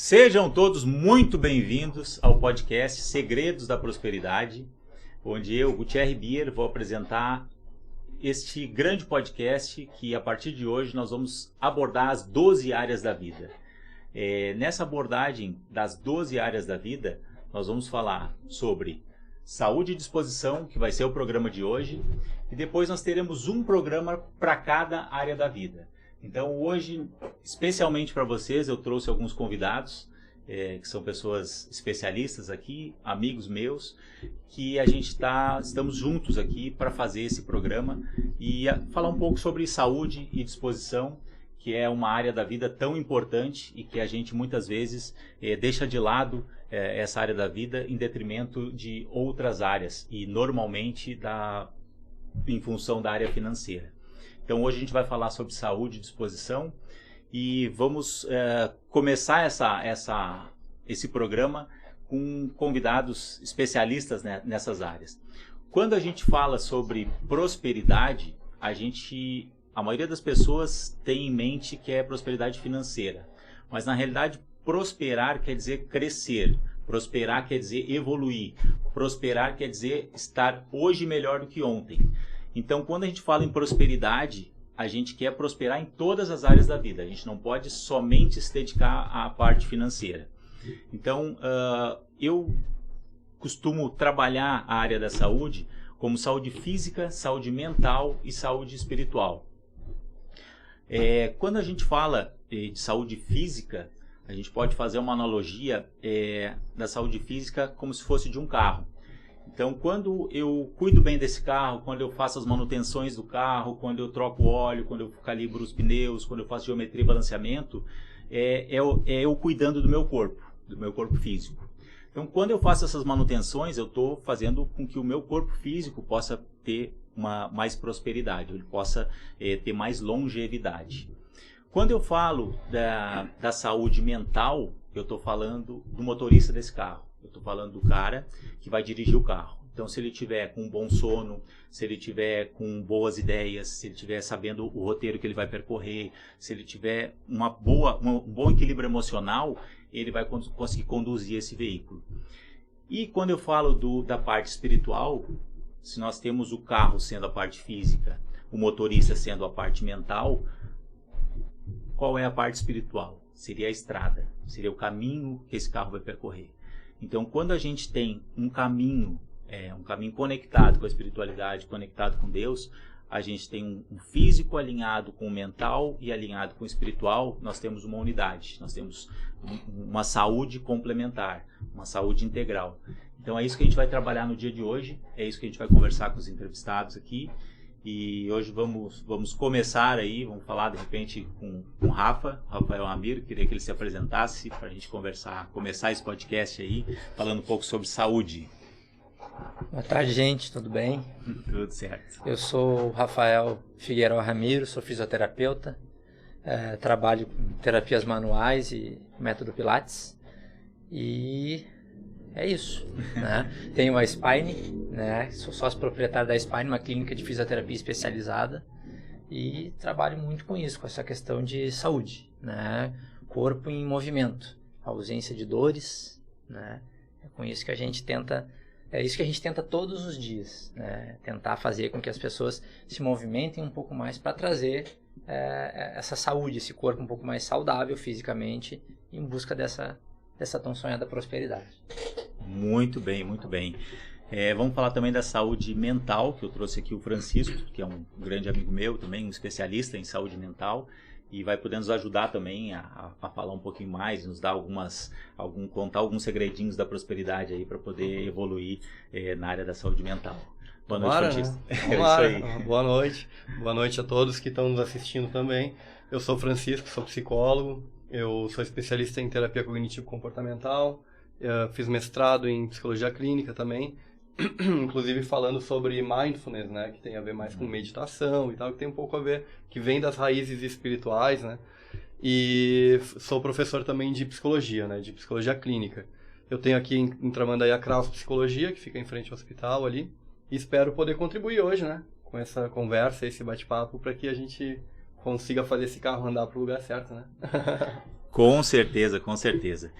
Sejam todos muito bem-vindos ao podcast Segredos da Prosperidade, onde eu, Gutierre Bier, vou apresentar este grande podcast que a partir de hoje nós vamos abordar as 12 áreas da vida. Nessa abordagem das 12 áreas da vida, nós vamos falar sobre saúde e disposição, que vai ser o programa de hoje, e depois nós teremos um programa para cada área da vida. Então hoje, especialmente para vocês, eu trouxe alguns convidados, que são pessoas especialistas aqui, amigos meus, que a gente estamos juntos aqui para fazer esse programa e falar um pouco sobre saúde e disposição, que é uma área da vida tão importante e que a gente muitas vezes deixa de lado essa área da vida em detrimento de outras áreas e normalmente em função da área financeira. Então hoje a gente vai falar sobre saúde e disposição e vamos começar esse programa com convidados especialistas, né, nessas áreas. Quando a gente fala sobre prosperidade, a maioria das pessoas tem em mente que é prosperidade financeira, mas na realidade prosperar quer dizer crescer, prosperar quer dizer evoluir, prosperar quer dizer estar hoje melhor do que ontem. Então, quando a gente fala em prosperidade, a gente quer prosperar em todas as áreas da vida. A gente não pode somente se dedicar à parte financeira. Então, eu costumo trabalhar a área da saúde como saúde física, saúde mental e saúde espiritual. Quando a gente fala de saúde física, a gente pode fazer uma analogia da saúde física como se fosse de um carro. Então, quando eu cuido bem desse carro, quando eu faço as manutenções do carro, quando eu troco o óleo, quando eu calibro os pneus, quando eu faço geometria e balanceamento, eu cuidando do meu corpo físico. Então, quando eu faço essas manutenções, eu estou fazendo com que o meu corpo físico possa ter mais prosperidade, ele possa ter mais longevidade. Quando eu falo da saúde mental, eu estou falando do motorista desse carro. Eu estou falando do cara que vai dirigir o carro. Então, se ele tiver com um bom sono, se ele tiver com boas ideias, se ele tiver sabendo o roteiro que ele vai percorrer, se ele tiver um bom equilíbrio emocional, ele vai conseguir conduzir esse veículo. E quando eu falo da parte espiritual, se nós temos o carro sendo a parte física, o motorista sendo a parte mental, qual é a parte espiritual? Seria a estrada, seria o caminho que esse carro vai percorrer. Então, quando a gente tem um caminho conectado com a espiritualidade, conectado com Deus, a gente tem um físico alinhado com o mental e alinhado com o espiritual, nós temos uma unidade, nós temos uma saúde complementar, uma saúde integral. Então, é isso que a gente vai trabalhar no dia de hoje, é isso que a gente vai conversar com os entrevistados aqui. E hoje vamos começar aí, vamos falar de repente com o Rafael Ramiro. Queria que ele se apresentasse para a gente começar esse podcast aí, falando um pouco sobre saúde. Boa tarde, gente, tudo bem? Tudo certo. Eu sou o Rafael Figueiredo Ramiro, sou fisioterapeuta, trabalho com terapias manuais e método Pilates e é isso, né? Tenho a Spine, né? Sou sócio proprietário da Spine, uma clínica de fisioterapia especializada e trabalho muito com isso, com essa questão de saúde, né? Corpo em movimento, ausência de dores, né? É com isso que a gente tenta, todos os dias, né? Tentar fazer com que as pessoas se movimentem um pouco mais para trazer essa saúde, esse corpo um pouco mais saudável fisicamente em busca dessa tão sonhada prosperidade. Muito bem, muito bem. Vamos falar também da saúde mental, que eu trouxe aqui o Francisco, que é um grande amigo meu também, um especialista em saúde mental, e vai poder nos ajudar também a falar um pouquinho mais, nos dar contar alguns segredinhos da prosperidade aí para poder evoluir na área da saúde mental. Boa noite, Francisco. Né? Vamos lá. Boa noite. Boa noite a todos que estão nos assistindo também. Eu sou Francisco, sou psicólogo, eu sou especialista em terapia cognitivo-comportamental, fiz mestrado em psicologia clínica também, inclusive falando sobre mindfulness, né, que tem a ver mais com meditação e tal, que tem um pouco a ver, que vem das raízes espirituais, né, e sou professor também de psicologia, né, de psicologia clínica. Eu tenho aqui em Tramandaí a Kraus Psicologia, que fica em frente ao hospital ali, e espero poder contribuir hoje, né, com essa conversa, esse bate-papo, para que a gente consiga fazer esse carro andar para o lugar certo, né? Com certeza, com certeza.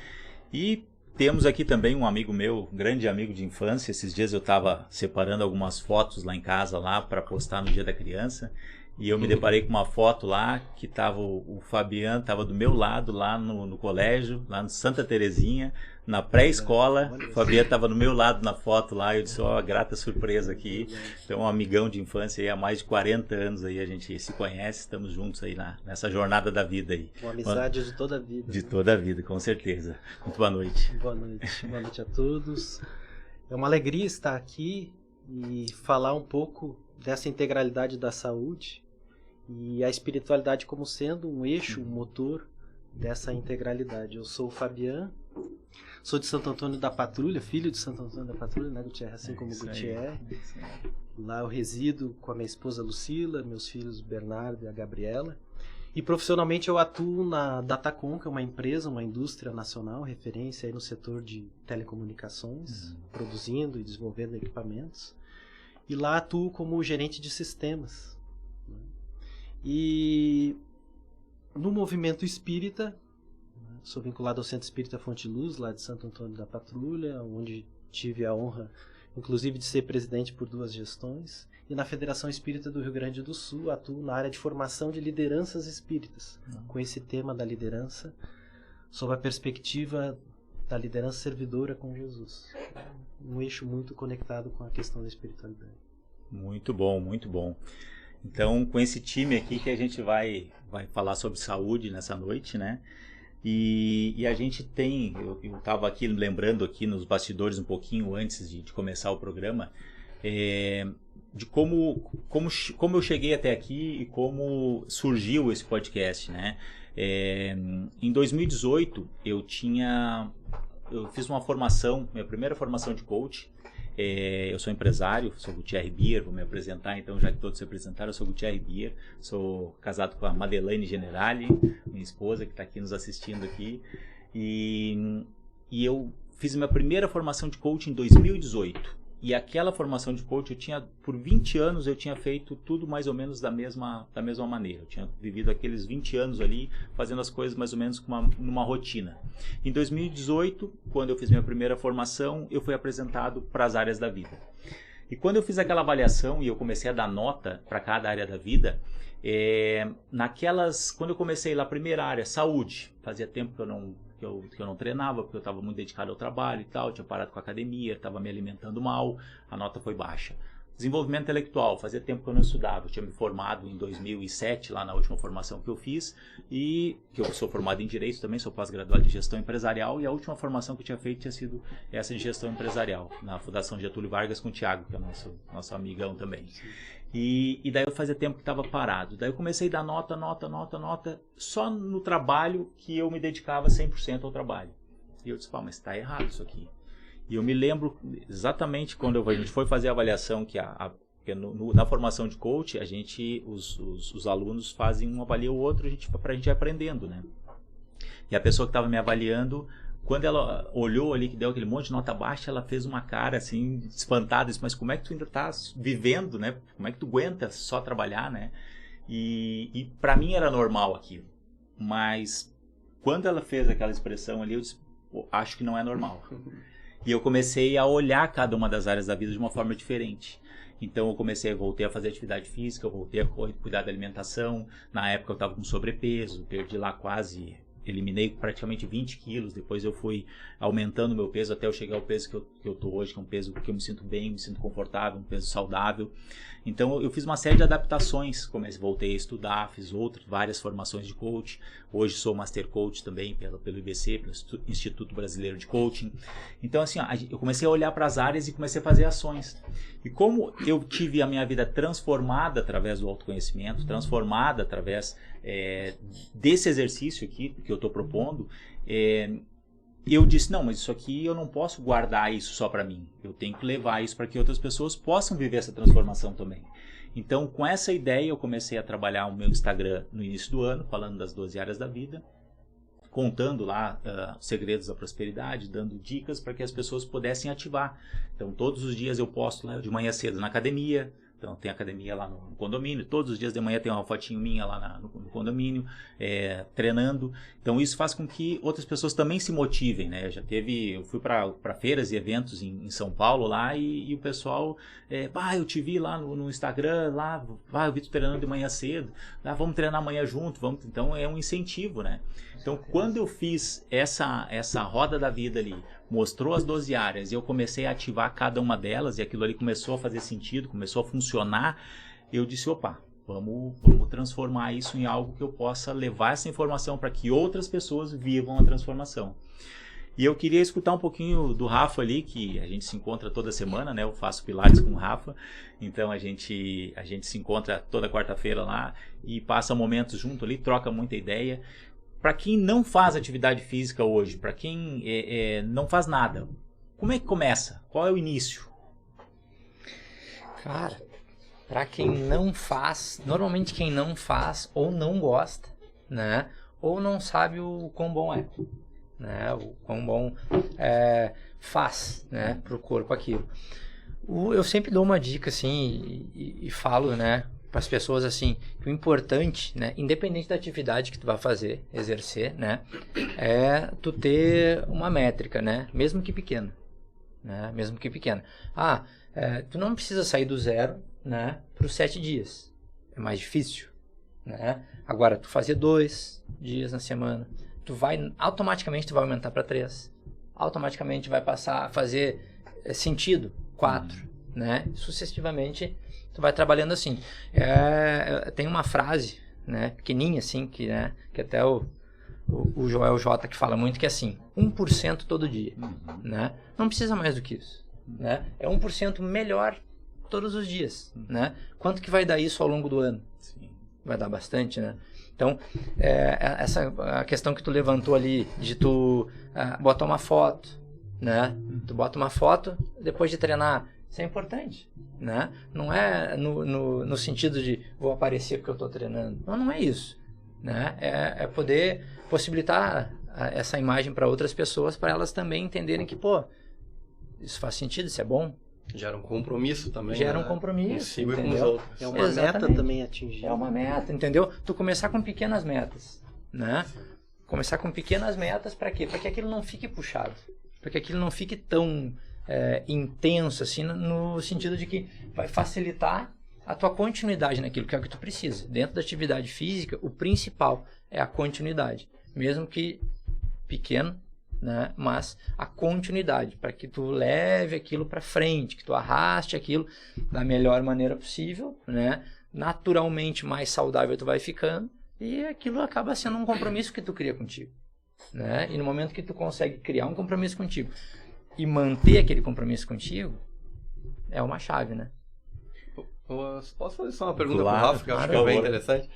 E temos aqui também um amigo meu, grande amigo de infância. Esses dias eu estava separando algumas fotos lá em casa lá para postar no Dia da Criança. E eu me deparei com uma foto lá que tava o Fabiano, estava do meu lado lá no colégio, lá no Santa Terezinha, na pré-escola. O Fabiano estava no meu lado na foto lá, eu disse, ó, grata surpresa aqui. Então, um amigão de infância aí, há mais de 40 anos aí a gente se conhece, estamos juntos aí nessa jornada da vida aí. Uma amizade de toda a vida. De toda a vida, com certeza. Muito boa noite. Boa noite a todos. É uma alegria estar aqui e falar um pouco dessa integralidade da saúde e a espiritualidade como sendo um eixo, um motor dessa integralidade. Eu sou o Fabiano, sou de Santo Antônio da Patrulha, filho de Santo Antônio da Patrulha, né, Gutierre? Assim como o Gutierre. Lá eu resido com a minha esposa Lucila, meus filhos Bernardo e a Gabriela. E profissionalmente eu atuo na Datacom, que é uma empresa, uma indústria nacional, referência aí no setor de telecomunicações, produzindo e desenvolvendo equipamentos. E lá atuo como gerente de sistemas. E no movimento espírita, sou vinculado ao Centro Espírita Fonte Luz, lá de Santo Antônio da Patrulha, onde tive a honra, inclusive, de ser presidente por 2 gestões. E na Federação Espírita do Rio Grande do Sul, atuo na área de formação de lideranças espíritas, com esse tema da liderança, sob a perspectiva da liderança servidora com Jesus. Um eixo muito conectado com a questão da espiritualidade. Muito bom, muito bom. Então, com esse time aqui que a gente vai falar sobre saúde nessa noite, né? E a gente tem, eu estava aqui lembrando aqui nos bastidores um pouquinho antes de começar o programa, de como eu cheguei até aqui e como surgiu esse podcast, né? Em 2018 eu fiz uma formação, minha primeira formação de coach. Eu sou empresário, sou Gutierre Bier, vou me apresentar então, já que todos se apresentaram. Eu sou Gutierre Bier, sou casado com a Madeleine Generali, minha esposa que está aqui nos assistindo aqui, e eu fiz minha primeira formação de coach em 2018. E aquela formação de coach, por 20 anos eu tinha feito tudo mais ou menos da mesma maneira. Eu tinha vivido aqueles 20 anos ali, fazendo as coisas mais ou menos numa rotina. Em 2018, quando eu fiz minha primeira formação, eu fui apresentado para as áreas da vida. E quando eu fiz aquela avaliação e eu comecei a dar nota para cada área da vida, quando eu comecei lá, a primeira área, saúde, fazia tempo que eu não treinava, porque eu estava muito dedicado ao trabalho e tal, tinha parado com a academia, estava me alimentando mal, a nota foi baixa. Desenvolvimento intelectual, fazia tempo que eu não estudava, eu tinha me formado em 2007, lá na última formação que eu fiz, e que eu sou formado em Direito também, sou pós-graduado em Gestão Empresarial, e a última formação que eu tinha feito tinha sido essa de Gestão Empresarial, na Fundação Getúlio Vargas com o Thiago, que é nosso amigão também. E daí eu fazia tempo que estava parado. Daí eu comecei a dar nota, só no trabalho que eu me dedicava 100% ao trabalho. E eu disse, mas está errado isso aqui. E eu me lembro exatamente quando a gente foi fazer a avaliação, que na formação de coach, os alunos fazem um avalia o outro, para a gente ir aprendendo, né? E a pessoa que estava me avaliando, quando ela olhou ali, que deu aquele monte de nota baixa, ela fez uma cara assim, espantada, disse, mas como é que tu ainda tá vivendo, né? Como é que tu aguenta só trabalhar, né? E para mim era normal aquilo. Mas quando ela fez aquela expressão ali, eu disse, acho que não é normal. E eu comecei a olhar cada uma das áreas da vida de uma forma diferente. Então eu voltei a fazer atividade física, eu voltei a cuidar da alimentação. Na época eu estava com sobrepeso, perdi lá eliminei praticamente 20 quilos, depois eu fui aumentando o meu peso até eu chegar ao peso que eu tô hoje, que é um peso que eu me sinto bem, me sinto confortável, um peso saudável. Então eu fiz uma série de adaptações, voltei a estudar, fiz várias formações de coach, hoje sou Master Coach também pelo IBC, pelo Instituto Brasileiro de Coaching. Então assim, eu comecei a olhar para as áreas e comecei a fazer ações. E como eu tive a minha vida transformada através do autoconhecimento, transformada através desse exercício aqui que eu estou propondo, eu disse, não, mas isso aqui eu não posso guardar isso só para mim. Eu tenho que levar isso para que outras pessoas possam viver essa transformação também. Então, com essa ideia, eu comecei a trabalhar o meu Instagram no início do ano, falando das 12 áreas da vida, contando lá segredos da prosperidade, dando dicas para que as pessoas pudessem ativar. Então, todos os dias eu posto lá de manhã cedo na academia, Então tem academia lá no condomínio, todos os dias de manhã tem uma fotinho minha lá no condomínio, treinando. Então isso faz com que outras pessoas também se motivem, né? Eu fui para feiras e eventos em São Paulo lá e o pessoal, eu te vi lá no Instagram, lá, eu vi tu treinando de manhã cedo, vamos treinar amanhã junto, vamos. Então é um incentivo, né? Então quando eu fiz essa roda da vida ali, mostrou as 12 áreas e eu comecei a ativar cada uma delas e aquilo ali começou a fazer sentido, começou a funcionar, eu disse, opa, vamos transformar isso em algo que eu possa levar essa informação para que outras pessoas vivam a transformação. E eu queria escutar um pouquinho do Rafa ali, que a gente se encontra toda semana, né? Eu faço Pilates com o Rafa, então a gente se encontra toda quarta-feira lá e passa momentos junto ali, troca muita ideia. Para quem não faz atividade física hoje, para quem não faz nada, como é que começa? Qual é o início? Cara, para quem não faz, normalmente quem não faz ou não gosta, né? Ou não sabe o quão bom é, né? O quão bom faz, né? Pro corpo aquilo. Eu sempre dou uma dica assim e falo, né? Para as pessoas assim, que o importante, né, independente da atividade que tu vai fazer, exercer, né, é tu ter uma métrica, né, mesmo que pequena, né, mesmo que pequena. Tu não precisa sair do 0, né, para os 7 dias, é mais difícil, né. Agora tu fazer 2 dias na semana, automaticamente tu vai aumentar para 3, automaticamente vai passar a fazer sentido 4, né, sucessivamente. Tu vai trabalhando assim. Tem uma frase, né, pequenininha assim, que até o Joel J que fala muito, que é assim, 1% todo dia, né? Não precisa mais do que isso, né? É 1% melhor todos os dias, né? Quanto que vai dar isso ao longo do ano? Sim. Vai dar bastante, né? Então, a questão que tu levantou ali, de tu botar uma foto, né? Tu bota uma foto depois de treinar. Isso é importante, né? Não é no sentido de vou aparecer porque eu estou treinando. Não é isso, né? É poder possibilitar essa imagem para outras pessoas, para elas também entenderem que, pô, isso faz sentido, isso é bom. Gera um compromisso também. Gera né? um compromisso, Consigo entendeu? com os outros. É uma Exatamente. meta também atingir. É uma meta, entendeu? Tu começar com pequenas metas, né? Começar com pequenas metas para quê? Para que aquilo não fique puxado, para que aquilo não fique tão intenso, assim, no sentido de que vai facilitar a tua continuidade naquilo que é o que tu precisa. Dentro da atividade física, o principal é a continuidade, mesmo que pequeno, né? Mas a continuidade, para que tu leve aquilo para frente, que tu arraste aquilo da melhor maneira possível, né? Naturalmente mais saudável tu vai ficando e aquilo acaba sendo um compromisso que tu cria contigo, né? E no momento que tu consegue criar um compromisso contigo e manter aquele compromisso contigo, é uma chave, né? Posso fazer só uma pergunta Claro, pro Rafa, que eu acho que é bem claro. interessante?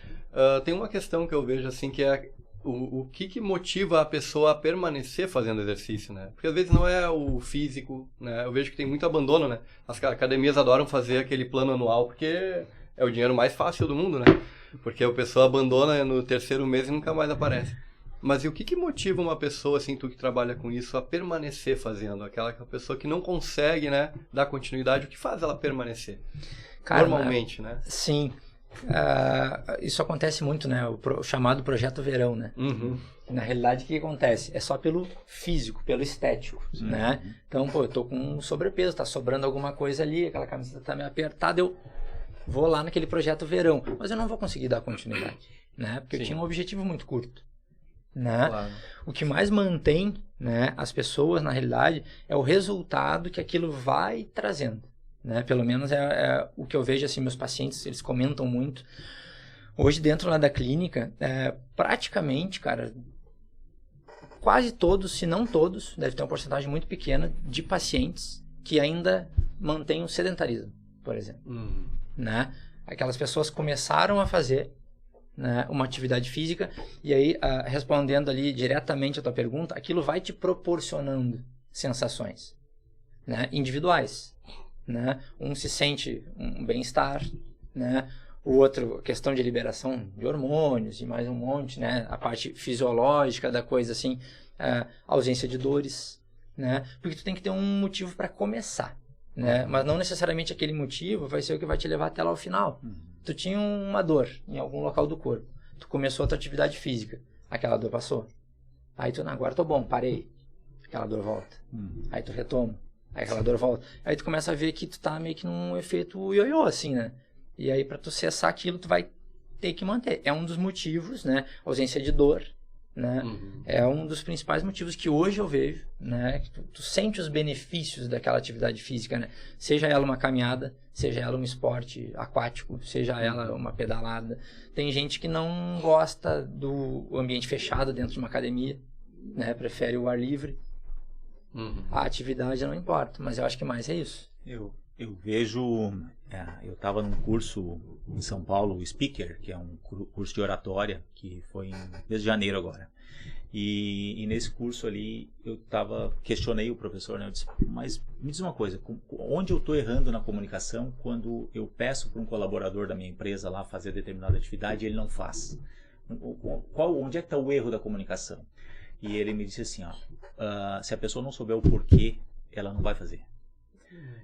Tem uma questão que eu vejo assim, que é o que motiva a pessoa a permanecer fazendo exercício, né? Porque às vezes não é o físico, né? Eu vejo que tem muito abandono, né? As academias adoram fazer aquele plano anual, porque é o dinheiro mais fácil do mundo, né? Porque a pessoa abandona no 3º mês e nunca mais aparece. Mas e o que motiva uma pessoa, assim, tu que trabalha com isso, a permanecer fazendo? Aquela pessoa que não consegue, né, dar continuidade, o que faz ela permanecer? Cara, normalmente, né? Sim. Isso acontece muito, né? O chamado projeto verão, né? Uhum. Na realidade, o que acontece? É só pelo físico, pelo estético, né? Então, pô, eu tô com sobrepeso, tá sobrando alguma coisa ali, aquela camiseta tá meio apertada, eu vou lá naquele projeto verão, mas eu não vou conseguir dar continuidade, né? Porque eu tinha um objetivo muito curto, né? Claro. O que mais mantém, né, as pessoas, na realidade, é o resultado que aquilo vai trazendo, né? Pelo menos é o que eu vejo, assim, meus pacientes, eles comentam muito. Hoje, dentro lá da clínica, praticamente, cara, quase todos, se não todos, deve ter uma porcentagem muito pequena de pacientes que ainda mantêm o sedentarismo, por exemplo. Né? Aquelas pessoas começaram a fazer, né, uma atividade física e aí, respondendo ali diretamente a tua pergunta, aquilo vai te proporcionando sensações, né, individuais, né? Um se sente um bem-estar, né? O outro, questão de liberação de hormônios e mais um monte, né? A parte fisiológica da coisa, assim, ausência de dores, né? Porque tu tem que ter um motivo para começar, né? Mas não necessariamente aquele motivo vai ser o que vai te levar até lá ao final. Tu tinha uma dor em algum local do corpo. Tu começou a tua atividade física. Aquela dor passou. Aí tu, agora tô bom, parei. Aquela dor volta. Aí tu retoma. Aí aquela dor volta. Aí tu começa a ver que tu tá meio que num efeito ioiô, assim, né? E aí pra tu cessar aquilo, tu vai ter que manter. É um dos motivos, né? Ausência de dor, né? É um dos principais motivos que hoje eu vejo, né? Que tu sente os benefícios daquela atividade física, né? Seja ela uma caminhada, seja ela um esporte aquático, seja ela uma pedalada. Tem gente que não gosta do ambiente fechado dentro de uma academia, né? Prefere o ar livre. A atividade não importa, mas eu acho que mais é isso. Eu vejo, eu estava num curso em São Paulo, o Speaker, que é um curso de oratória, que foi desde janeiro agora. E nesse curso ali, questionei o professor, né? Eu disse, mas me diz uma coisa, onde eu estou errando na comunicação quando eu peço para um colaborador da minha empresa lá fazer determinada atividade e ele não faz? Onde é que está o erro da comunicação? E ele me disse assim, se a pessoa não souber o porquê, ela não vai fazer.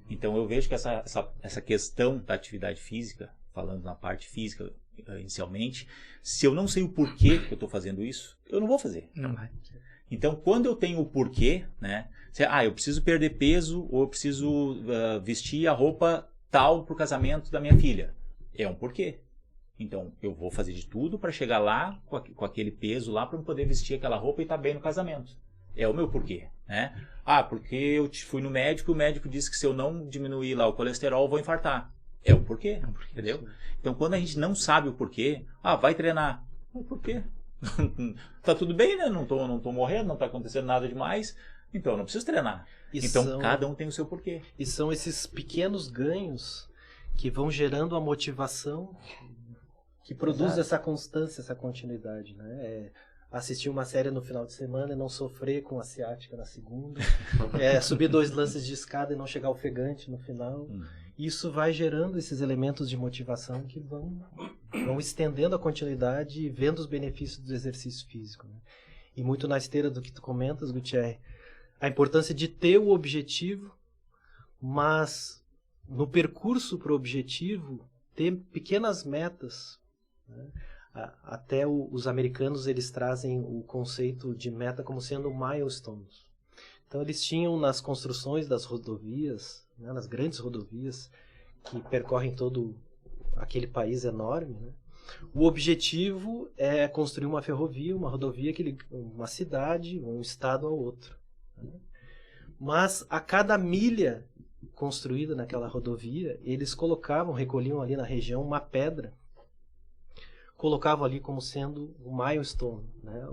Então eu vejo que essa questão da atividade física, falando na parte física inicialmente, se eu não sei o porquê que eu estou fazendo isso, eu não vou fazer. Não vai. Então quando eu tenho o porquê, né? Eu preciso perder peso ou eu preciso vestir a roupa tal para o casamento da minha filha. É um porquê. Então, eu vou fazer de tudo para chegar lá com aquele peso lá para eu poder vestir aquela roupa e estar bem no casamento. É o meu porquê, né? Porque eu fui no médico e o médico disse que se eu não diminuir lá o colesterol, eu vou infartar. É o porquê, entendeu? Então, quando a gente não sabe o porquê, vai treinar. Por quê? Tá tudo bem, né? Não tô morrendo, não tá acontecendo nada demais. Então, eu não preciso treinar. Cada um tem o seu porquê. E são esses pequenos ganhos que vão gerando a motivação que produz essa constância, essa continuidade, né? Assistir uma série no final de semana e não sofrer com a ciática na segunda, subir 2 lances de escada e não chegar ofegante no final. Isso vai gerando esses elementos de motivação que vão estendendo a continuidade e vendo os benefícios do exercício físico, né? E muito na esteira do que tu comentas, Gutierre, a importância de ter o objetivo, mas no percurso para o objetivo ter pequenas metas, né? Até os americanos eles trazem o conceito de meta como sendo milestones. Então eles tinham nas construções das rodovias, né, nas grandes rodovias que percorrem todo aquele país enorme, né, o objetivo é construir uma ferrovia, uma rodovia que liga uma cidade, um estado ao outro, né? Mas a cada milha construída naquela rodovia, eles recolhiam ali na região uma pedra, colocavam ali como sendo o milestone, né?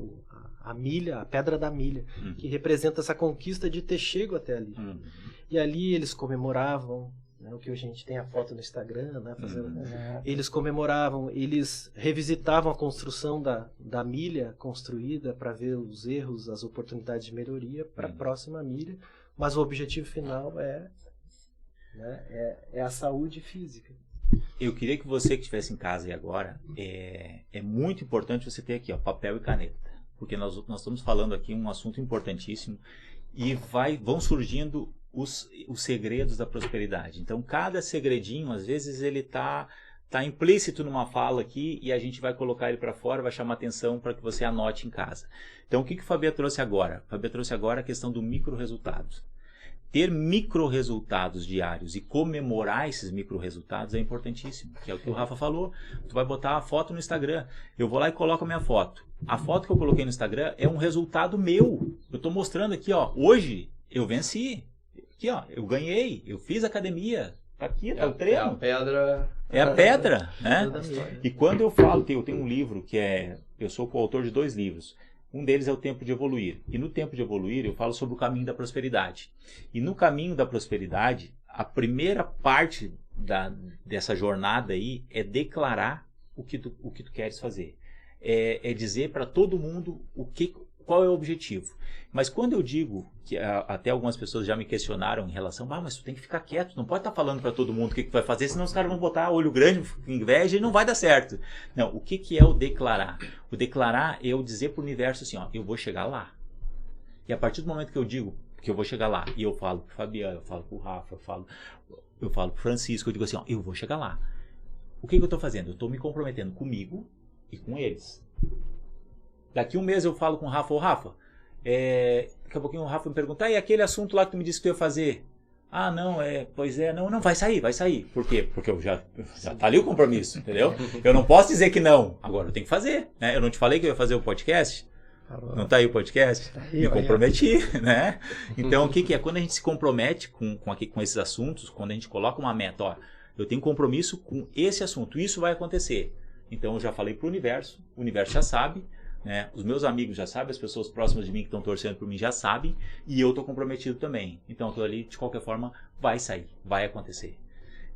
A milha, a pedra da milha, que representa essa conquista de ter chego até ali. E ali eles comemoravam, né, o que a gente tem a foto no Instagram, né, eles comemoravam, eles revisitavam a construção da milha construída para ver os erros, as oportunidades de melhoria para a próxima milha, mas o objetivo final é a saúde física. Eu queria que você que estivesse em casa e agora, é muito importante você ter aqui papel e caneta, porque nós estamos falando aqui um assunto importantíssimo e vão surgindo os segredos da prosperidade. Então, cada segredinho, às vezes, ele tá implícito numa fala aqui e a gente vai colocar ele para fora, vai chamar atenção para que você anote em casa. Então, o que o Fabio trouxe agora? O Fabio trouxe agora a questão do micro-resultados. Ter micro-resultados diários e comemorar esses micro-resultados é importantíssimo, que é o que o Rafa falou. Tu vai botar a foto no Instagram, eu vou lá e coloco a minha foto. A foto que eu coloquei no Instagram é um resultado meu. Eu estou mostrando aqui, hoje eu venci. Aqui, eu ganhei, eu fiz academia. Tá aqui, tá o treino. É a pedra. É a pedra, né? E quando eu falo, eu tenho um livro que eu sou coautor de 2 livros. Um deles é o Tempo de Evoluir. E no Tempo de Evoluir eu falo sobre o caminho da prosperidade. E no caminho da prosperidade, a primeira parte dessa jornada aí é declarar o que tu queres fazer. É dizer para todo mundo qual é o objetivo. Mas quando eu digo, que até algumas pessoas já me questionaram em relação, mas tu tem que ficar quieto, não pode estar falando para todo mundo o que vai fazer, senão os caras vão botar olho grande, inveja e não vai dar certo. Não, o que é o declarar? O declarar é eu dizer para o universo assim, eu vou chegar lá. E a partir do momento que eu digo, porque eu vou chegar lá. E eu falo pro Fabiano, eu falo pro Rafa, eu falo pro Francisco, eu digo assim, ó, eu vou chegar lá. O que eu tô fazendo? Eu tô me comprometendo comigo e com eles. Daqui um mês eu falo com o Rafa, daqui a pouquinho o Rafa me pergunta, e aquele assunto lá que tu me disse que tu ia fazer? Ah, não, não, vai sair. Por quê? Porque já tá ali o compromisso, entendeu? Eu não posso dizer que não, agora eu tenho que fazer, né? Eu não te falei que eu ia fazer o podcast? Não tá aí o podcast? Me comprometi, né? Então, o que é? Quando a gente se compromete com esses assuntos, quando a gente coloca uma meta, ó, eu tenho compromisso com esse assunto, isso vai acontecer. Então, eu já falei pro universo, o universo já sabe, né? Os meus amigos já sabem, as pessoas próximas de mim que estão torcendo por mim já sabem, e eu estou comprometido também. Então, aquilo ali, de qualquer forma, vai sair, vai acontecer.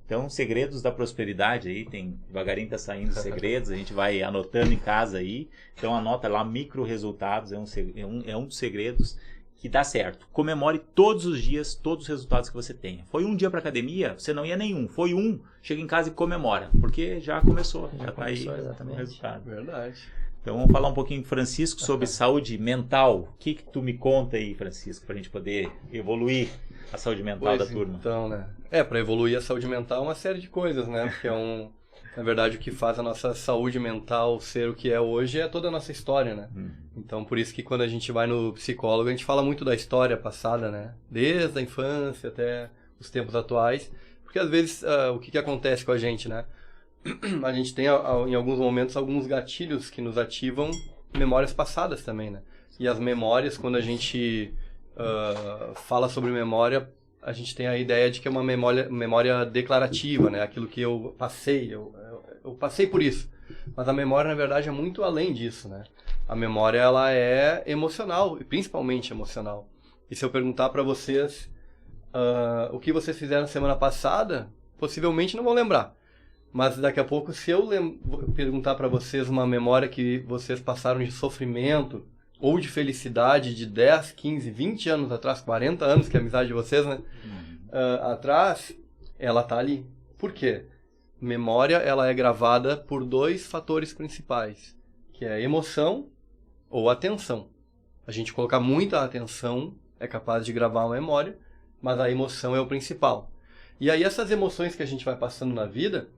Então, segredos da prosperidade aí, devagarinho tá saindo segredos, a gente vai anotando em casa aí. Então, anota lá, micro resultados, é um dos segredos que dá certo. Comemore todos os dias, todos os resultados que você tenha. Foi um dia para academia, você não ia nenhum. Foi chega em casa e comemora, porque já começou, já tá aí o resultado. Verdade. Então vamos falar um pouquinho, Francisco, sobre saúde mental. O que tu me conta aí, Francisco, para a gente poder evoluir a saúde mental da turma? Então, né? Para evoluir a saúde mental é uma série de coisas, né? Porque na verdade, o que faz a nossa saúde mental ser o que é hoje é toda a nossa história, né? Então, por isso que quando a gente vai no psicólogo, a gente fala muito da história passada, né? Desde a infância até os tempos atuais. Porque às vezes, o que acontece com a gente, né? A gente tem, em alguns momentos, alguns gatilhos que nos ativam memórias passadas também, né? E as memórias, quando a gente fala sobre memória, a gente tem a ideia de que é uma memória declarativa, né? Aquilo que eu passei, eu passei por isso. Mas a memória, na verdade, é muito além disso, né? A memória, ela é emocional, e principalmente emocional. E se eu perguntar para vocês o que vocês fizeram semana passada, possivelmente não vão lembrar. Mas daqui a pouco, se eu perguntar para vocês uma memória que vocês passaram de sofrimento ou de felicidade de 10, 15, 20 anos atrás, 40 anos, que é a amizade de vocês, né? Atrás, ela tá ali. Por quê? Memória, ela é gravada por 2 fatores principais, que é a emoção ou atenção. A gente colocar muita atenção é capaz de gravar uma memória, mas a emoção é o principal. E aí essas emoções que a gente vai passando na vida,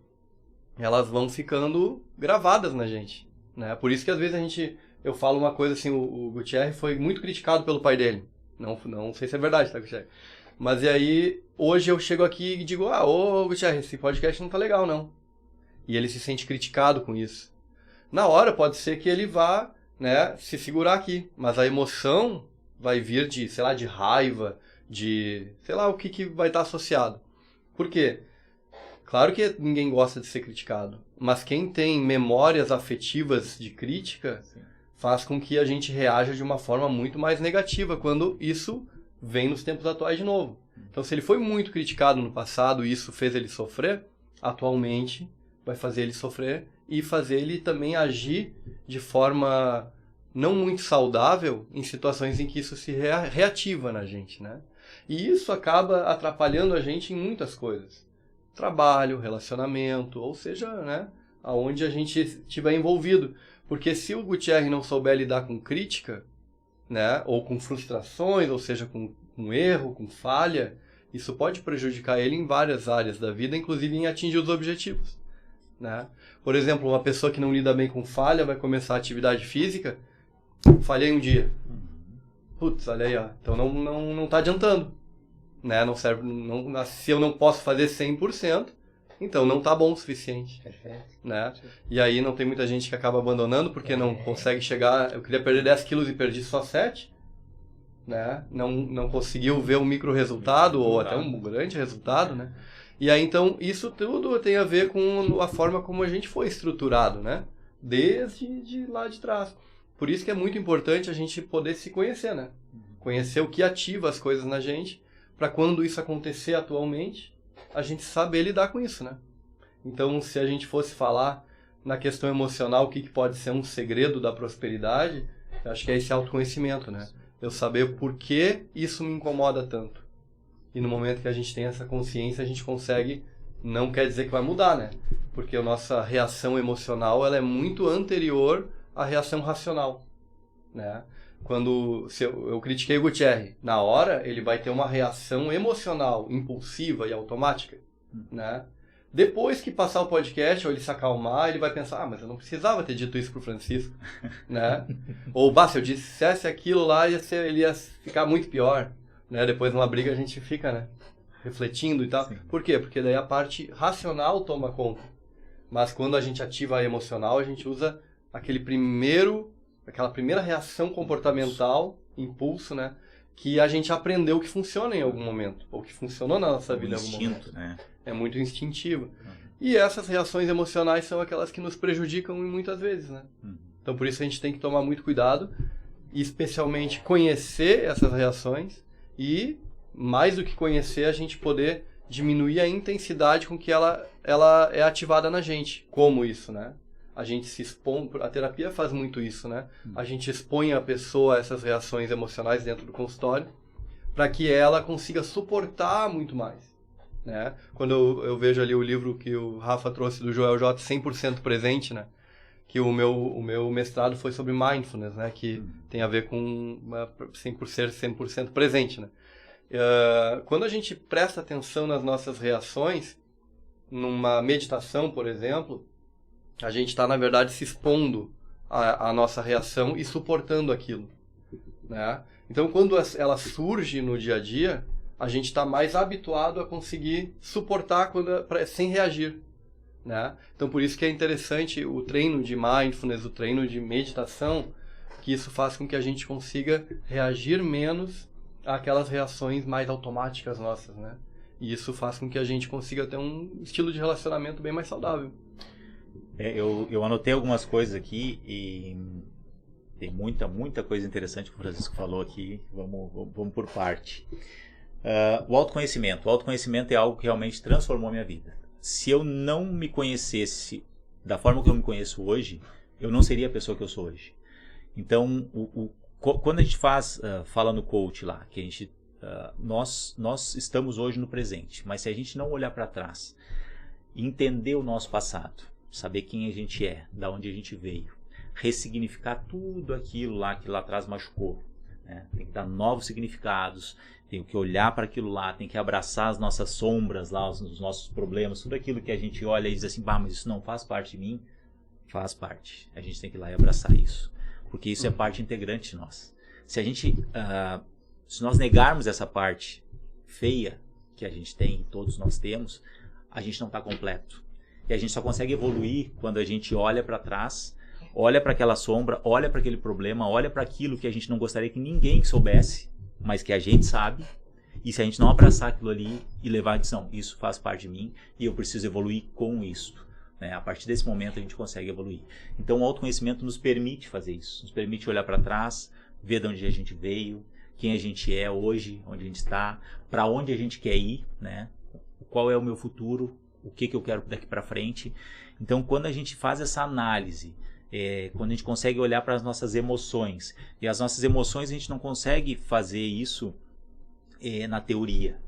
elas vão ficando gravadas na gente, né? Por isso que às vezes eu falo uma coisa assim, o Gutierre foi muito criticado pelo pai dele. Não sei se é verdade, tá, Gutierre? Mas e aí, hoje eu chego aqui e digo, ô Gutierre, esse podcast não tá legal, não. E ele se sente criticado com isso. Na hora pode ser que ele vá, né, se segurar aqui, mas a emoção vai vir de, sei lá, de raiva, de, sei lá, o que vai estar associado. Por quê? Claro que ninguém gosta de ser criticado, mas quem tem memórias afetivas de crítica faz com que a gente reaja de uma forma muito mais negativa quando isso vem nos tempos atuais de novo. Então, se ele foi muito criticado no passado e isso fez ele sofrer, atualmente vai fazer ele sofrer e fazer ele também agir de forma não muito saudável em situações em que isso se reativa na gente, né? E isso acaba atrapalhando a gente em muitas coisas. Trabalho, relacionamento, ou seja, né, aonde a gente estiver envolvido. Porque se o Gutierre não souber lidar com crítica, né, ou com frustrações, ou seja, com erro, com falha, isso pode prejudicar ele em várias áreas da vida, inclusive em atingir os objetivos, né? Por exemplo, uma pessoa que não lida bem com falha vai começar a atividade física, falhei um dia. Putz, olha aí, ó. Então não tá adiantando, né? Não serve, se eu não posso fazer 100%, então não tá bom o suficiente. Perfeito. Né? E aí não tem muita gente que acaba abandonando porque não consegue chegar. Eu queria perder 10 quilos e perdi só 7. Né? Não conseguiu ver um micro resultado ou até um grande resultado. Né? E aí então isso tudo tem a ver com a forma como a gente foi estruturado, né? Desde lá de trás. Por isso que é muito importante a gente poder se conhecer, né? Conhecer o que ativa as coisas na gente, para quando isso acontecer atualmente, a gente saber lidar com isso, né? Então, se a gente fosse falar na questão emocional, o que pode ser um segredo da prosperidade, eu acho que é esse autoconhecimento, né? Eu saber por que isso me incomoda tanto. E no momento que a gente tem essa consciência, a gente consegue, não quer dizer que vai mudar, né? Porque a nossa reação emocional, ela é muito anterior à reação racional, né? Se eu critiquei o Gutierre, na hora ele vai ter uma reação emocional, impulsiva e automática, né? Depois que passar o podcast, ou ele se acalmar, ele vai pensar, mas eu não precisava ter dito isso pro Francisco, né? Ou, se eu dissesse aquilo lá, ele ia ficar muito pior, né? Depois numa briga a gente fica, né, refletindo e tal. Sim. Por quê? Porque daí a parte racional toma conta. Mas quando a gente ativa a emocional, a gente usa aquela primeira reação comportamental, impulso, né? Que a gente aprendeu que funciona em algum momento, ou que funcionou na nossa vida em algum momento. Né? É muito instintivo. E essas reações emocionais são aquelas que nos prejudicam muitas vezes, né? Então por isso a gente tem que tomar muito cuidado, e especialmente conhecer essas reações e, mais do que conhecer, a gente poder diminuir a intensidade com que ela é ativada na gente. Como isso, né? A gente se expõe, a terapia faz muito isso, né? A gente expõe a pessoa a essas reações emocionais dentro do consultório para que ela consiga suportar muito mais, né? Quando eu vejo ali o livro que o Rafa trouxe do Joel J, 100% presente, né? Que o meu mestrado foi sobre mindfulness, né? Que tem a ver com 100% presente, né? Quando a gente presta atenção nas nossas reações, numa meditação, por exemplo, a gente está, na verdade, se expondo à nossa reação e suportando aquilo, né? Então, quando ela surge no dia a dia, a gente está mais habituado a conseguir suportar sem reagir, né? Então, por isso que é interessante o treino de mindfulness, o treino de meditação, que isso faz com que a gente consiga reagir menos àquelas reações mais automáticas nossas, né? E isso faz com que a gente consiga ter um estilo de relacionamento bem mais saudável. Eu anotei algumas coisas aqui e tem muita coisa interessante que o Francisco falou aqui. Vamos por parte. O autoconhecimento. O autoconhecimento é algo que realmente transformou a minha vida. Se eu não me conhecesse da forma que eu me conheço hoje, eu não seria a pessoa que eu sou hoje. Então, quando a gente fala no coach lá, que a gente, nós estamos hoje no presente, mas se a gente não olhar para trás, entender o nosso passado, saber quem a gente é, da onde a gente veio, ressignificar tudo aquilo lá que lá atrás machucou, né? Tem que dar novos significados, tem que olhar para aquilo lá, tem que abraçar as nossas sombras lá, os nossos problemas, tudo aquilo que a gente olha e diz assim, mas isso não faz parte de mim. Faz parte. A gente tem que ir lá e abraçar isso, porque isso é parte integrante de nós. Se nós negarmos essa parte feia que a gente tem, todos nós temos, a gente não está completo. E a gente só consegue evoluir quando a gente olha para trás, olha para aquela sombra, olha para aquele problema, olha para aquilo que a gente não gostaria que ninguém soubesse, mas que a gente sabe. E se a gente não abraçar aquilo ali e levar a dizer, isso faz parte de mim e eu preciso evoluir com isso, né? A partir desse momento a gente consegue evoluir. Então o autoconhecimento nos permite fazer isso, nos permite olhar para trás, ver de onde a gente veio, quem a gente é hoje, onde a gente está, para onde a gente quer ir, né? Qual é o meu futuro, o que eu quero daqui para frente. Então, quando a gente faz essa análise, quando a gente consegue olhar para as nossas emoções, e as nossas emoções a gente não consegue fazer isso na teoria,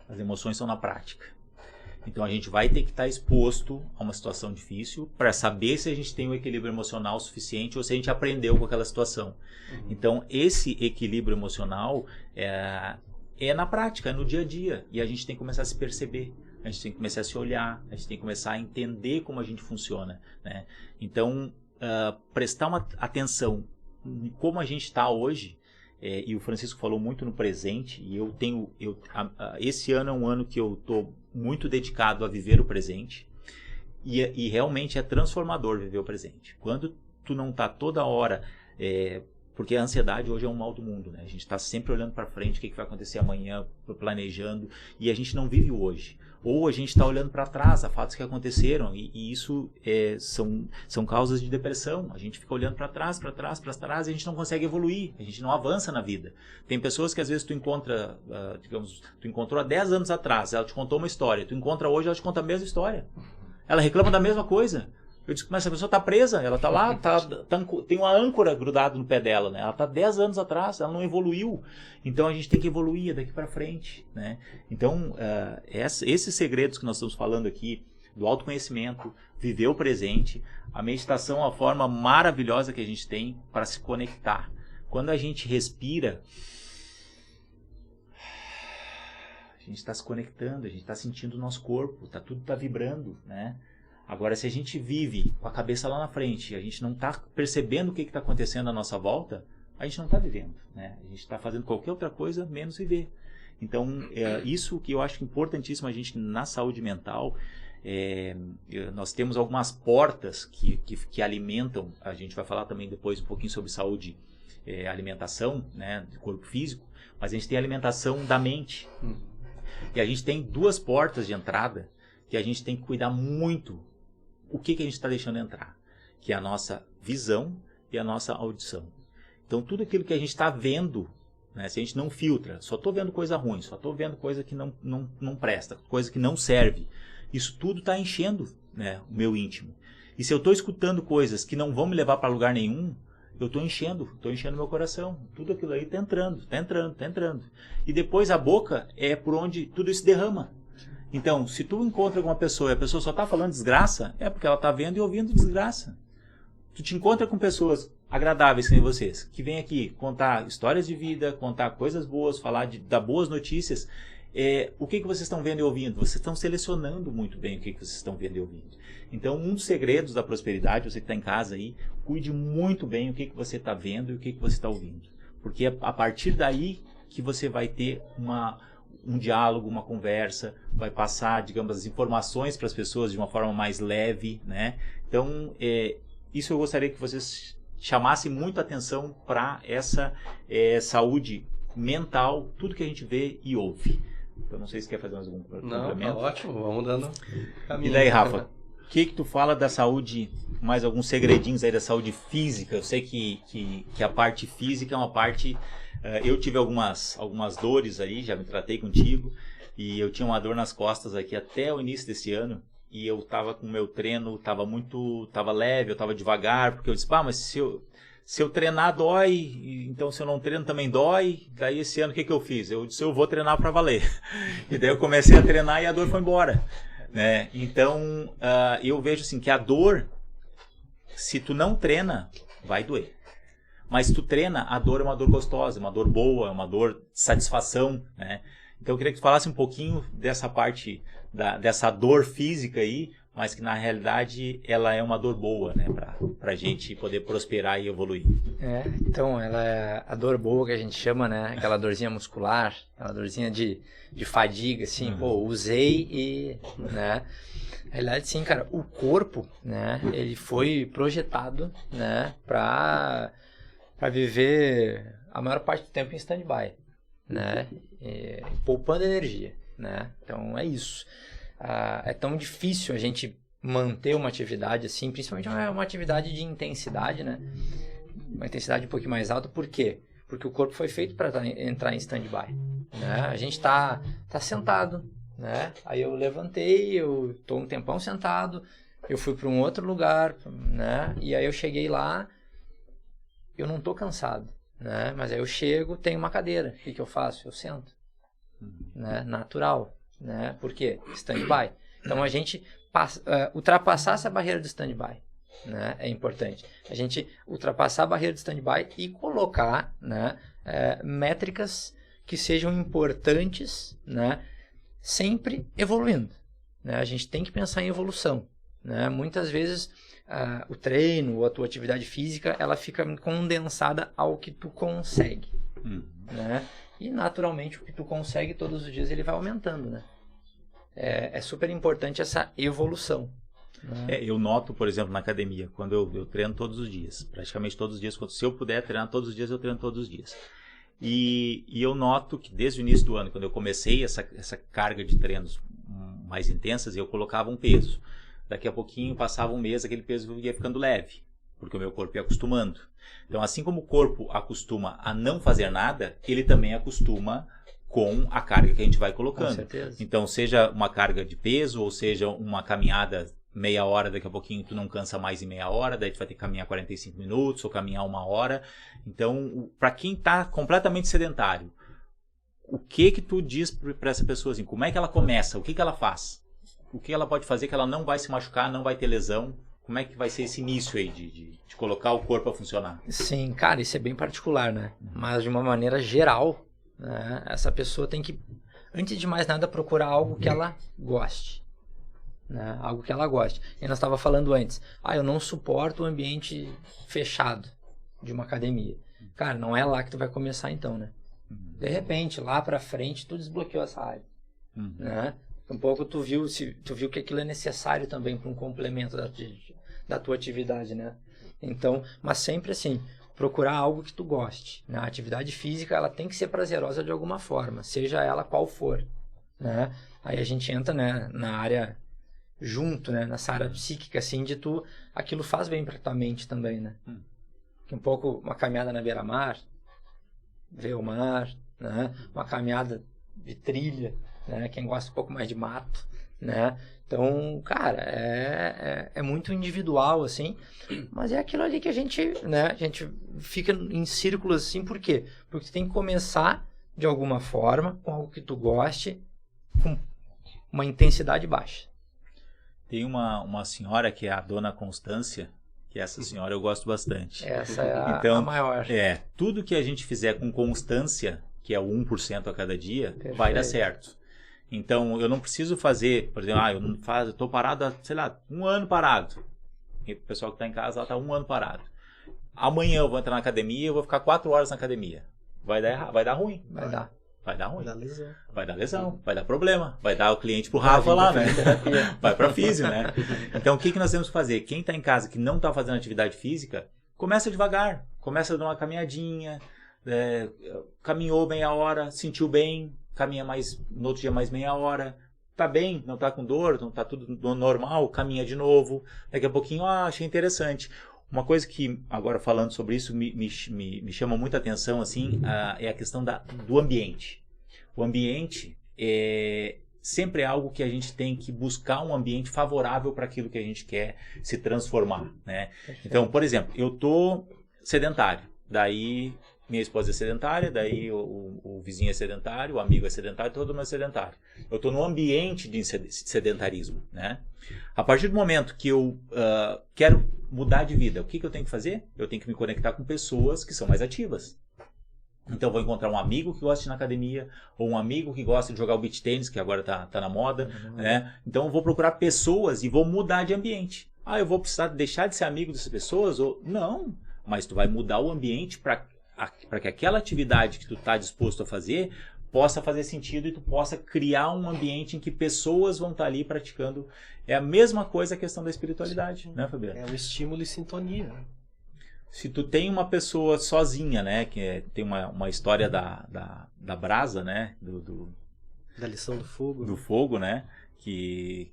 as emoções são na prática. Então, a gente vai ter que estar exposto a uma situação difícil para saber se a gente tem um equilíbrio emocional suficiente ou se a gente aprendeu com aquela situação. Então, esse equilíbrio emocional é na prática, é no dia a dia, e a gente tem que começar a se perceber. A gente tem que começar a se olhar, a gente tem que começar a entender como a gente funciona, né? Então, prestar uma atenção em como a gente está hoje, e o Francisco falou muito no presente, e esse ano é um ano que eu estou muito dedicado a viver o presente, e realmente é transformador viver o presente. Quando tu não está toda hora... porque a ansiedade hoje é um mal do mundo, né? A gente está sempre olhando para frente, o que vai acontecer amanhã, planejando, e a gente não vive o hoje. Ou a gente está olhando para trás, a fatos que aconteceram, e isso são causas de depressão. A gente fica olhando para trás, e a gente não consegue evoluir, a gente não avança na vida. Tem pessoas que às vezes tu encontra, tu encontrou há 10 anos atrás, ela te contou uma história, tu encontra hoje, ela te conta a mesma história. Ela reclama da mesma coisa. Eu disse, mas essa pessoa está presa, ela está lá, tem uma âncora grudada no pé dela, né? Ela está 10 anos atrás, ela não evoluiu. Então a gente tem que evoluir daqui para frente, né? Então, esses segredos que nós estamos falando aqui, do autoconhecimento, viver o presente, a meditação é uma forma maravilhosa que a gente tem para se conectar. Quando a gente respira, a gente está se conectando, a gente está sentindo o nosso corpo, tudo está vibrando, né? Agora, se a gente vive com a cabeça lá na frente, a gente não está percebendo o que está acontecendo à nossa volta, a gente não está vivendo, né? A gente está fazendo qualquer outra coisa menos viver. Então, isso que eu acho importantíssimo a gente na saúde mental. Nós temos algumas portas que alimentam, a gente vai falar também depois um pouquinho sobre saúde, alimentação, né, do corpo físico, mas a gente tem a alimentação da mente. E a gente tem 2 portas de entrada que a gente tem que cuidar muito o que a gente está deixando entrar, que é a nossa visão e a nossa audição. Então, tudo aquilo que a gente está vendo, né, se a gente não filtra, só estou vendo coisa ruim, só estou vendo coisa que não presta, coisa que não serve, isso tudo está enchendo, né, o meu íntimo. E se eu estou escutando coisas que não vão me levar para lugar nenhum, eu estou enchendo meu coração. Tudo aquilo aí está entrando. E depois a boca é por onde tudo isso derrama. Então, se tu encontra alguma pessoa e a pessoa só está falando desgraça, é porque ela está vendo e ouvindo desgraça. Tu te encontra com pessoas agradáveis como vocês, que vêm aqui contar histórias de vida, contar coisas boas, falar dar boas notícias. O que vocês estão vendo e ouvindo? Vocês estão selecionando muito bem o que vocês estão vendo e ouvindo. Então, um dos segredos da prosperidade, você que está em casa aí, cuide muito bem o que você está vendo e o que você está ouvindo. Porque é a partir daí que você vai ter um diálogo, uma conversa, vai passar, digamos, as informações para as pessoas de uma forma mais leve, né? Então, isso eu gostaria que vocês chamassem muito atenção para essa saúde mental, tudo que a gente vê e ouve. Então, não sei se quer fazer mais algum complemento. Não, tá ótimo, vamos dando caminho. E daí, Rafa, o que tu fala da saúde, mais alguns segredinhos aí da saúde física? Eu sei que a parte física é uma parte... eu tive algumas dores aí, já me tratei contigo, e eu tinha uma dor nas costas aqui até o início desse ano, e eu tava com o meu treino, tava leve, eu tava devagar, porque eu disse, mas se eu treinar dói, então se eu não treino também dói. Daí esse ano o que eu fiz? Eu disse, eu vou treinar para valer. E daí eu comecei a treinar e a dor foi embora, né? Então eu vejo assim que a dor, se tu não treina, vai doer. Mas se tu treina, a dor é uma dor gostosa, uma dor boa, uma dor de satisfação, né? Então eu queria que tu falasse um pouquinho dessa parte, dessa dor física aí, mas que na realidade ela é uma dor boa, né, pra gente poder prosperar e evoluir. Então ela é a dor boa que a gente chama, né, aquela dorzinha muscular, aquela dorzinha de fadiga, assim, usei e, né, na realidade sim, cara, o corpo, né, ele foi projetado, né, pra viver a maior parte do tempo em stand-by, né, poupando energia, né, então é isso. É tão difícil a gente manter uma atividade assim, principalmente uma atividade de intensidade, né? Uma intensidade um pouquinho mais alta. Por quê? Porque o corpo foi feito para entrar em stand-by, né? A gente tá sentado, né? Aí eu levantei, eu tô um tempão sentado, eu fui para um outro lugar, né? E aí eu cheguei lá, eu não tô cansado, né? Mas aí eu chego, tem uma cadeira, o que eu faço? Eu sento, né? Natural. Né? Por quê? Stand-by. Então a gente ultrapassar essa barreira do stand-by, né? É importante. A gente ultrapassar a barreira do stand-by e colocar, né, métricas que sejam importantes, né, sempre evoluindo, né? A gente tem que pensar em evolução, né? Muitas vezes o treino ou a tua atividade física ela fica condensada ao que tu consegue, né? E naturalmente o que tu consegue todos os dias ele vai aumentando, né? É super importante essa evolução, né? Eu noto, por exemplo, na academia, quando eu treino todos os dias, praticamente todos os dias, se eu puder treinar todos os dias, eu treino todos os dias. E eu noto que desde o início do ano, quando eu comecei essa carga de treinos mais intensas, eu colocava um peso. Daqui a pouquinho, passava um mês, aquele peso ia ficando leve, porque o meu corpo ia acostumando. Então, assim como o corpo acostuma a não fazer nada, ele também acostuma com a carga que a gente vai colocando. Com certeza. Então, seja uma carga de peso, ou seja uma caminhada meia hora, daqui a pouquinho tu não cansa mais em meia hora, daí tu vai ter que caminhar 45 minutos, ou caminhar 1 hora. Então, para quem está completamente sedentário, o que tu diz para essa pessoa assim? Como é que ela começa? O que ela faz? O que ela pode fazer que ela não vai se machucar, não vai ter lesão? como é que vai ser esse início aí de colocar o corpo a funcionar? Sim, cara, isso é bem particular, né? Mas de uma maneira geral, né, essa pessoa tem que, antes de mais nada, procurar algo que ela goste. Né? Algo que ela goste. E nós estávamos falando antes, eu não suporto o ambiente fechado de uma academia. Cara, não é lá que tu vai começar então, né? De repente, lá pra frente, tu desbloqueou essa área. Né? Um pouco tu viu que aquilo é necessário também para um complemento da tua atividade, né? Então, mas sempre assim, procurar algo que tu goste, né? A atividade física, ela tem que ser prazerosa de alguma forma, seja ela qual for, né? Aí a gente entra, né, na área junto, né, nessa área psíquica, assim, aquilo faz bem pra tua mente também, né? Que um pouco, uma caminhada na beira-mar, ver o mar, né? Uma caminhada de trilha, né? Quem gosta um pouco mais de mato, né? Então, cara, é muito individual, assim, mas é aquilo ali que a gente, né? A gente fica em círculos assim, por quê? Porque tu tem que começar de alguma forma, com algo que tu goste, com uma intensidade baixa. Tem uma senhora que é a Dona Constância, que essa senhora eu gosto bastante. Essa é então, a maior. Tudo que a gente fizer com constância, que é o 1% a cada dia, Perfeito. vai dar certo. Então, eu não preciso fazer, por exemplo, eu tô parado há, sei lá, 1 ano parado. E o pessoal que está em casa, ela tá 1 ano parado. Amanhã eu vou entrar na academia e eu vou ficar 4 horas na academia. Vai dar errado, vai dar ruim. Vai dar. Vai dar ruim. Vai dar lesão. Vai dar problema. Vai dar o cliente pro Rafa lá, né? Vai pra físio, né? Então, o que nós temos que fazer? Quem tá em casa que não tá fazendo atividade física, começa devagar. Começa a dar uma caminhadinha, caminhou meia hora, sentiu bem, caminha mais, no outro dia mais meia hora, tá bem, não tá com dor, não tá tudo normal, caminha de novo. Daqui a pouquinho, achei interessante. Uma coisa que, agora falando sobre isso, me chama muita atenção, assim, é a questão do ambiente. O ambiente sempre é algo que a gente tem que buscar um ambiente favorável para aquilo que a gente quer se transformar, né? Então, por exemplo, eu tô sedentário, daí minha esposa é sedentária, daí o vizinho é sedentário, o amigo é sedentário, todo mundo é sedentário. Eu estou num ambiente de sedentarismo, né? A partir do momento que eu quero mudar de vida, o que eu tenho que fazer? Eu tenho que me conectar com pessoas que são mais ativas. Então, eu vou encontrar um amigo que gosta de ir na academia, ou um amigo que gosta de jogar o beach tênis, que agora tá na moda, né? Então, eu vou procurar pessoas e vou mudar de ambiente. Eu vou precisar deixar de ser amigo dessas pessoas? Não, mas tu vai mudar o ambiente para que aquela atividade que tu está disposto a fazer possa fazer sentido e tu possa criar um ambiente em que pessoas vão estar ali praticando. É a mesma coisa a questão da espiritualidade, né, Fabiano? É um estímulo e sintonia. Se tu tem uma pessoa sozinha, né, que tem uma história da brasa, né, da lição do fogo. Do fogo, né, que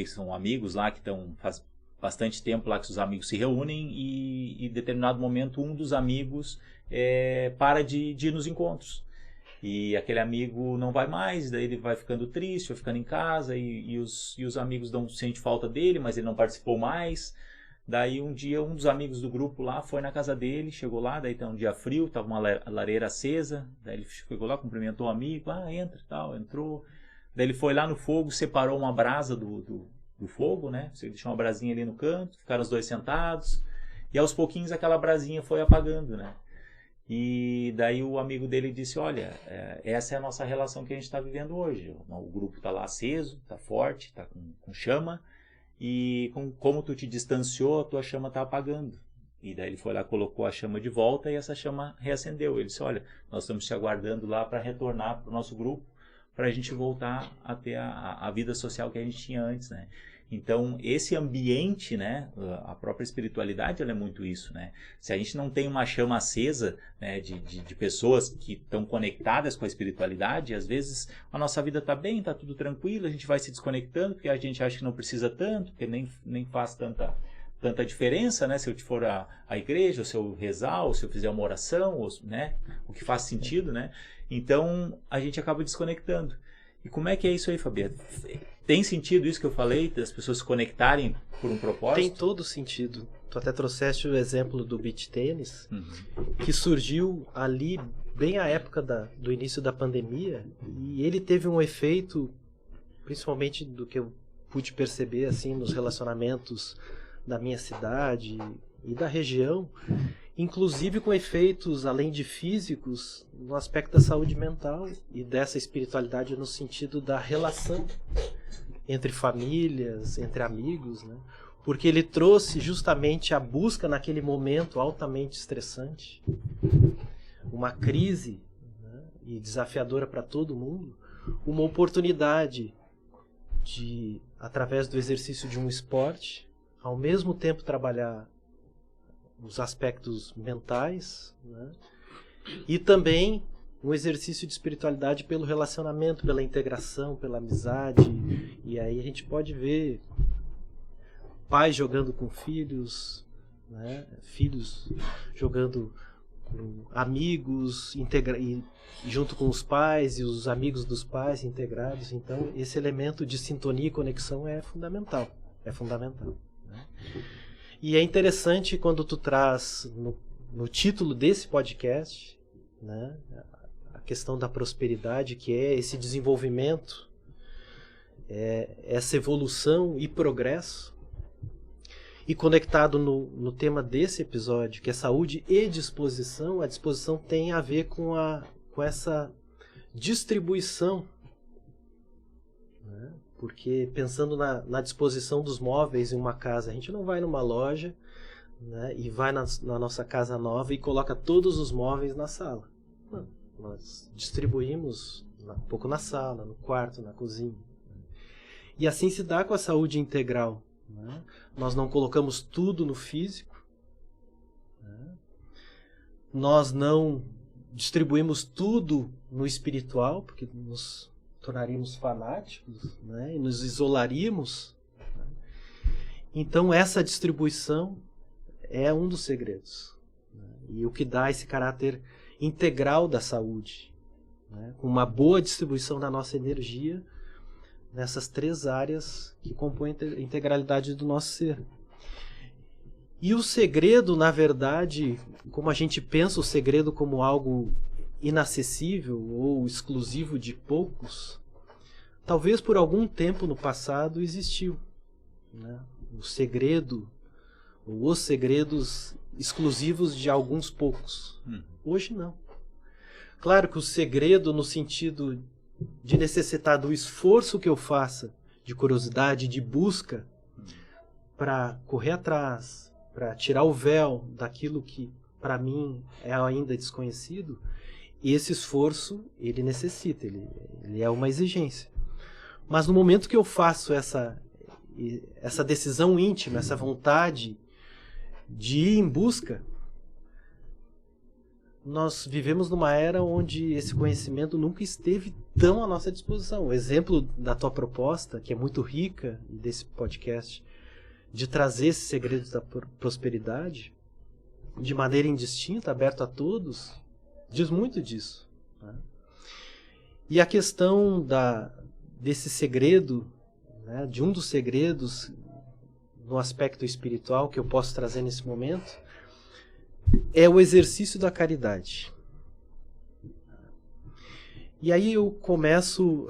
são amigos lá que estão faz bastante tempo lá que os amigos se reúnem e em determinado momento um dos amigos para de ir nos encontros. E aquele amigo não vai mais, daí ele vai ficando triste, vai ficando em casa e os amigos sentem falta dele, mas ele não participou mais. Daí um dia um dos amigos do grupo lá foi na casa dele, chegou lá, daí tá um dia frio, tava uma lareira acesa, daí ele chegou lá, cumprimentou o amigo, entra e tal, entrou. Daí ele foi lá no fogo, separou uma brasa do fogo, né? Você deixou uma brasinha ali no canto, ficaram os dois sentados, e aos pouquinhos aquela brasinha foi apagando, né? E daí o amigo dele disse, olha, essa é a nossa relação que a gente está vivendo hoje. O grupo está lá aceso, está forte, está com chama, e como tu te distanciou, a tua chama está apagando. E daí ele foi lá, colocou a chama de volta e essa chama reacendeu. Ele disse, olha, nós estamos te aguardando lá para retornar para o nosso grupo, para a gente voltar a ter a vida social que a gente tinha antes, né? Então, esse ambiente, né, a própria espiritualidade, ela é muito isso, né? Se a gente não tem uma chama acesa, né, de pessoas que estão conectadas com a espiritualidade, às vezes a nossa vida está bem, está tudo tranquilo, a gente vai se desconectando, porque a gente acha que não precisa tanto, porque nem faz tanta diferença, né? Se eu for à igreja, ou se eu rezar, ou se eu fizer uma oração, ou, né, o que faz sentido, né? Então, a gente acaba desconectando. E como é que é isso aí, Fabiano? Tem sentido isso que eu falei, das pessoas se conectarem por um propósito? Tem todo sentido. Tu até trouxeste o exemplo do beach tênis, que surgiu ali bem à época do início da pandemia, e ele teve um efeito, principalmente do que eu pude perceber assim nos relacionamentos da minha cidade e da região, inclusive com efeitos, além de físicos, no aspecto da saúde mental e dessa espiritualidade no sentido da relação entre famílias, entre amigos, né? Porque ele trouxe justamente a busca naquele momento altamente estressante, uma crise, né, e desafiadora para todo mundo, uma oportunidade de, através do exercício de um esporte, ao mesmo tempo trabalhar os aspectos mentais, né, e também um exercício de espiritualidade pelo relacionamento, pela integração, pela amizade. E aí a gente pode ver pais jogando com filhos, né? Filhos jogando com amigos, e junto com os pais e os amigos dos pais integrados. Então esse elemento de sintonia e conexão é fundamental. É fundamental, né? E é interessante quando tu traz no título desse podcast, né, a questão da prosperidade, que é esse desenvolvimento, essa evolução e progresso. E conectado no tema desse episódio, que é saúde e disposição, a disposição tem a ver com essa distribuição, né? Porque pensando na disposição dos móveis em uma casa, a gente não vai numa loja, né, e vai na nossa casa nova e coloca todos os móveis na sala. Não, nós distribuímos um pouco na sala, no quarto, na cozinha. E assim se dá com a saúde integral, né? Nós não colocamos tudo no físico, né? Nós não distribuímos tudo no espiritual, porque nos tornaríamos fanáticos, né? E nos isolaríamos, né? Então essa distribuição é um dos segredos, né? E o que dá esse caráter integral da saúde, né? Com uma boa distribuição da nossa energia nessas 3 áreas que compõem a integralidade do nosso ser. E o segredo, na verdade, como a gente pensa o segredo como algo inacessível ou exclusivo de poucos, talvez por algum tempo no passado existiu, né? O segredo, ou os segredos exclusivos de alguns poucos. Hoje não. Claro que o segredo no sentido de necessitar do esforço que eu faça, de curiosidade, de busca, para correr atrás, para tirar o véu daquilo que para mim é ainda desconhecido, esse esforço ele necessita, ele é uma exigência. Mas no momento que eu faço essa decisão íntima, essa vontade de ir em busca, nós vivemos numa era onde esse conhecimento nunca esteve tão à nossa disposição. O exemplo da tua proposta, que é muito rica, e desse podcast, de trazer esses segredos da prosperidade de maneira indistinta, aberto a todos, diz muito disso, né? E a questão desse segredo, né, de um dos segredos no aspecto espiritual que eu posso trazer nesse momento, é o exercício da caridade. E aí eu começo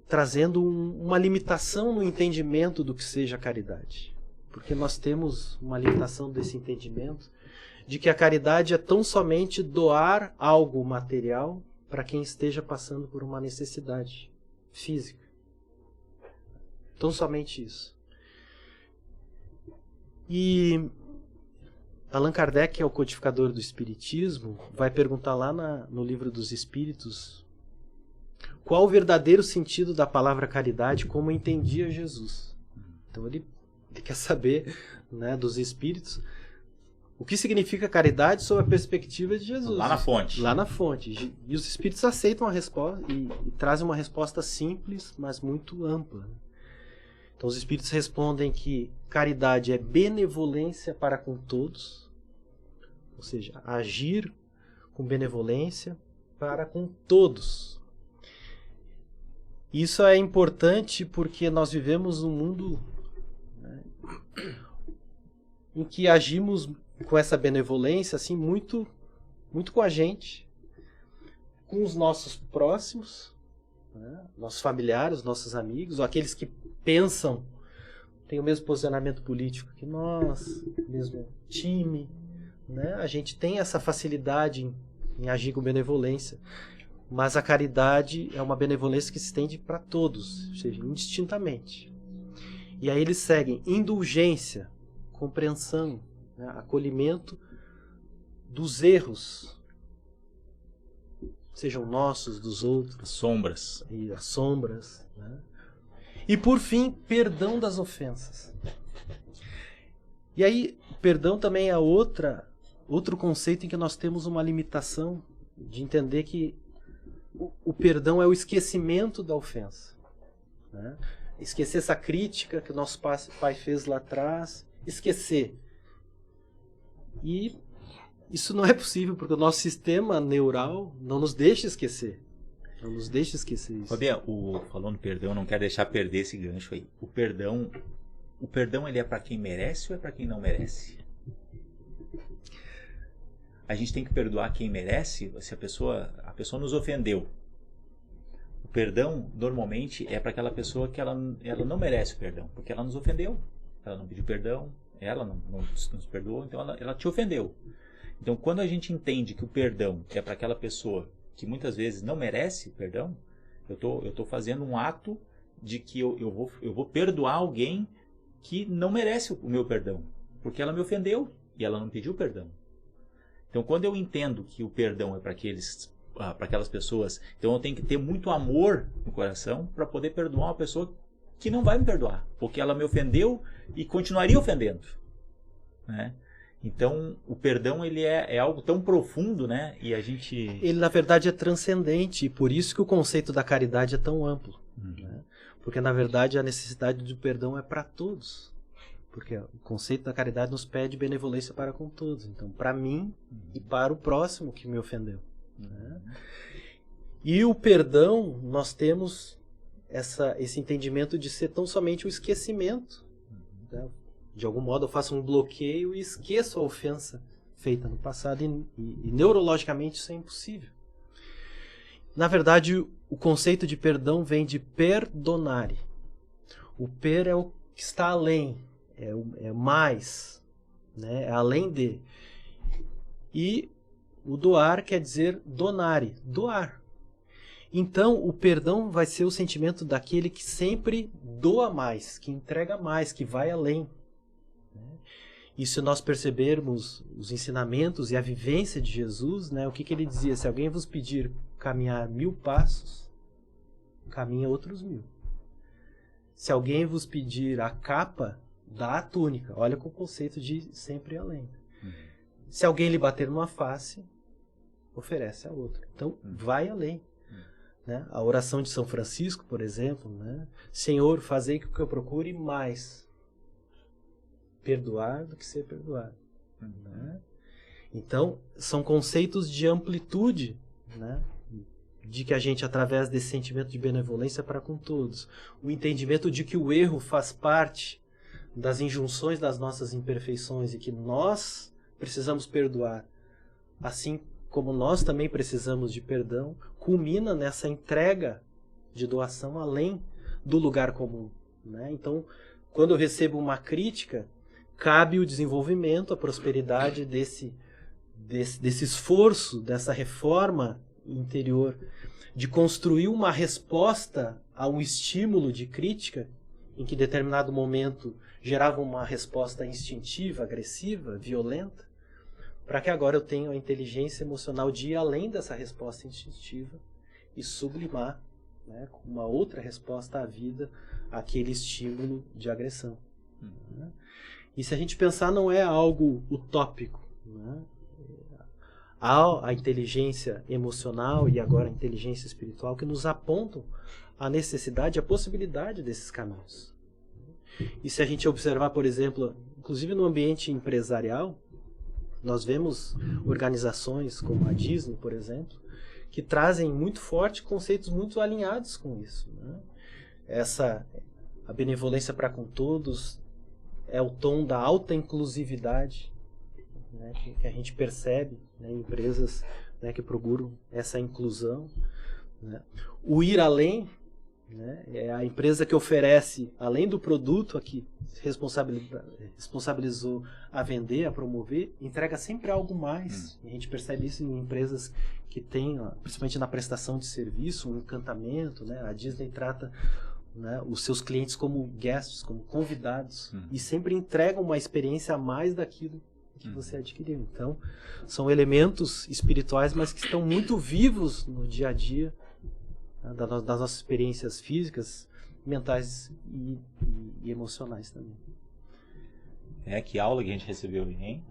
trazendo uma limitação no entendimento do que seja caridade. Porque nós temos uma limitação desse entendimento de que a caridade é tão somente doar algo material para quem esteja passando por uma necessidade física. Tão somente isso. E Allan Kardec, que é o codificador do Espiritismo, vai perguntar lá no Livro dos Espíritos qual o verdadeiro sentido da palavra caridade, como entendia Jesus. Então ele quer saber, né, dos Espíritos o que significa caridade sob a perspectiva de Jesus. Lá na fonte. Lá na fonte. E os Espíritos aceitam a resposta e trazem uma resposta simples, mas muito ampla. Então os Espíritos respondem que caridade é benevolência para com todos, ou seja, agir com benevolência para com todos. Isso é importante porque nós vivemos num mundo, né, em que agimos com essa benevolência assim, muito, muito com a gente, com os nossos próximos, né, nossos familiares, nossos amigos, ou aqueles que pensam, tem o mesmo posicionamento político que nós, mesmo time, né? A gente tem essa facilidade em agir com benevolência, mas a caridade é uma benevolência que se estende para todos, ou seja, indistintamente. E aí eles seguem indulgência, compreensão, né? Acolhimento dos erros, sejam nossos, dos outros, As sombras. e as sombras, né? E por fim, perdão das ofensas. E aí, perdão também é outro conceito em que nós temos uma limitação de entender que o perdão é o esquecimento da ofensa, né? Esquecer essa crítica que o nosso pai fez lá atrás, esquecer. E isso não é possível, porque o nosso sistema neural não nos deixa esquecer. Não nos deixa esquecer isso. Fabiano, falando no perdão, não quero deixar perder esse gancho aí. O perdão ele é para quem merece ou é para quem não merece? A gente tem que perdoar quem merece. Se a pessoa nos ofendeu. O perdão normalmente é para aquela pessoa que ela não merece o perdão, porque ela nos ofendeu. Ela não pediu perdão, ela não nos perdoou, então ela te ofendeu. Então, quando a gente entende que o perdão é para aquela pessoa que muitas vezes não merece perdão, eu tô fazendo um ato de que eu vou perdoar alguém que não merece o meu perdão, porque ela me ofendeu e ela não pediu perdão. Então, quando eu entendo que o perdão é para aquelas pessoas, então eu tenho que ter muito amor no coração para poder perdoar uma pessoa que não vai me perdoar, porque ela me ofendeu e continuaria ofendendo, né? Então, o perdão ele é algo tão profundo, né? E a gente... Ele, na verdade, é transcendente, e por isso que o conceito da caridade é tão amplo. Né? Porque, na verdade, a necessidade do perdão é para todos. Porque o conceito da caridade nos pede benevolência para com todos. Então, para mim e para o próximo que me ofendeu. Né? E o perdão, nós temos esse entendimento de ser tão somente o esquecimento. Né? De algum modo eu faço um bloqueio e esqueço a ofensa feita no passado e neurologicamente isso é impossível. Na verdade, o conceito de perdão vem de perdonare. O per é o que está além, é mais, né? É além de. E o doar quer dizer donare, doar. Então, o perdão vai ser o sentimento daquele que sempre doa mais, que entrega mais, que vai além. E se nós percebermos os ensinamentos e a vivência de Jesus, né, o que ele dizia? Se alguém vos pedir caminhar 1000 passos, caminha outros 1000. Se alguém vos pedir a capa, dá a túnica. Olha com o conceito de sempre além. Se alguém lhe bater numa face, oferece a outra. Então, vai além. Né? A oração de São Francisco, por exemplo, né? Senhor, fazei que eu procure mais perdoar do que ser perdoado. Né? Então, são conceitos de amplitude, né? De que a gente, através desse sentimento de benevolência para com todos, o entendimento de que o erro faz parte das injunções das nossas imperfeições e que nós precisamos perdoar, assim como nós também precisamos de perdão, culmina nessa entrega de doação além do lugar comum. Né? Então, quando eu recebo uma crítica, cabe o desenvolvimento, a prosperidade desse esforço, dessa reforma interior, de construir uma resposta a um estímulo de crítica, em que em determinado momento gerava uma resposta instintiva, agressiva, violenta, para que agora eu tenha a inteligência emocional de ir além dessa resposta instintiva e sublimar, né, com uma outra resposta à vida, aquele estímulo de agressão. Né? E se a gente pensar, não é algo utópico. Né? Há a inteligência emocional e agora a inteligência espiritual que nos apontam a necessidade, a possibilidade desses caminhos. E se a gente observar, por exemplo, inclusive no ambiente empresarial, nós vemos organizações como a Disney, por exemplo, que trazem muito forte conceitos muito alinhados com isso. Né? A benevolência para com todos é o tom da alta inclusividade, né, que a gente percebe, né, em empresas, né, que procuram essa inclusão. Né? O ir além, né? É a empresa que oferece, além do produto aqui, responsabilizou a vender, a promover, entrega sempre algo mais. E a gente percebe isso em empresas que têm, principalmente na prestação de serviço, um encantamento, né? A Disney trata, né, os seus clientes como guests, como convidados, e sempre entregam uma experiência a mais daquilo que você adquiriu. Então, são elementos espirituais, mas que estão muito vivos no dia a dia, né, das nossas experiências físicas, mentais e emocionais também. Que aula que a gente recebeu, hein?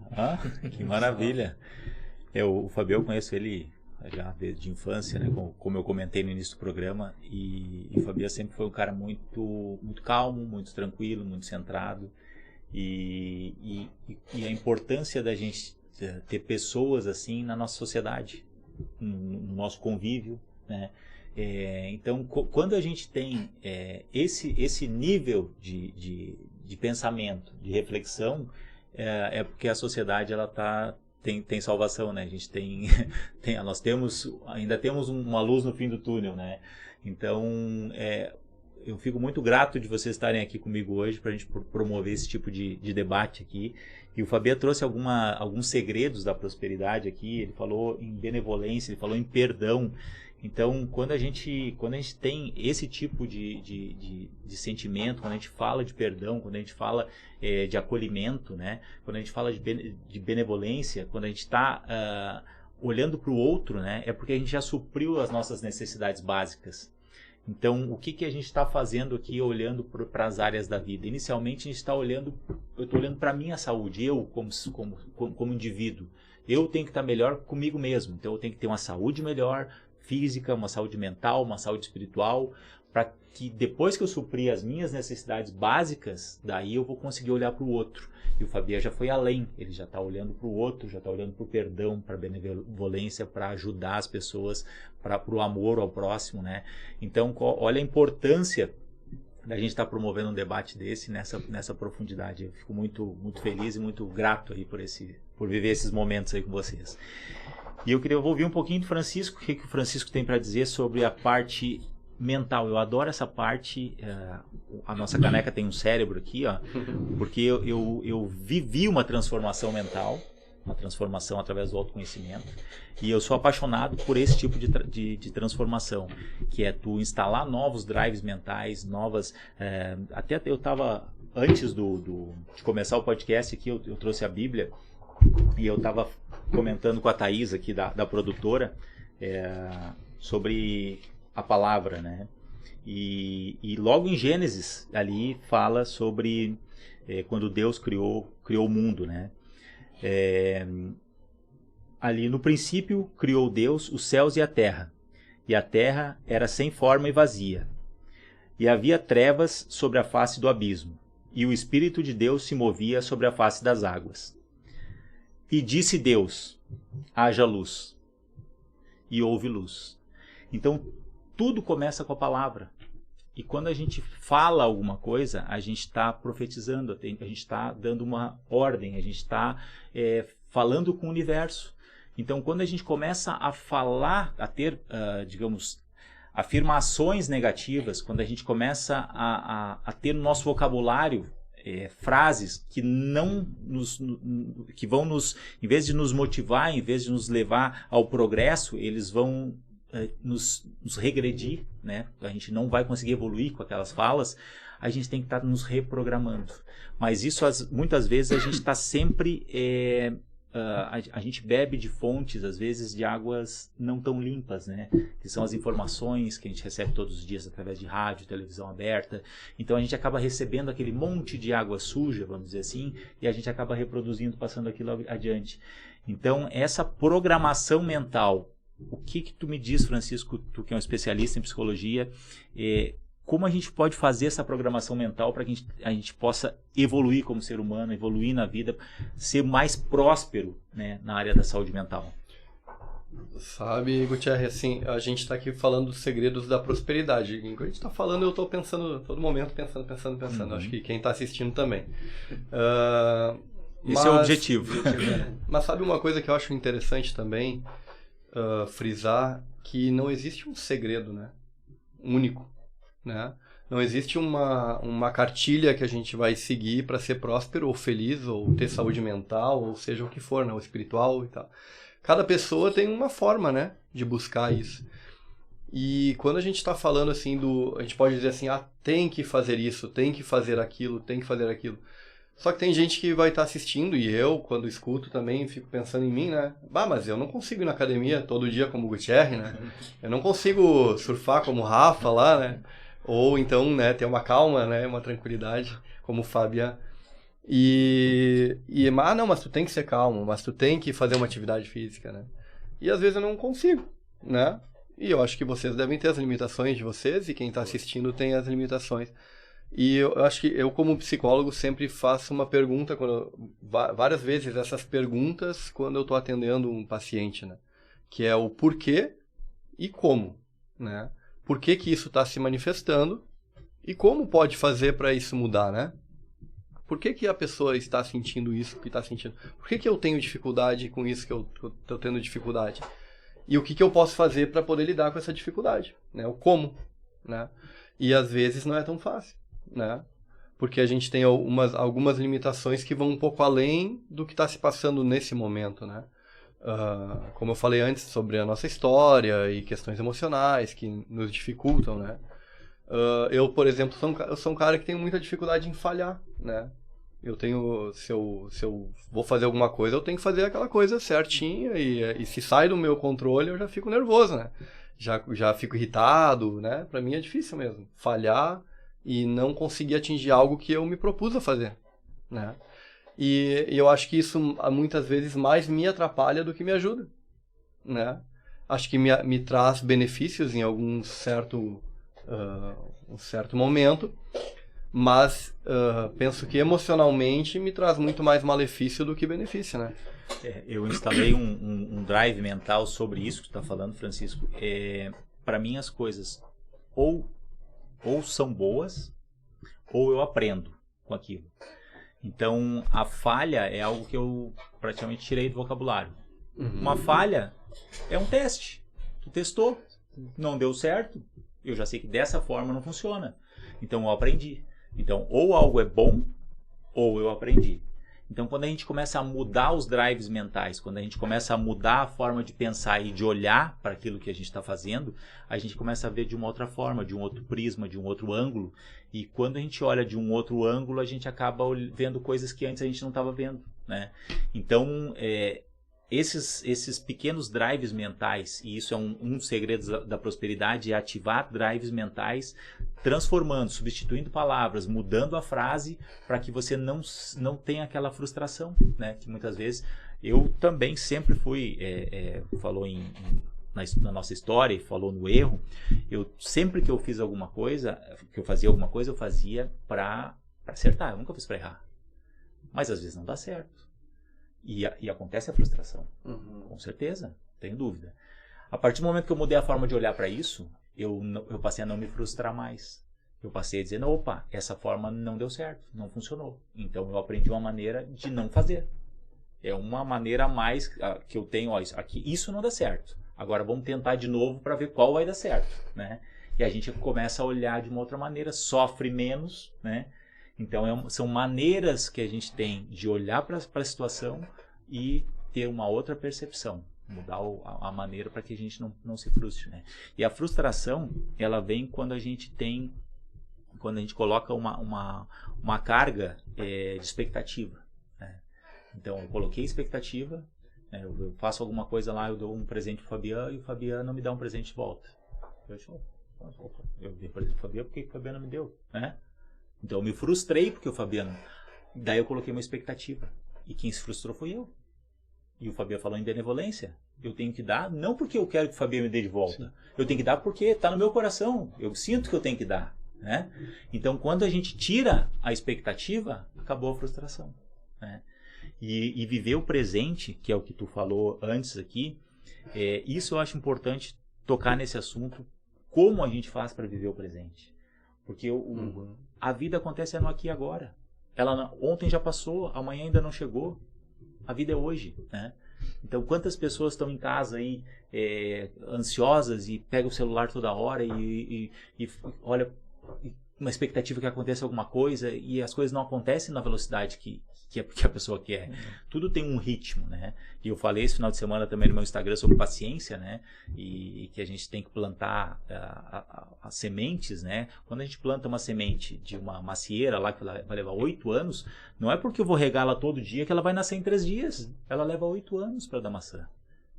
Que maravilha! O Fabio, eu conheço ele já desde infância, né? Como eu comentei no início do programa, e o Fabio sempre foi um cara muito, muito calmo, muito tranquilo, muito centrado, e a importância da gente ter pessoas assim na nossa sociedade, no nosso convívio, né? Então, quando a gente tem esse nível de pensamento, de reflexão, é porque a sociedade ela tem salvação, né? A gente ainda temos uma luz no fim do túnel, né? Então, eu fico muito grato de vocês estarem aqui comigo hoje para a gente promover esse tipo de debate aqui. E o Fabio trouxe alguns segredos da prosperidade aqui. Ele falou em benevolência, ele falou em perdão. Então, quando a gente tem esse tipo de sentimento, quando a gente fala de perdão, quando a gente fala de acolhimento, né? Quando a gente fala de benevolência, quando a gente está olhando para o outro, né? É porque a gente já supriu as nossas necessidades básicas. Então, o que a gente está fazendo aqui olhando para as áreas da vida? Inicialmente, eu estou olhando para a minha saúde, eu como indivíduo. Eu tenho que estar melhor comigo mesmo, então eu tenho que ter uma saúde melhor, física, uma saúde mental, uma saúde espiritual, para que depois que eu suprir as minhas necessidades básicas, daí eu vou conseguir olhar para o outro. E o Fabio já foi além, ele já está olhando para o outro, já está olhando para o perdão, para a benevolência, para ajudar as pessoas, para o amor ao próximo, né? Então, olha a importância da gente estar promovendo um debate desse nessa profundidade. Eu fico muito, muito feliz e muito grato aí por viver esses momentos aí com vocês. E eu queria ouvir um pouquinho do Francisco, o que o Francisco tem para dizer sobre a parte mental. Eu adoro essa parte, a nossa caneca tem um cérebro aqui, ó, porque eu vivi uma transformação mental, uma transformação através do autoconhecimento, e eu sou apaixonado por esse tipo de transformação, que é tu instalar novos drives mentais, até eu estava, antes de começar o podcast aqui, eu trouxe a Bíblia, e eu estava comentando com a Thaís aqui da produtora sobre a palavra, né? E logo em Gênesis ali fala sobre quando Deus criou o mundo, né? Ali no princípio criou Deus os céus e a terra era sem forma e vazia, e havia trevas sobre a face do abismo, e o Espírito de Deus se movia sobre a face das águas. E disse Deus: haja luz. E houve luz. Então, tudo começa com a palavra. E quando a gente fala alguma coisa, a gente está profetizando, a gente está dando uma ordem, a gente está falando com o universo. Então, quando a gente começa a falar, a ter, digamos, afirmações negativas, quando a gente começa a ter no nosso vocabulário frases que que vão em vez de nos motivar, em vez de nos levar ao progresso, eles vão nos regredir, né? A gente não vai conseguir evoluir com aquelas falas. A gente tem que estar nos reprogramando. Mas isso, muitas vezes, a gente está sempre... a gente bebe de fontes, às vezes, de águas não tão limpas, né? Que são as informações que a gente recebe todos os dias através de rádio, televisão aberta. Então a gente acaba recebendo aquele monte de água suja, vamos dizer assim, e a gente acaba reproduzindo, passando aquilo adiante. Então, essa programação mental, o que tu me diz, Francisco, tu que é um especialista em psicologia, como a gente pode fazer essa programação mental para que a gente possa evoluir como ser humano, evoluir na vida, ser mais próspero, né, na área da saúde mental? Sabe, Gutierrez, assim, a gente está aqui falando dos segredos da prosperidade. Enquanto a gente está falando, eu estou pensando, todo momento, pensando. Uhum. Acho que quem está assistindo também. Esse é o objetivo. Mas sabe uma coisa que eu acho interessante também, frisar, que não existe um segredo, né, único né? Não existe uma cartilha que a gente vai seguir para ser próspero ou feliz ou ter saúde mental, ou seja o que for, né? Ou espiritual e tal. Cada pessoa tem uma forma, né, de buscar isso. E quando a gente está falando assim a gente pode dizer assim, tem que fazer isso, tem que fazer aquilo, tem que fazer aquilo. Só que tem gente que vai estar assistindo, e eu, quando escuto também, fico pensando em mim, né? Mas eu não consigo ir na academia todo dia como o Gutierre, né? Eu não consigo surfar como o Rafa lá, né? Ou então, né, ter uma calma, né, uma tranquilidade, como o Fabian. Não, mas tu tem que ser calmo, mas tu tem que fazer uma atividade física, né? E às vezes eu não consigo, né? E eu acho que vocês devem ter as limitações de vocês, e quem está assistindo tem as limitações. E eu acho que eu, como psicólogo, sempre faço uma pergunta, várias vezes essas perguntas quando eu estou atendendo um paciente, né? Que é o porquê e como, né? Por que isso está se manifestando e como pode fazer para isso mudar, né? Por que a pessoa está sentindo isso que está sentindo? Por que eu tenho dificuldade com isso que eu estou tendo dificuldade? E o que eu posso fazer para poder lidar com essa dificuldade, né? O como, né? E às vezes não é tão fácil, né? Porque a gente tem algumas limitações que vão um pouco além do que está se passando nesse momento, né? Como eu falei antes, sobre a nossa história e questões emocionais que nos dificultam, né? Eu, por exemplo, sou um cara que tem muita dificuldade em falhar, né? Se eu vou fazer alguma coisa, eu tenho que fazer aquela coisa certinha, e se sai do meu controle, eu já fico nervoso, né? Já fico irritado, né? Pra mim é difícil mesmo, falhar e não conseguir atingir algo que eu me propus a fazer, né? E eu acho que isso muitas vezes mais me atrapalha do que me ajuda, né? Acho que me traz benefícios em algum certo momento, mas penso que emocionalmente me traz muito mais malefício do que benefício, né? Eu instalei um drive mental sobre isso que tu está falando, Francisco. Para mim as coisas ou são boas ou eu aprendo com aquilo. Então, a falha é algo que eu praticamente tirei do vocabulário. Uma falha é um teste. Tu testou, não deu certo, eu já sei que dessa forma não funciona. Então, eu aprendi. Então, ou algo é bom, ou eu aprendi. Então, quando a gente começa a mudar os drives mentais, quando a gente começa a mudar a forma de pensar e de olhar para aquilo que a gente está fazendo, a gente começa a ver de uma outra forma, de um outro prisma, de um outro ângulo. E quando a gente olha de um outro ângulo, a gente acaba vendo coisas que antes a gente não estava vendo, né? Então, esses pequenos drives mentais, e isso é um segredo da prosperidade, é ativar drives mentais, transformando, substituindo palavras, mudando a frase para que você não tenha aquela frustração, né? Que muitas vezes eu também sempre fui, falou na nossa história, falou no erro, eu sempre que eu fiz alguma coisa, que eu fazia alguma coisa, eu fazia para acertar, eu nunca fiz para errar. Mas às vezes não dá certo. E acontece a frustração, com certeza, não tenho dúvida. A partir do momento que eu mudei a forma de olhar para isso, eu passei a não me frustrar mais. Eu passei a dizer, opa, essa forma não deu certo, não funcionou. Então eu aprendi uma maneira de não fazer. É uma maneira a mais que eu tenho, isso não dá certo. Agora vamos tentar de novo para ver qual vai dar certo, né? E a gente começa a olhar de uma outra maneira, sofre menos, né? Então são maneiras que a gente tem de olhar para a situação e ter uma outra percepção, mudar a maneira para que a gente não se frustre, né? E a frustração, ela vem quando a gente coloca uma carga de expectativa, né? Então eu coloquei expectativa, né? Eu faço alguma coisa lá, eu dou um presente para o Fabiano e o Fabiano não me dá um presente de volta. Eu dei presente para o Fabiano, por que o Fabiano não me deu, né? Então eu me frustrei porque o Fabiano... Daí eu coloquei uma expectativa. E quem se frustrou foi eu. E o Fabiano falou em benevolência. Eu tenho que dar, não porque eu quero que o Fabiano me dê de volta. Sim. Eu tenho que dar porque está no meu coração. Eu sinto que eu tenho que dar, né? Então quando a gente tira a expectativa, acabou a frustração, né? E viver o presente, que é o que tu falou antes aqui, isso eu acho importante tocar nesse assunto. Como a gente faz para viver o presente? Porque a vida acontece no aqui e agora. Ontem já passou, amanhã ainda não chegou. A vida é hoje, né? Então, quantas pessoas estão em casa aí ansiosas e pegam o celular toda hora e olha uma expectativa que aconteça alguma coisa e as coisas não acontecem na velocidade que a pessoa quer. Tudo tem um ritmo, né? E eu falei esse final de semana também no meu Instagram sobre paciência, né? E que a gente tem que plantar as sementes, né? Quando a gente planta uma semente de uma macieira lá que vai levar 8 anos, não é porque eu vou regá-la todo dia que ela vai nascer em 3 dias. Ela leva 8 anos para dar maçã.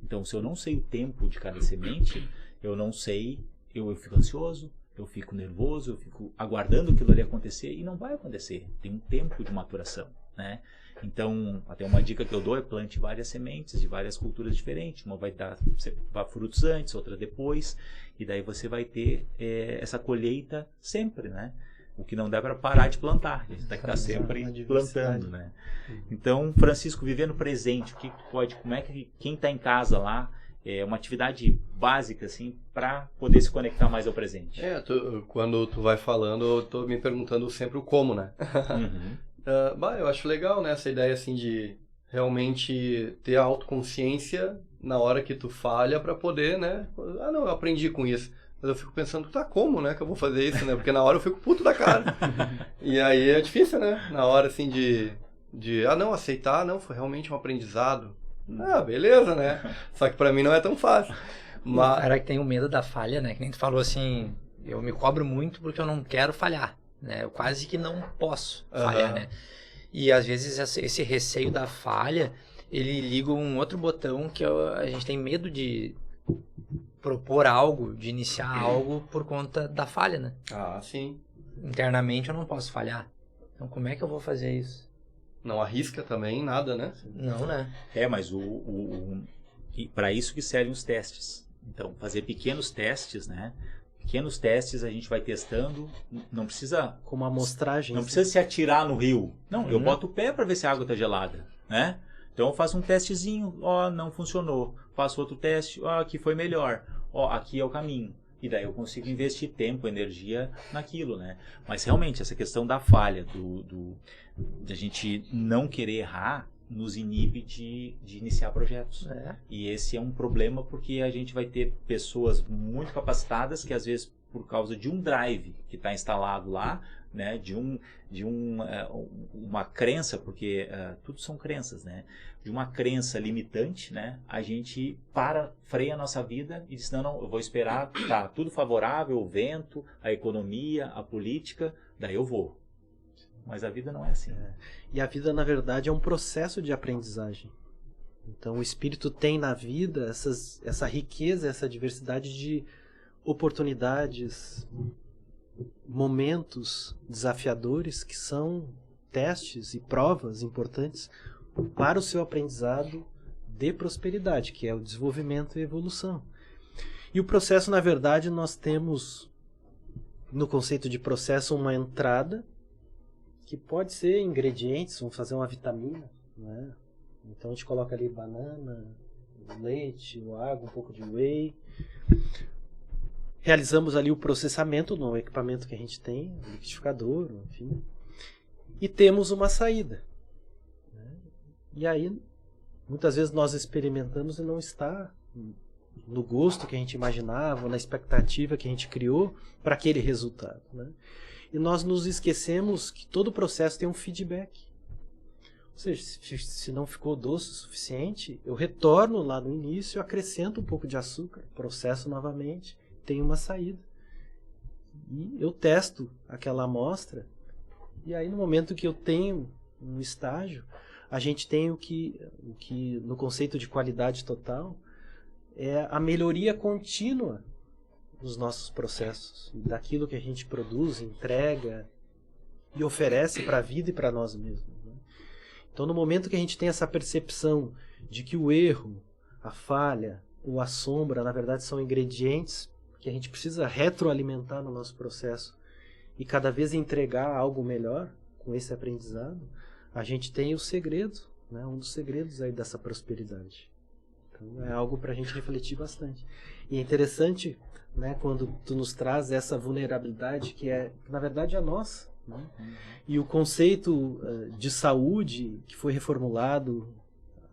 Então, se eu não sei o tempo de cada semente, eu não sei, eu fico ansioso, eu fico nervoso, eu fico aguardando aquilo ali acontecer e não vai acontecer. Tem um tempo de maturação, né? Então, até uma dica que eu dou é plante várias sementes de várias culturas diferentes. Uma vai dar frutos antes, outra depois, e daí você vai ter essa colheita sempre, né? O que não dá para parar de plantar, a gente tem que estar sempre plantando, né? Então, Francisco, viver no presente, o que pode, como é que quem está em casa lá, é uma atividade básica, assim, para poder se conectar mais ao presente. Quando tu vai falando, eu tô me perguntando sempre o como, né? Eu acho legal, né, essa ideia, assim, de realmente ter a autoconsciência na hora que tu falha para poder, né? Não, eu aprendi com isso. Mas eu fico pensando, como, né, que eu vou fazer isso, né? Porque na hora eu fico puto da cara. E aí é difícil, né? Na hora, assim, de não, aceitar, não, foi realmente um aprendizado. Beleza, né? Só que pra mim não é tão fácil. Mas... O cara que tem o medo da falha, né? Que nem tu falou assim, eu me cobro muito porque eu não quero falhar, né? Eu quase que não posso falhar, né? E às vezes esse receio da falha, ele liga um outro botão que a gente tem medo de propor algo, de iniciar algo por conta da falha, né? Sim. Internamente eu não posso falhar. Então como é que eu vou fazer isso? Não arrisca também nada, né? Não, né? Mas para isso que servem os testes. Então, fazer pequenos testes, né? Pequenos testes a gente vai testando, não precisa... Como amostragem. Não precisa se atirar no rio. Não, eu boto o pé para ver se a água está gelada, né? Então eu faço um testezinho, não funcionou. Faço outro teste, aqui foi melhor. Aqui é o caminho. E daí eu consigo investir tempo, energia naquilo, né? Mas realmente essa questão da falha, de a gente não querer errar, nos inibe de iniciar projetos. E esse é um problema porque a gente vai ter pessoas muito capacitadas que às vezes por causa de um drive que está instalado lá, né, uma crença, porque tudo são crenças, né, de uma crença limitante, né, a gente freia a nossa vida e diz, não, eu vou esperar, tá tudo favorável, o vento, a economia, a política, daí eu vou. Mas a vida não é assim. E a vida, na verdade, é um processo de aprendizagem. Então, o espírito tem na vida essa riqueza, essa diversidade de oportunidades, momentos desafiadores que são testes e provas importantes para o seu aprendizado de prosperidade, que é o desenvolvimento e evolução. E o processo, na verdade, nós temos no conceito de processo uma entrada que pode ser ingredientes, vamos fazer uma vitamina, né? Então a gente coloca ali banana, leite, água, um pouco de whey. Realizamos ali o processamento no equipamento que a gente tem, o liquidificador, enfim. E temos uma saída, né? E aí, muitas vezes nós experimentamos e não está no gosto que a gente imaginava, na expectativa que a gente criou para aquele resultado, né? E nós nos esquecemos que todo o processo tem um feedback. Ou seja, se não ficou doce o suficiente, eu retorno lá no início, acrescento um pouco de açúcar, processo novamente, tenho uma saída. E eu testo aquela amostra, e aí no momento que eu tenho um estágio, a gente tem o que no conceito de qualidade total, é a melhoria contínua dos nossos processos, daquilo que a gente produz, entrega e oferece para a vida e para nós mesmos, né? Então, no momento que a gente tem essa percepção de que o erro, a falha ou a sombra, na verdade, são ingredientes que a gente precisa retroalimentar no nosso processo e cada vez entregar algo melhor com esse aprendizado, a gente tem o segredo, né? Um dos segredos aí dessa prosperidade. Então, é algo para a gente refletir bastante. E é interessante, né, quando tu nos traz essa vulnerabilidade que é, na verdade, a nossa, né? E o conceito de saúde que foi reformulado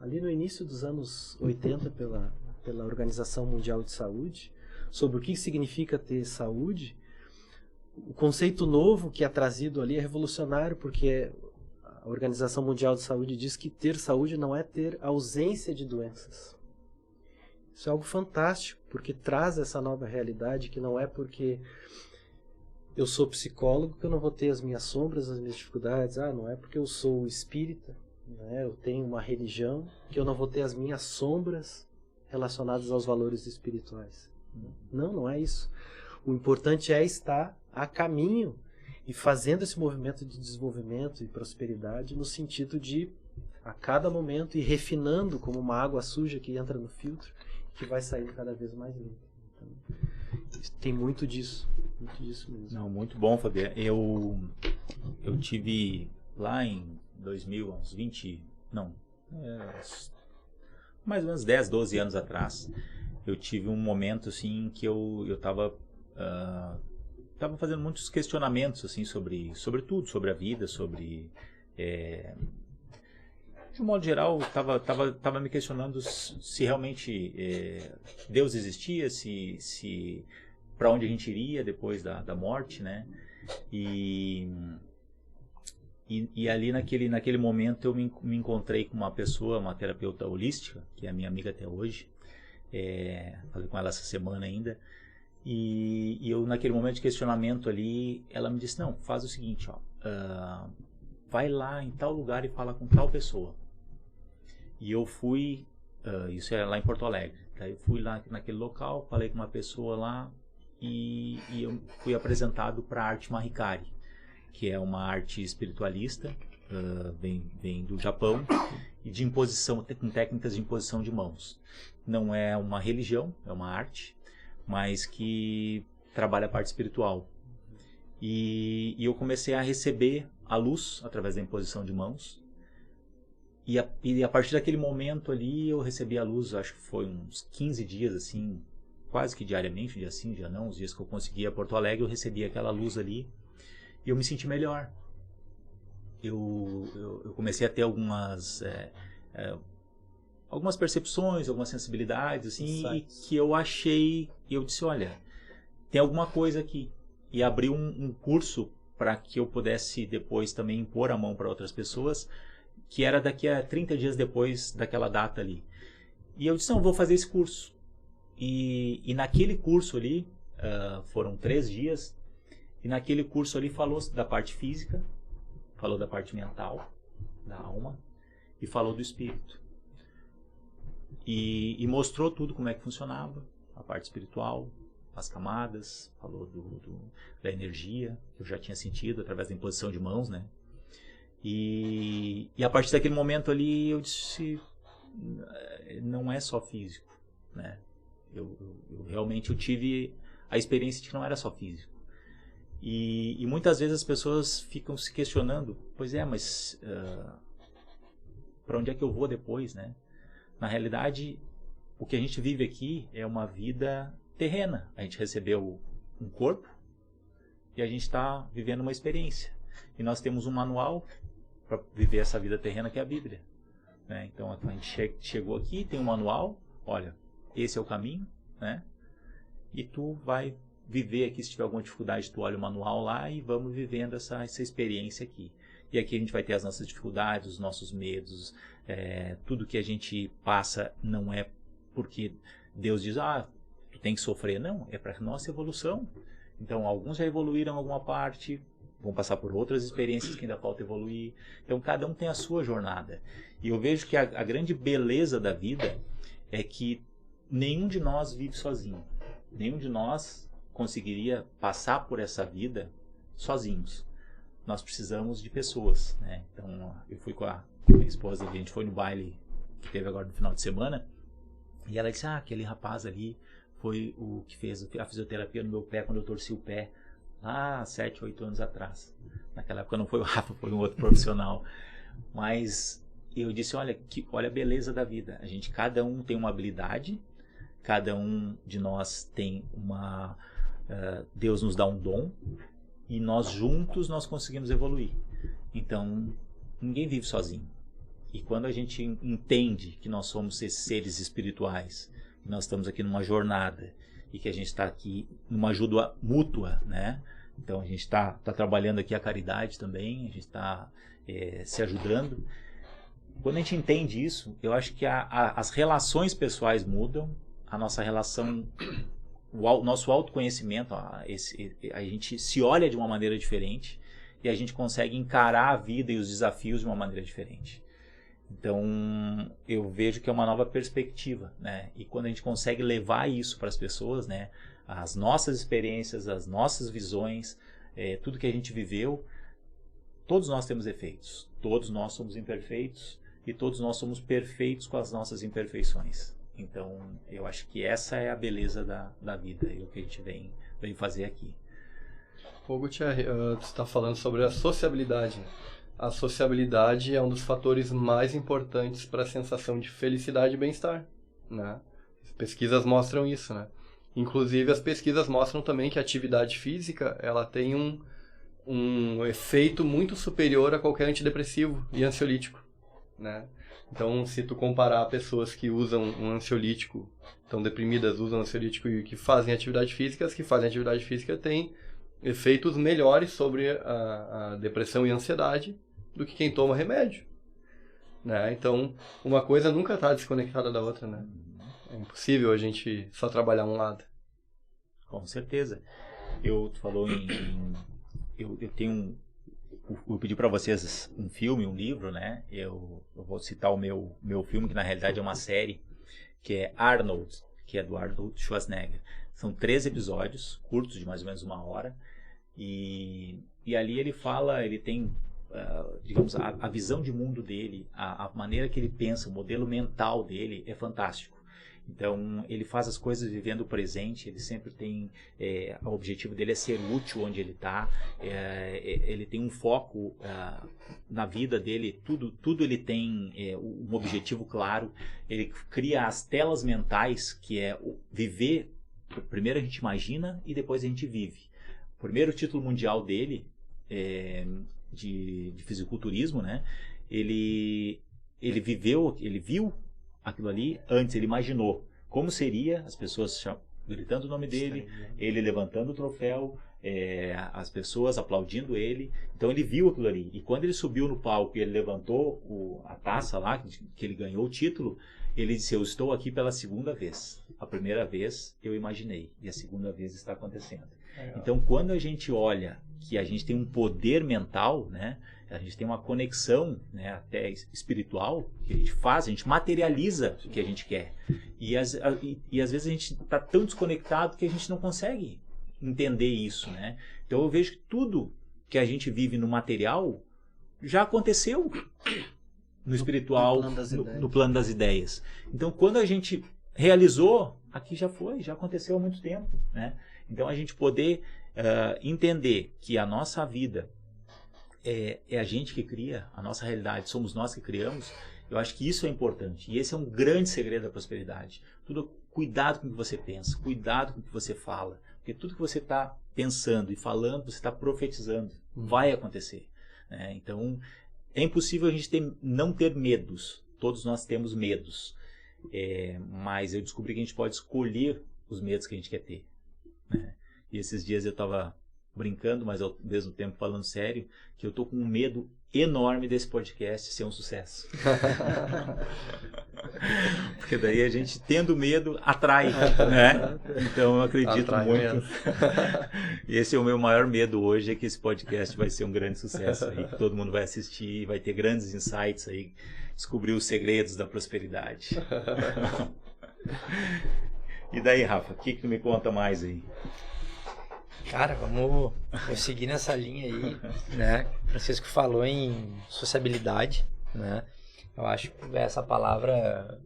ali no início dos anos 80 pela Organização Mundial de Saúde, sobre o que significa ter saúde, o conceito novo que é trazido ali é revolucionário, porque a Organização Mundial de Saúde diz que ter saúde não é ter ausência de doenças. Isso é algo fantástico, porque traz essa nova realidade, que não é porque eu sou psicólogo que eu não vou ter as minhas sombras, as minhas dificuldades. Não é porque eu sou espírita, né, eu tenho uma religião, que eu não vou ter as minhas sombras relacionadas aos valores espirituais. Não é isso. O importante é estar a caminho e fazendo esse movimento de desenvolvimento e prosperidade no sentido de, a cada momento, ir refinando como uma água suja que entra no filtro, que vai saindo cada vez mais limpa. Então, tem muito disso mesmo. Não, muito bom, Fabiano. Eu tive lá em 2000, uns 20, mais ou menos 10, 12 anos atrás, eu tive um momento assim que eu estava fazendo muitos questionamentos assim sobre tudo, sobre a vida, sobre de um modo geral, estava me questionando se realmente Deus existia, se para onde a gente iria depois da morte, né? E ali naquele momento eu me encontrei com uma pessoa, uma terapeuta holística, que é minha amiga até hoje. Falei com ela essa semana ainda. E eu, naquele momento de questionamento ali, ela me disse, não, faz o seguinte, vai lá em tal lugar e fala com tal pessoa. E eu fui, isso é lá em Porto Alegre, daí eu fui lá naquele local, falei com uma pessoa lá e eu fui apresentado para a arte Mahikari, que é uma arte espiritualista, vem do Japão, e de imposição, com técnicas de imposição de mãos. Não é uma religião, é uma arte, mas que trabalha a parte espiritual. E eu comecei a receber a luz através da imposição de mãos. E a partir daquele momento ali eu recebi a luz, acho que foi uns 15 dias assim, quase que diariamente, um dia sim, um dia não, os dias que eu conseguia Porto Alegre eu recebia aquela luz ali e eu me senti melhor. Eu comecei a ter algumas percepções, algumas sensibilidades assim, e que eu achei, eu disse, olha, tem alguma coisa aqui. E abri um curso para que eu pudesse depois também impor a mão para outras pessoas, que era daqui a 30 dias depois daquela data ali. E eu disse, não, vou fazer esse curso. E naquele curso ali, foram 3 dias, e naquele curso ali falou da parte física, falou da parte mental, da alma, e falou do espírito. E mostrou tudo como é que funcionava, a parte espiritual, as camadas, falou da energia, que eu já tinha sentido através da imposição de mãos, né? E a partir daquele momento ali eu disse, não é só físico, né? Eu realmente tive a experiência de que não era só físico. E muitas vezes as pessoas ficam se questionando, pois mas para onde é que eu vou depois, né? Na realidade, o que a gente vive aqui é uma vida terrena. A gente recebeu um corpo e a gente está vivendo uma experiência. E nós temos um manual para viver essa vida terrena, que é a Bíblia, né? Então a gente chegou aqui, tem um manual, olha, esse é o caminho, né? E tu vai viver aqui, se tiver alguma dificuldade, tu olha o manual lá e vamos vivendo essa experiência aqui. E aqui a gente vai ter as nossas dificuldades, os nossos medos, tudo que a gente passa não é porque Deus diz, tu tem que sofrer, não, é para nossa evolução. Então alguns já evoluíram em alguma parte, vão passar por outras experiências que ainda falta evoluir. Então cada um tem a sua jornada. E eu vejo que a grande beleza da vida é que nenhum de nós vive sozinho. Nenhum de nós conseguiria passar por essa vida sozinhos. Nós precisamos de pessoas, né? Então eu fui com a minha esposa, a gente foi no baile que teve agora no final de semana, e ela disse, aquele rapaz ali foi o que fez a fisioterapia no meu pé quando eu torci o pé lá 7, 8 anos atrás. Naquela época não foi o Rafa, foi um outro profissional. Mas eu disse, olha a beleza da vida. Cada um tem uma habilidade, cada um de nós tem Deus nos dá um dom, e nós juntos nós conseguimos evoluir. Então ninguém vive sozinho. E quando a gente entende que nós somos esses seres espirituais, que nós estamos aqui numa jornada e que a gente está aqui numa ajuda mútua, né? Então a gente está trabalhando aqui a caridade também, a gente está se ajudando. Quando a gente entende isso, eu acho que as relações pessoais mudam, a nossa relação, o nosso autoconhecimento, a gente se olha de uma maneira diferente e a gente consegue encarar a vida e os desafios de uma maneira diferente. Então, eu vejo que é uma nova perspectiva, né? E quando a gente consegue levar isso para as pessoas, né? As nossas experiências, as nossas visões, tudo que a gente viveu, todos nós temos defeitos, todos nós somos imperfeitos e todos nós somos perfeitos com as nossas imperfeições. Então, eu acho que essa é a beleza da vida e o que a gente vem fazer aqui. Ô, Gutierre, você está falando sobre a sociabilidade. A sociabilidade é um dos fatores mais importantes para a sensação de felicidade e bem-estar, né? As pesquisas mostram isso, né? Inclusive, as pesquisas mostram também que a atividade física ela tem um efeito muito superior a qualquer antidepressivo e ansiolítico, né? Então, se tu comparar pessoas que usam um ansiolítico, estão deprimidas, usam ansiolítico e que fazem atividade física, as que fazem atividade física têm efeitos melhores sobre a depressão e a ansiedade do que quem toma remédio, né? Então, uma coisa nunca está desconectada da outra, né? É impossível a gente só trabalhar um lado. Com certeza. Tu falou eu tenho eu pedi para vocês um filme, um livro, né? Eu vou citar o meu filme, que na realidade é uma série, que é Arnold, que é do Arnold Schwarzenegger. São 3 episódios, curtos, de mais ou menos 1 hora. E ali ele tem, digamos, a visão de mundo dele, a maneira que ele pensa, o modelo mental dele é fantástico. Então, ele faz as coisas vivendo o presente, ele sempre tem, o objetivo dele é ser útil onde ele está, ele tem um foco na vida dele, tudo ele tem um objetivo claro, ele cria as telas mentais, que é viver, primeiro a gente imagina e depois a gente vive. O primeiro título mundial dele, de fisiculturismo, né? Ele viu aquilo ali, antes ele imaginou como seria, as pessoas gritando o nome dele, ele levantando o troféu, as pessoas aplaudindo ele. Então ele viu aquilo ali, e quando ele subiu no palco e ele levantou a taça lá, que ele ganhou o título, ele disse: eu estou aqui pela 2ª vez, a primeira vez eu imaginei e a 2ª vez está acontecendo. Então, quando a gente olha que a gente tem um poder mental, né, a gente tem uma conexão, né, até espiritual, que a gente materializa o que a gente quer. E às vezes a gente está tão desconectado que a gente não consegue entender isso, né? Então eu vejo que tudo que a gente vive no material já aconteceu no espiritual, no plano das ideias. Então, quando a gente realizou, aqui já aconteceu há muito tempo, né? Então, a gente poder entender que a nossa vida é a gente que cria, a nossa realidade, somos nós que criamos, eu acho que isso é importante. E esse é um grande segredo da prosperidade. Cuidado com o que você pensa, cuidado com o que você fala, porque tudo que você está pensando e falando, você está profetizando, vai acontecer, né? Então, é impossível a gente não ter medos, todos nós temos medos, mas eu descobri que a gente pode escolher os medos que a gente quer ter, né? E esses dias eu estava brincando, mas ao mesmo tempo falando sério, que eu estou com um medo enorme desse podcast ser um sucesso. Porque daí a gente, tendo medo, atrai, né? Então eu acredito muito. Esse é o meu maior medo hoje, é que esse podcast vai ser um grande sucesso aí, que todo mundo vai assistir, vai ter grandes insights aí, descobrir os segredos da prosperidade. E daí, Rafa, o que tu me conta mais aí? Cara, vamos seguir nessa linha aí, né? Francisco falou em sociabilidade, né? Eu acho que essa palavra,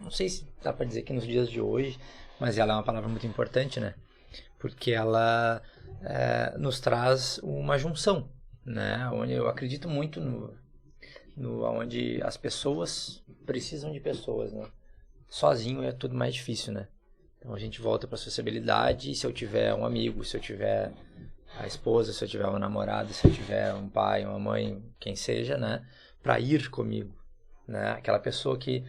não sei se dá para dizer que nos dias de hoje, mas ela é uma palavra muito importante, né? Porque ela nos traz uma junção, né? Onde eu acredito muito onde as pessoas precisam de pessoas, né? Sozinho é tudo mais difícil, né? Então a gente volta para a sociabilidade, e se eu tiver um amigo, se eu tiver a esposa, se eu tiver uma namorada, se eu tiver um pai, uma mãe, quem seja, né, para ir comigo, né, aquela pessoa que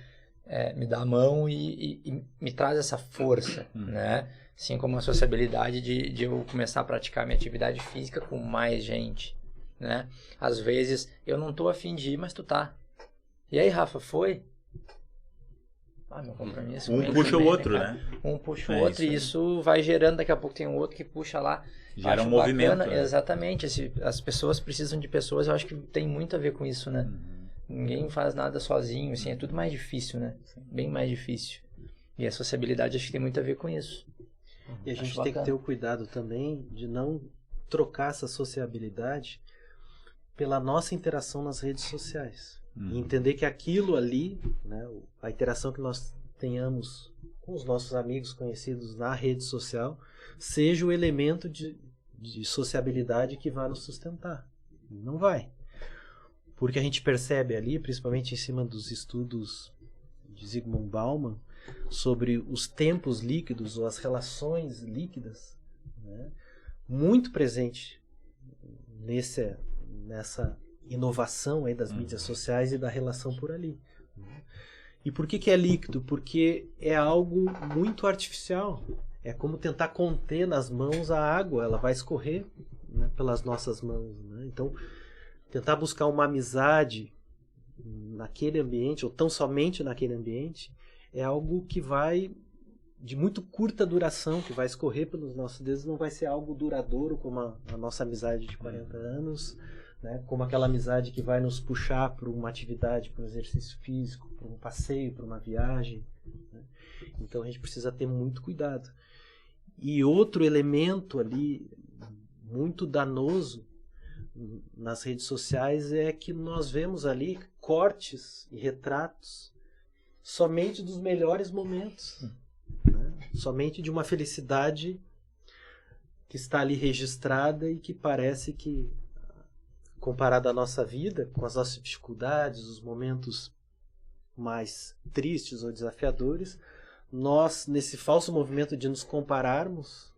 me dá a mão e me traz essa força, né, Assim como a sociabilidade de eu começar a praticar minha atividade física com mais gente, né? Às vezes eu não tô afim de ir, mas tu tá. E aí, Rafa, foi? Meu compromisso. Um puxa o outro, né? Um puxa o outro, e isso vai gerando, daqui a pouco tem um outro que puxa lá. Gera um movimento. Né? Exatamente. As pessoas precisam de pessoas, eu acho que tem muito a ver com isso, né? Ninguém faz nada sozinho, assim, é tudo mais difícil, né? Bem mais difícil. E a sociabilidade acho que tem muito a ver com isso. E a gente tem que ter o cuidado também de não trocar essa sociabilidade pela nossa interação nas redes sociais. E entender que aquilo ali, né, a interação que nós tenhamos com os nossos amigos conhecidos na rede social, seja o elemento de sociabilidade que vai nos sustentar. Não vai. Porque a gente percebe ali, principalmente em cima dos estudos de Zygmunt Bauman, sobre os tempos líquidos ou as relações líquidas, né, muito presente nessa inovação aí das mídias sociais e da relação por ali. E por que é líquido? Porque é algo muito artificial. É como tentar conter nas mãos a água, ela vai escorrer, né, pelas nossas mãos, né? Então, tentar buscar uma amizade naquele ambiente, ou tão somente naquele ambiente, é algo que vai de muito curta duração, que vai escorrer pelos nossos dedos, não vai ser algo duradouro como a nossa amizade de 40 anos, né? Como aquela amizade que vai nos puxar para uma atividade, para um exercício físico, para um passeio, para uma viagem, né? Então a gente precisa ter muito cuidado. E outro elemento ali muito danoso nas redes sociais é que nós vemos ali cortes e retratos somente dos melhores momentos, né? Somente de uma felicidade que está ali registrada e que parece que, comparado à nossa vida, com as nossas dificuldades, os momentos mais tristes ou desafiadores, nós, nesse falso movimento de nos compararmos,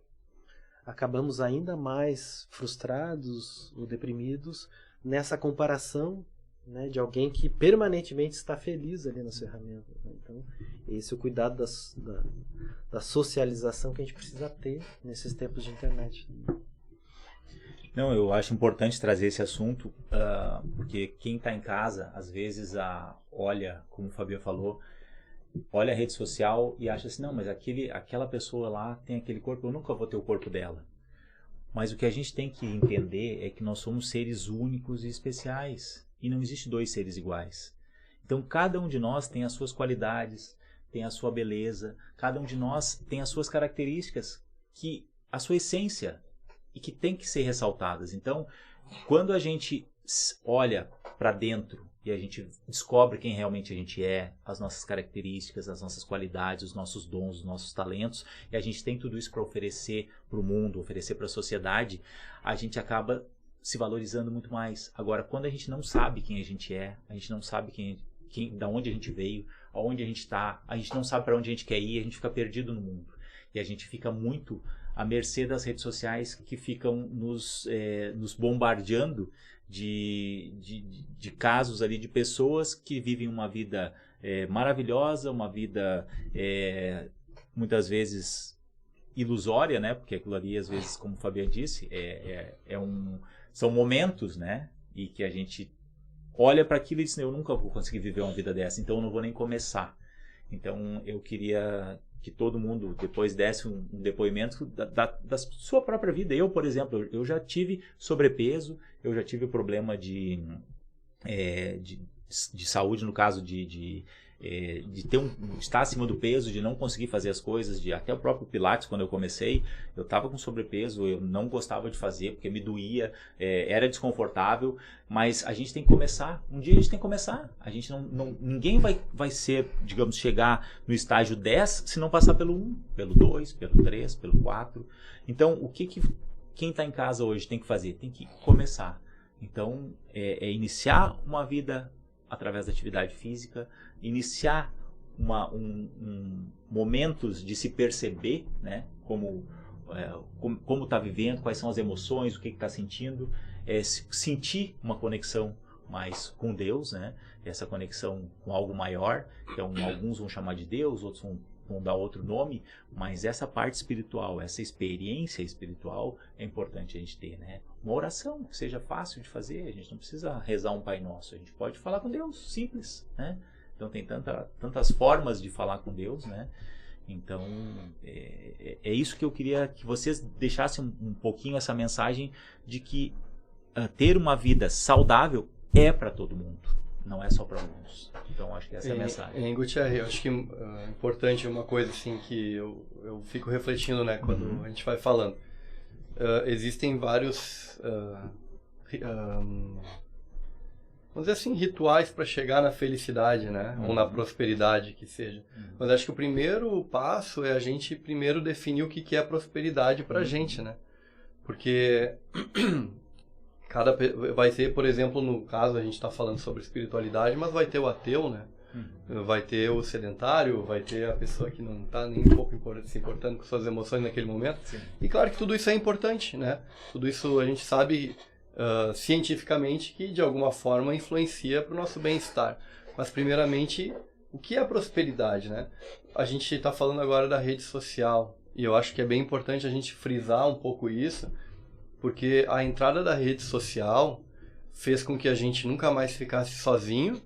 acabamos ainda mais frustrados ou deprimidos nessa comparação, né, de alguém que permanentemente está feliz ali nas ferramentas, né? Então, esse é o cuidado da socialização que a gente precisa ter nesses tempos de internet. Não, eu acho importante trazer esse assunto, porque quem está em casa, às vezes, olha, como o Fabio falou, olha a rede social e acha assim, não, mas aquela pessoa lá tem aquele corpo, eu nunca vou ter o corpo dela. Mas o que a gente tem que entender é que nós somos seres únicos e especiais, e não existe dois seres iguais. Então, cada um de nós tem as suas qualidades, tem a sua beleza, cada um de nós tem as suas características, a sua essência, e que tem que ser ressaltadas. Então, quando a gente olha para dentro e a gente descobre quem realmente a gente é, as nossas características, as nossas qualidades, os nossos dons, os nossos talentos, e a gente tem tudo isso para oferecer para o mundo, oferecer para a sociedade, a gente acaba se valorizando muito mais. Agora, quando a gente não sabe quem a gente é, a gente não sabe da onde a gente veio, aonde a gente está, a gente não sabe para onde a gente quer ir, a gente fica perdido no mundo. E a gente fica muito à mercê das redes sociais que ficam nos bombardeando de casos ali de pessoas que vivem uma vida maravilhosa, uma vida muitas vezes ilusória, né? Porque aquilo ali, às vezes, como o Fabiano disse, são momentos, né? E que a gente olha para aquilo e diz, eu nunca vou conseguir viver uma vida dessa, então eu não vou nem começar. Então eu queria que todo mundo depois desse um depoimento da sua própria vida. Eu, por exemplo, eu já tive sobrepeso, eu já tive problema de saúde, no caso de estar acima do peso, de não conseguir fazer as coisas, até o próprio Pilates, quando eu comecei, eu estava com sobrepeso, eu não gostava de fazer, porque me doía, era desconfortável, mas a gente tem que começar, um dia a gente tem que começar, a gente ninguém vai digamos, chegar no estágio 10 se não passar pelo 1, pelo 2, pelo 3, pelo 4, então o que quem está em casa hoje tem que fazer? Tem que começar, então iniciar uma vida através da atividade física, iniciar momentos de se perceber, né, como está vivendo, quais são as emoções, o que está sentindo, sentir uma conexão mais com Deus, né, essa conexão com algo maior, então alguns vão chamar de Deus, outros vão vão dar outro nome, mas essa parte espiritual, essa experiência espiritual é importante a gente ter, né? Uma oração que seja fácil de fazer, a gente não precisa rezar um Pai Nosso, a gente pode falar com Deus, simples, né? Então tem tantas formas de falar com Deus, né? Então é isso que eu queria que vocês deixassem um pouquinho essa mensagem de que ter uma vida saudável é para todo mundo, não é só para alguns. Então acho que essa é a mensagem. Gutierrez, eu acho que é importante uma coisa assim que eu fico refletindo, né, quando a gente vai falando. Existem vários vamos dizer assim, rituais para chegar na felicidade, né? Ou na prosperidade, que seja. Mas acho que o primeiro passo é a gente primeiro definir o que é prosperidade pra gente, né? Porque vai ter, por exemplo, no caso a gente está falando sobre espiritualidade, mas vai ter o ateu, né? Vai ter o sedentário, vai ter a pessoa que não está nem um pouco se importando com suas emoções naquele momento. Sim. E claro que tudo isso é importante, né? Tudo isso a gente sabe cientificamente que de alguma forma influencia para o nosso bem-estar. Mas primeiramente, o que é a prosperidade, né? A gente está falando agora da rede social e eu acho que é bem importante a gente frisar um pouco isso, porque a entrada da rede social fez com que a gente nunca mais ficasse sozinho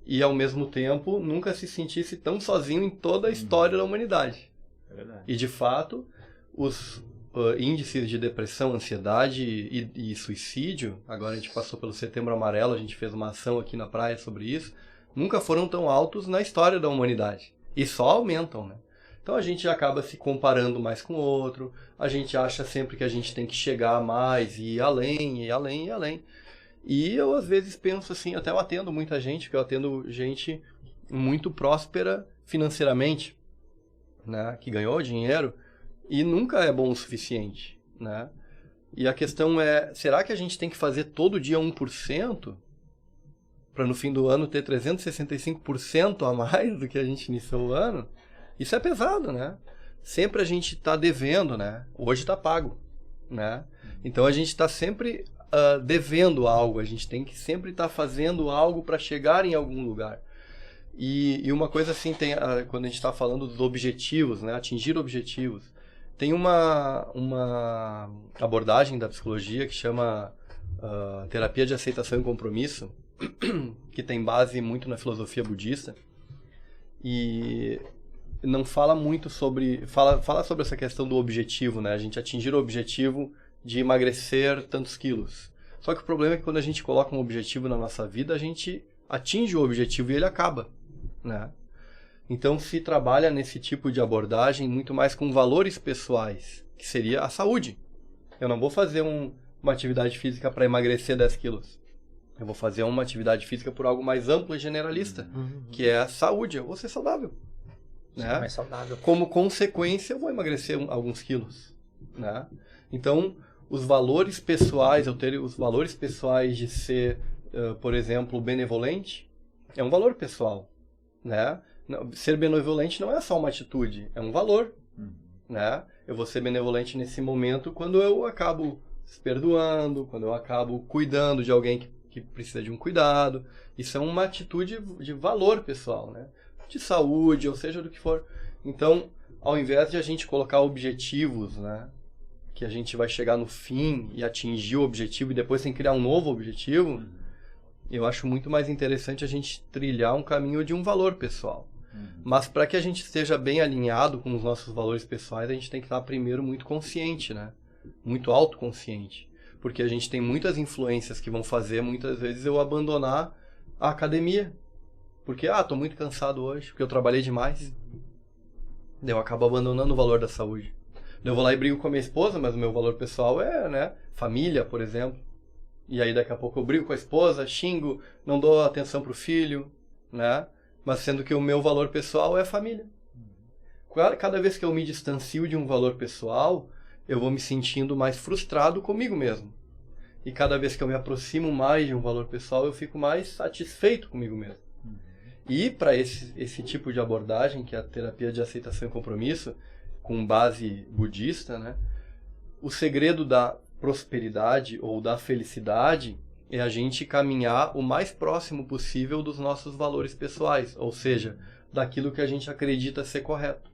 e ao mesmo tempo nunca se sentisse tão sozinho em toda a história da humanidade. É verdade. E de fato, os índices de depressão, ansiedade e suicídio, agora a gente passou pelo Setembro Amarelo, a gente fez uma ação aqui na praia sobre isso, nunca foram tão altos na história da humanidade. E só aumentam, né? Então a gente acaba se comparando mais com o outro, a gente acha sempre que a gente tem que chegar mais e ir além, e além, e além. E eu às vezes penso assim, até eu atendo muita gente, porque eu atendo gente muito próspera financeiramente, né? Que ganhou dinheiro, e nunca é bom o suficiente, né? E a questão é, será que a gente tem que fazer todo dia 1% para no fim do ano ter 365% a mais do que a gente iniciou o ano? Isso é pesado, né? Sempre a gente está devendo, né? Hoje está pago, né? Então a gente está sempre devendo algo, a gente tem que sempre estar fazendo algo para chegar em algum lugar. E uma coisa assim, quando a gente está falando dos objetivos, né? Atingir objetivos. Tem uma abordagem da psicologia que chama terapia de aceitação e compromisso, que tem base muito na filosofia budista, e não fala muito sobre... Fala sobre essa questão do objetivo, né? A gente atingir o objetivo de emagrecer tantos quilos. Só que o problema é que quando a gente coloca um objetivo na nossa vida, a gente atinge o objetivo e ele acaba, né? Então se trabalha nesse tipo de abordagem muito mais com valores pessoais, que seria a saúde. Eu não vou fazer uma atividade física para emagrecer 10 quilos. Eu vou fazer uma atividade física por algo mais amplo e generalista, que é a saúde. Eu vou ser saudável. Né? Mais saudável. Como consequência, eu vou emagrecer alguns quilos. Né? Então, os valores pessoais, eu ter os valores pessoais de ser, por exemplo, benevolente, é um valor pessoal. Né? Ser benevolente não é só uma atitude, é um valor. Né? Eu vou ser benevolente nesse momento quando eu acabo se perdoando, quando eu acabo cuidando de alguém que precisa de um cuidado. Isso é uma atitude de valor pessoal, né? De saúde, ou seja, do que for. Então, ao invés de a gente colocar objetivos, né? Que a gente vai chegar no fim e atingir o objetivo e depois tem que criar um novo objetivo, eu acho muito mais interessante a gente trilhar um caminho de um valor pessoal. Mas para que a gente esteja bem alinhado com os nossos valores pessoais, a gente tem que estar primeiro muito consciente, né? Muito autoconsciente. Porque a gente tem muitas influências que vão fazer, muitas vezes, eu abandonar a academia. Porque, tô muito cansado hoje, porque eu trabalhei demais. Eu acabo abandonando o valor da saúde. Eu vou lá e brigo com a minha esposa, mas o meu valor pessoal é, né? Família, por exemplo. E aí daqui a pouco eu brigo com a esposa, xingo, não dou atenção pro filho, né? Mas sendo que o meu valor pessoal é a família. Cada vez que eu me distancio de um valor pessoal, eu vou me sentindo mais frustrado comigo mesmo. E cada vez que eu me aproximo mais de um valor pessoal, eu fico mais satisfeito comigo mesmo. E para esse tipo de abordagem, que é a terapia de aceitação e compromisso, com base budista, né? O segredo da prosperidade ou da felicidade é a gente caminhar o mais próximo possível dos nossos valores pessoais, ou seja, daquilo que a gente acredita ser correto.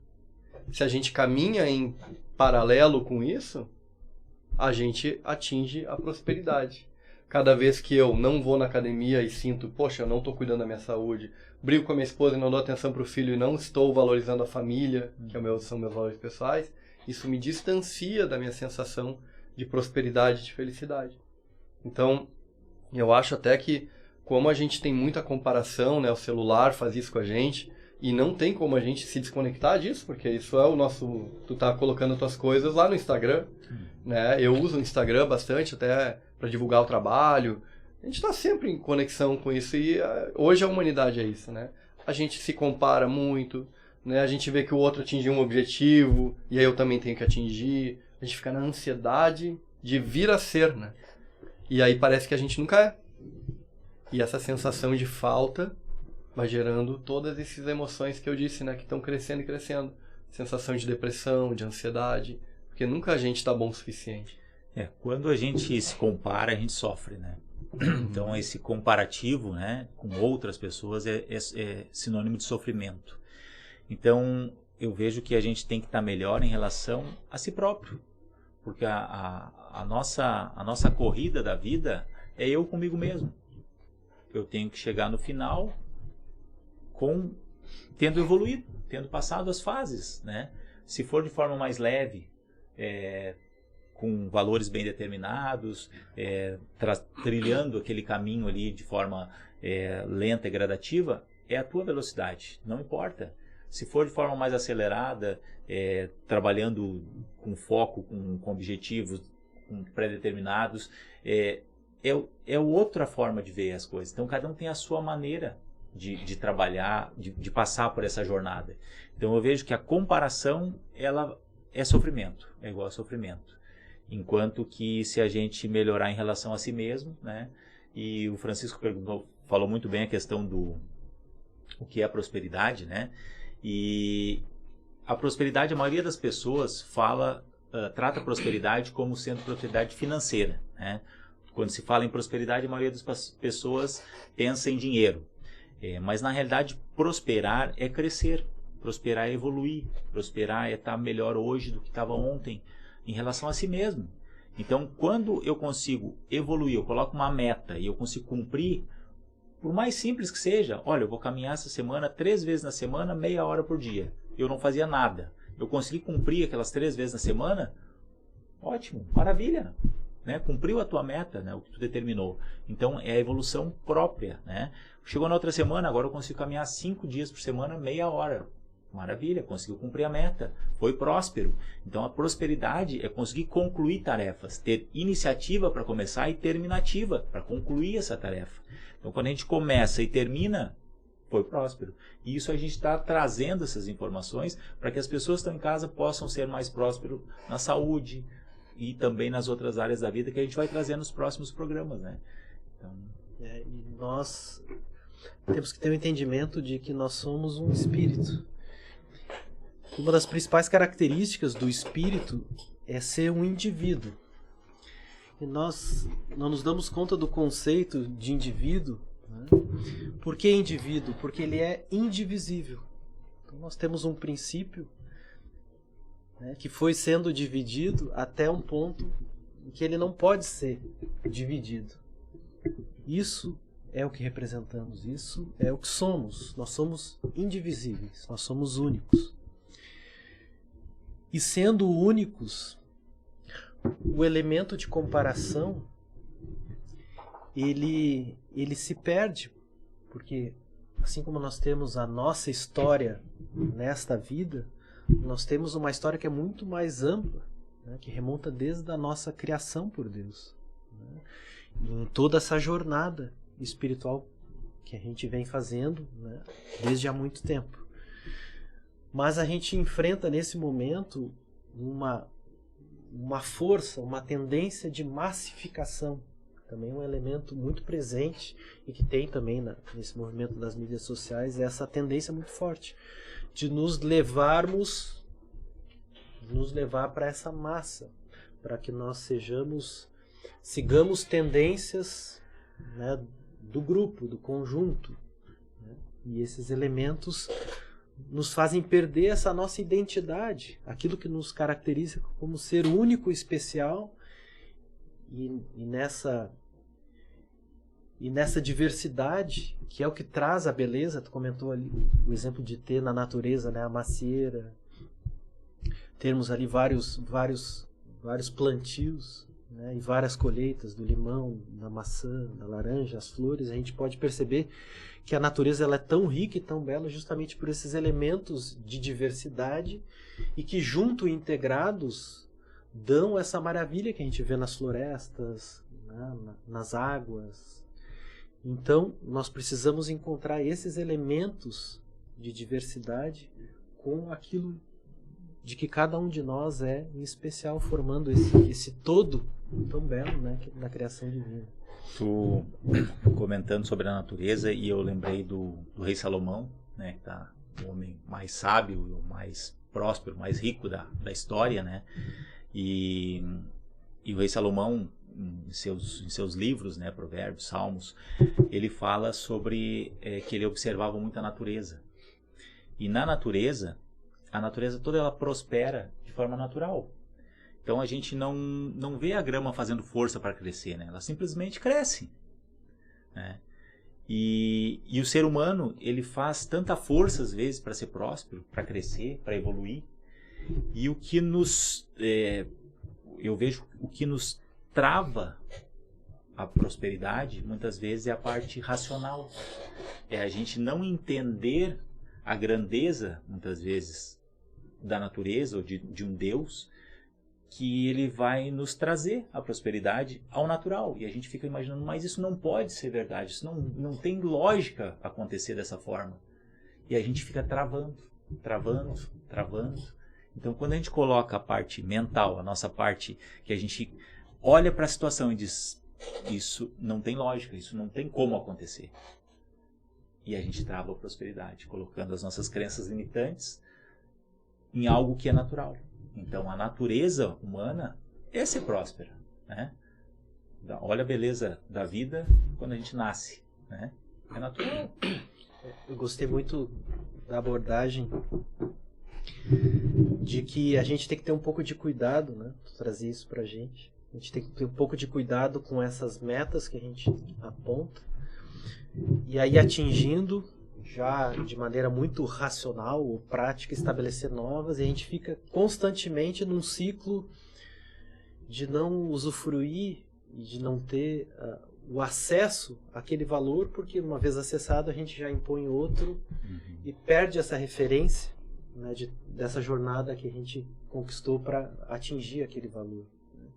Se a gente caminha em paralelo com isso, a gente atinge a prosperidade. Cada vez que eu não vou na academia e sinto, poxa, eu não estou cuidando da minha saúde, brigo com a minha esposa e não dou atenção para o filho e não estou valorizando a família, que são meus valores pessoais, isso me distancia da minha sensação de prosperidade e de felicidade. Então, eu acho até que, como a gente tem muita comparação, né, o celular faz isso com a gente, e não tem como a gente se desconectar disso, porque isso é o nosso... Tu tá colocando tuas coisas lá no Instagram, né? Eu uso o Instagram bastante até para divulgar o trabalho. A gente está sempre em conexão com isso e hoje a humanidade é isso, né? A gente se compara muito, né? A gente vê que o outro atingiu um objetivo e aí eu também tenho que atingir. A gente fica na ansiedade de vir a ser, né? E aí parece que a gente nunca é. E essa sensação de falta vai gerando todas essas emoções que eu disse, né? Que estão crescendo e crescendo. Sensação de depressão, de ansiedade, porque nunca a gente está bom o suficiente. Quando a gente se compara, a gente sofre, né? Então, esse comparativo, né, com outras pessoas é sinônimo de sofrimento. Então, eu vejo que a gente tem que estar melhor em relação a si próprio. Porque a nossa corrida da vida é eu comigo mesmo. Eu tenho que chegar no final tendo evoluído, tendo passado as fases, né? Se for de forma mais leve, com valores bem determinados, trilhando aquele caminho ali de forma lenta e gradativa, é a tua velocidade, não importa. Se for de forma mais acelerada, trabalhando com foco, com objetivos pré-determinados, é outra forma de ver as coisas. Então, cada um tem a sua maneira de trabalhar, de passar por essa jornada. Então, eu vejo que a comparação, ela é sofrimento, é igual a sofrimento. Enquanto que se a gente melhorar em relação a si mesmo, né? E o Francisco falou muito bem a questão o que é a prosperidade, né? E a prosperidade, a maioria das pessoas trata a prosperidade como sendo prosperidade financeira, né? Quando se fala em prosperidade, a maioria das pessoas pensa em dinheiro. Mas na realidade, prosperar é crescer, prosperar é evoluir, prosperar é estar melhor hoje do que estava ontem em relação a si mesmo. Então, quando eu consigo evoluir, eu coloco uma meta e eu consigo cumprir, por mais simples que seja, olha, eu vou caminhar essa semana 3 vezes na semana, meia hora por dia. Eu não fazia nada. Eu consegui cumprir aquelas 3 vezes na semana, ótimo, maravilha. Né? Cumpriu a tua meta, né? O que tu determinou. Então, é a evolução própria. Né? Chegou na outra semana, agora eu consigo caminhar 5 dias por semana, meia hora. Maravilha, conseguiu cumprir a meta, foi próspero. Então a prosperidade é conseguir concluir tarefas, ter iniciativa para começar e terminativa para concluir essa tarefa. Então quando a gente começa e termina, foi próspero. E isso a gente está trazendo essas informações para que as pessoas que estão em casa possam ser mais prósperos na saúde e também nas outras áreas da vida que a gente vai trazer nos próximos programas, né? Então... e nós temos que ter o entendimento de que nós somos um espírito. Uma das principais características do espírito é ser um indivíduo. E nós não nos damos conta do conceito de indivíduo. Né? Por que indivíduo? Porque ele é indivisível. Então nós temos um princípio, né, que foi sendo dividido até um ponto em que ele não pode ser dividido. Isso é o que representamos, isso é o que somos. Nós somos indivisíveis, nós somos únicos. E sendo únicos, o elemento de comparação, ele se perde, porque assim como nós temos a nossa história nesta vida, nós temos uma história que é muito mais ampla, né, que remonta desde a nossa criação por Deus. Né, em toda essa jornada espiritual que a gente vem fazendo, né, desde há muito tempo. Mas a gente enfrenta nesse momento uma força, uma tendência de massificação. Também um elemento muito presente e que tem também nesse movimento das mídias sociais essa tendência muito forte de nos levar para essa massa, para que nós sigamos tendências né, do grupo, do conjunto, né? E esses elementos nos fazem perder essa nossa identidade, aquilo que nos caracteriza como ser único, especial, e nessa diversidade, que é o que traz a beleza. Tu comentou ali o exemplo de ter na natureza, né, a macieira, termos ali vários plantios, né, e várias colheitas do limão, da maçã, da laranja, as flores. A gente pode perceber que a natureza ela é tão rica e tão bela justamente por esses elementos de diversidade, e que junto e integrados dão essa maravilha que a gente vê nas florestas, né, nas águas. Então nós precisamos encontrar esses elementos de diversidade com aquilo de que cada um de nós é em especial, formando esse todo tão belo, né, da criação divina. Tu comentando sobre a natureza, e eu lembrei do rei Salomão, né, que tá o homem mais sábio, o mais próspero, mais rico da história, né? E o rei Salomão, em seus livros, né, Provérbios, Salmos, ele fala sobre que ele observava muito a natureza. E na natureza, a natureza toda ela prospera de forma natural. Então a gente não vê a grama fazendo força para crescer, né? Ela simplesmente cresce, né? E o ser humano, ele faz tanta força às vezes para ser próspero, para crescer, para evoluir. E o que eu vejo o que nos trava a prosperidade muitas vezes é a parte racional. É a gente não entender a grandeza, muitas vezes, da natureza ou de um Deus, que ele vai nos trazer a prosperidade ao natural. E a gente fica imaginando, mas isso não pode ser verdade, isso não tem lógica acontecer dessa forma. E a gente fica travando. Então, quando a gente coloca a parte mental, a nossa parte que a gente olha para a situação e diz, isso não tem lógica, isso não tem como acontecer. E a gente trava a prosperidade, colocando as nossas crenças limitantes em algo que é natural. Então, a natureza humana é ser próspera, né? Olha a beleza da vida quando a gente nasce, né? É natural. Eu gostei muito da abordagem de que a gente tem que ter um pouco de cuidado, né? Trazer isso pra gente. A gente tem que ter um pouco de cuidado com essas metas que a gente aponta. E aí, atingindo já de maneira muito racional ou prática, estabelecer novas, e a gente fica constantemente num ciclo de não usufruir e de não ter o acesso àquele valor, porque uma vez acessado a gente já impõe outro e perde essa referência, né, dessa jornada que a gente conquistou para atingir aquele valor, né?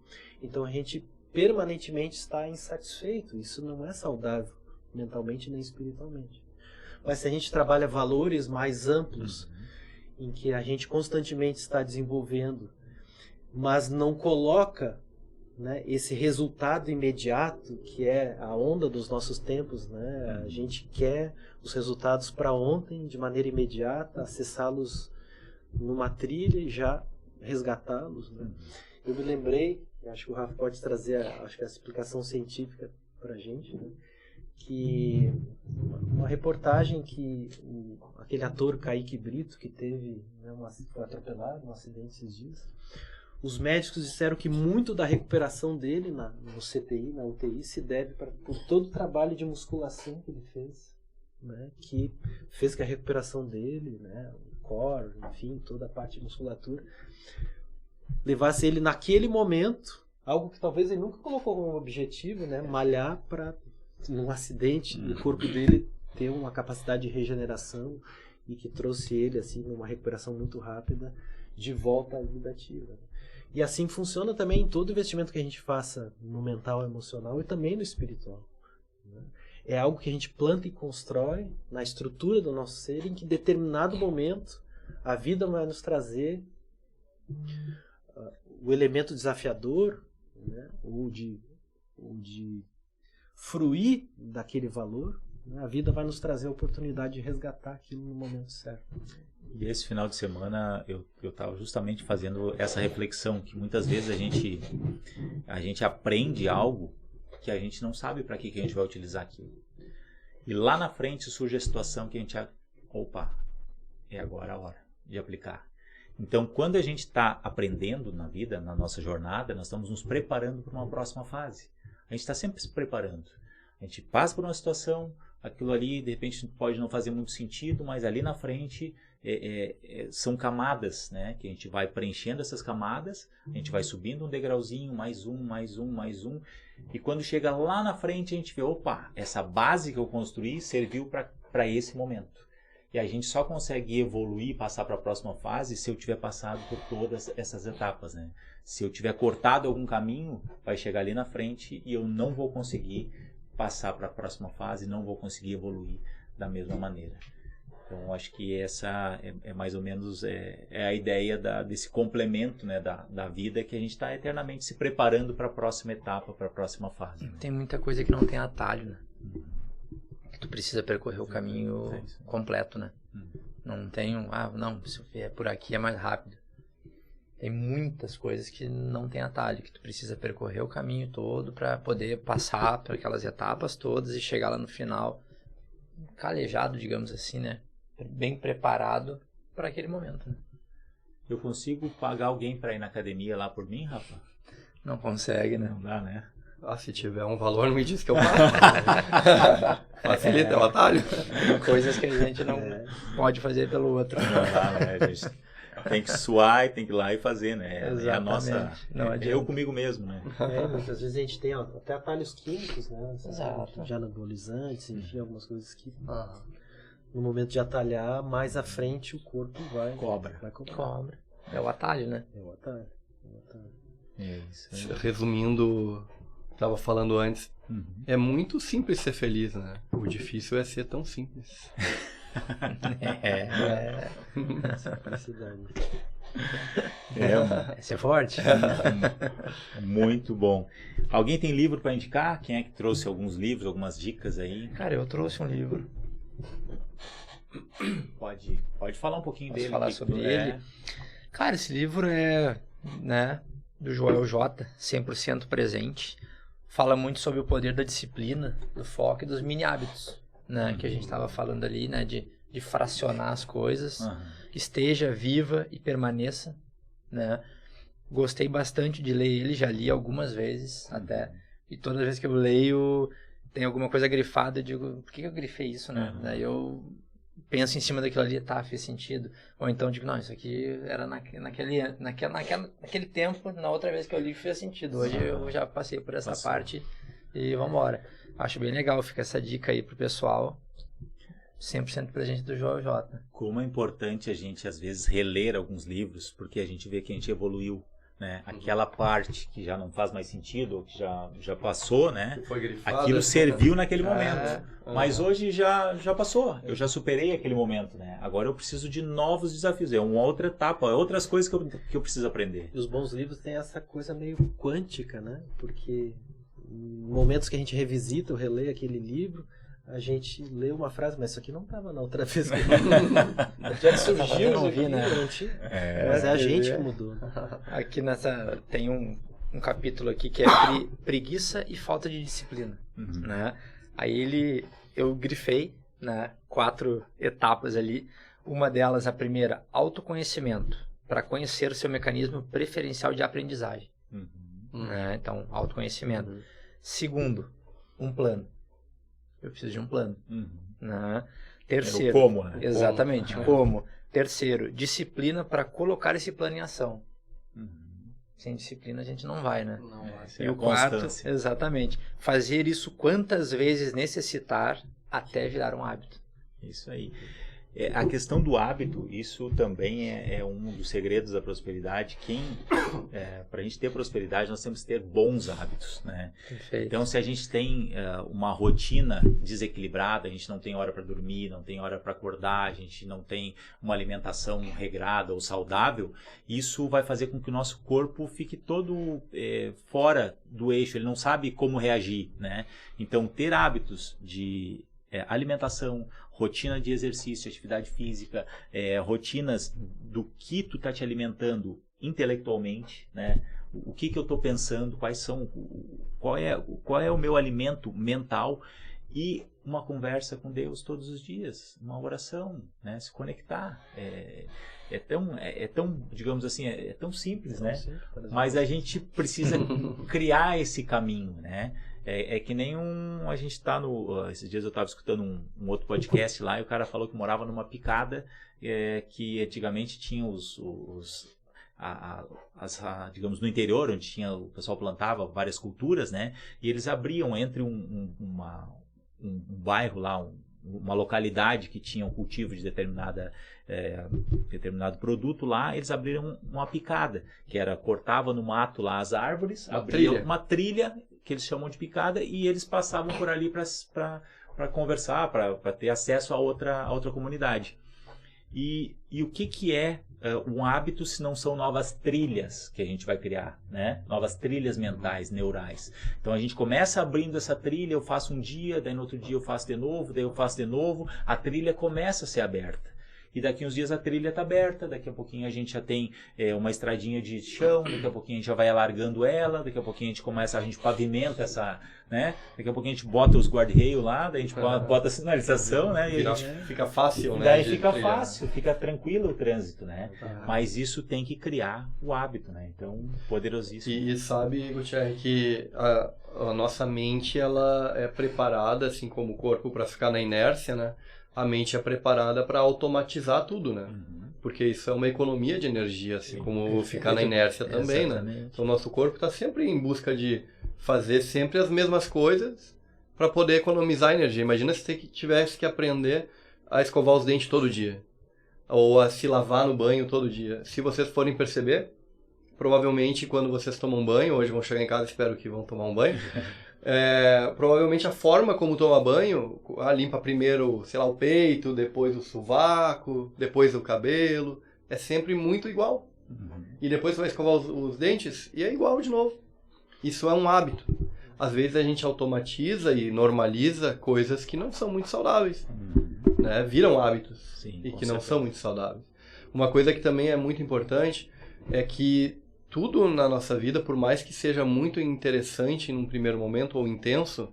Então a gente permanentemente está insatisfeito. Isso não é saudável mentalmente nem espiritualmente. Mas se a gente trabalha valores mais amplos, em que a gente constantemente está desenvolvendo, mas não coloca, né, esse resultado imediato, que é a onda dos nossos tempos, né? A gente quer os resultados para ontem, de maneira imediata, acessá-los numa trilha e já resgatá-los, né? Eu me lembrei, acho que o Rafa pode trazer a explicação científica para a gente, né? Que uma reportagem que aquele ator Kaique Brito, que teve, né, foi atropelado, um acidente esses dias, os médicos disseram que muito da recuperação dele no CTI, na UTI, se deve por todo o trabalho de musculação que ele fez, né, que fez que a recuperação dele, né, o core, enfim, toda a parte de musculatura, levasse ele naquele momento, algo que talvez ele nunca colocou como objetivo, né, malhar para num acidente o corpo dele ter uma capacidade de regeneração, e que trouxe ele assim numa recuperação muito rápida de volta à vida ativa. E assim funciona também em todo investimento que a gente faça no mental, emocional e também no espiritual, né? É algo que a gente planta e constrói na estrutura do nosso ser, em que em determinado momento a vida vai nos trazer o elemento desafiador, né? ou de fruir daquele valor, né? A vida vai nos trazer a oportunidade de resgatar aquilo no momento certo. E esse final de semana eu estava justamente fazendo essa reflexão, que muitas vezes a gente aprende algo que a gente não sabe para que a gente vai utilizar aquilo. E lá na frente surge a situação que a gente... Opa, é agora a hora de aplicar. Então, quando a gente está aprendendo na vida, na nossa jornada, nós estamos nos preparando para uma próxima fase. A gente está sempre se preparando. A gente passa por uma situação, aquilo ali, de repente, pode não fazer muito sentido, mas ali na frente são camadas, né? Que a gente vai preenchendo essas camadas, a gente vai subindo um degrauzinho, mais um, mais um, mais um. E quando chega lá na frente, a gente vê, opa, essa base que eu construí serviu para esse momento. E a gente só consegue evoluir, passar para a próxima fase, se eu tiver passado por todas essas etapas, né? Se eu tiver cortado algum caminho, vai chegar ali na frente e eu não vou conseguir passar para a próxima fase, não vou conseguir evoluir da mesma maneira. Então, acho que essa é mais ou menos a ideia desse complemento, né, da vida, que a gente está eternamente se preparando para a próxima etapa, para a próxima fase. Né? Tem muita coisa que não tem atalho, né? Tu precisa percorrer o caminho completo, né? Não tem não, se eu vier por aqui é mais rápido. Tem muitas coisas que não tem atalho, que tu precisa percorrer o caminho todo para poder passar por aquelas etapas todas e chegar lá no final calejado, digamos assim, né? Bem preparado para aquele momento, né? Eu consigo pagar alguém para ir na academia lá por mim, Rafa? Não consegue, né? Não dá, né? Se tiver um valor, não me diz que eu pago. Facilita o atalho. Tem coisas que a gente não pode fazer pelo outro. Não dá, né? A gente tem que suar e tem que ir lá e fazer, né? Exatamente. É a nossa... Não eu adianta. comigo mesmo, né? Muitas vezes a gente tem até atalhos químicos, né? Exato. Já anabolizantes, enfim, algumas coisas que no momento de atalhar, mais à frente o corpo vai Cobra. Cobra. É o atalho, né? É o atalho. É isso. Resumindo, estava falando antes, é muito simples ser feliz, né? O difícil é ser tão simples. Simplicidade. Esse é forte. Muito bom. Alguém tem livro para indicar? Quem é que trouxe alguns livros, algumas dicas aí? Cara, eu trouxe um livro. Pode falar um pouquinho Posso dele. falar sobre ele? Cara, esse livro é, né, do Joel J, 100% presente. Fala muito sobre o poder da disciplina, do foco e dos mini hábitos, né, que a gente estava falando ali, né, de fracionar as coisas. Esteja viva e permaneça, né. Gostei bastante de ler ele, já li algumas vezes até. E toda vez que eu leio, tem alguma coisa grifada, eu digo, por que eu grifei isso, né? Daí eu penso em cima daquilo ali, fez sentido. Ou então digo, não, isso aqui era naquele tempo, na outra vez que eu li fez sentido. Hoje eu já passei por essa parte e vambora. Acho bem legal, fica essa dica aí pro pessoal. 100% presente do Joel J. Como é importante a gente, às vezes, reler alguns livros, porque a gente vê que a gente evoluiu, né? Aquela parte que já não faz mais sentido, ou que já passou, né? Foi grifado, aquilo serviu naquele momento. Mas hoje já passou. Eu já superei aquele momento, né? Agora eu preciso de novos desafios. É uma outra etapa, é outras coisas que eu preciso aprender. E os bons livros têm essa coisa meio quântica, né? Porque em momentos que a gente revisita ou relê aquele livro, a gente lê uma frase, mas isso aqui não estava na outra vez. Já surgiu, não vi, né? Mas é a gente que mudou. Aqui tem um capítulo aqui que é preguiça e falta de disciplina, né? Aí eu grifei, né, 4 etapas ali. Uma delas, a primeira, autoconhecimento, para conhecer o seu mecanismo preferencial de aprendizagem. Né? Então, autoconhecimento. Segundo, um plano. Eu preciso de um plano. Né? Terceiro, como, né? Exatamente, como. Terceiro, disciplina para colocar esse plano em ação. Sem disciplina a gente não vai, né? Não vai. E o quarto, exatamente, fazer isso quantas vezes necessitar até virar um hábito. Isso aí. A questão do hábito, isso também é um dos segredos da prosperidade. Para a gente ter prosperidade, nós temos que ter bons hábitos, né? Perfeito. Então, se a gente tem uma rotina desequilibrada, a gente não tem hora para dormir, não tem hora para acordar, a gente não tem uma alimentação regrada ou saudável, isso vai fazer com que o nosso corpo fique todo fora do eixo, ele não sabe como reagir, né? Então, ter hábitos de alimentação, rotina de exercício, atividade física, rotinas do que tu tá te alimentando intelectualmente, né? o que eu estou pensando, qual é o meu alimento mental, e uma conversa com Deus todos os dias, uma oração, né? Se conectar. É tão, digamos assim, é tão simples, né? Mas a gente precisa criar esse caminho, né? É que nem a gente está esses dias eu estava escutando um outro podcast lá, e o cara falou que morava numa picada que antigamente tinha digamos, no interior, onde o pessoal plantava várias culturas, né? E eles abriam entre um bairro lá, uma localidade que tinha um cultivo de determinado produto lá, eles abriram uma picada, que cortava no mato lá as árvores, abriam uma trilha, que eles chamam de picada, e eles passavam por ali para conversar, para ter acesso a outra comunidade. E o que é um hábito se não são novas trilhas que a gente vai criar, né? Novas trilhas mentais, neurais. Então a gente começa abrindo essa trilha, eu faço um dia, daí no outro dia eu faço de novo, daí eu faço de novo, a trilha começa a ser aberta. E daqui uns dias a trilha está aberta, daqui a pouquinho a gente já tem uma estradinha de chão, daqui a pouquinho a gente já vai alargando ela, daqui a pouquinho a gente pavimenta essa, né? Daqui a pouquinho a gente bota os guarda-reio lá, daí a gente bota a sinalização, né? E fica fácil, né? Daí fica fácil, fica tranquilo o trânsito, né? Mas isso tem que criar o hábito, né? Então, poderosíssimo. E sabe, Gutierrez, que a nossa mente, ela é preparada, assim como o corpo, para ficar na inércia, né? A mente é preparada para automatizar tudo, né? Porque isso é uma economia de energia, assim como ficar na inércia também, né? Então o nosso corpo está sempre em busca de fazer sempre as mesmas coisas para poder economizar energia. Imagina se você tivesse que aprender a escovar os dentes todo dia, ou a se lavar no banho todo dia. Se vocês forem perceber, provavelmente quando vocês tomam banho, hoje vão chegar em casa, espero que vão tomar um banho, provavelmente a forma como toma banho, limpa primeiro, sei lá, o peito, depois o sovaco, depois o cabelo, é sempre muito igual. E depois você vai escovar os dentes e é igual de novo. Isso é um hábito. Às vezes a gente automatiza e normaliza coisas que não são muito saudáveis, né? Viram hábitos. Sim, e que não são muito saudáveis. Uma coisa que também é muito importante é que tudo na nossa vida, por mais que seja muito interessante num primeiro momento ou intenso,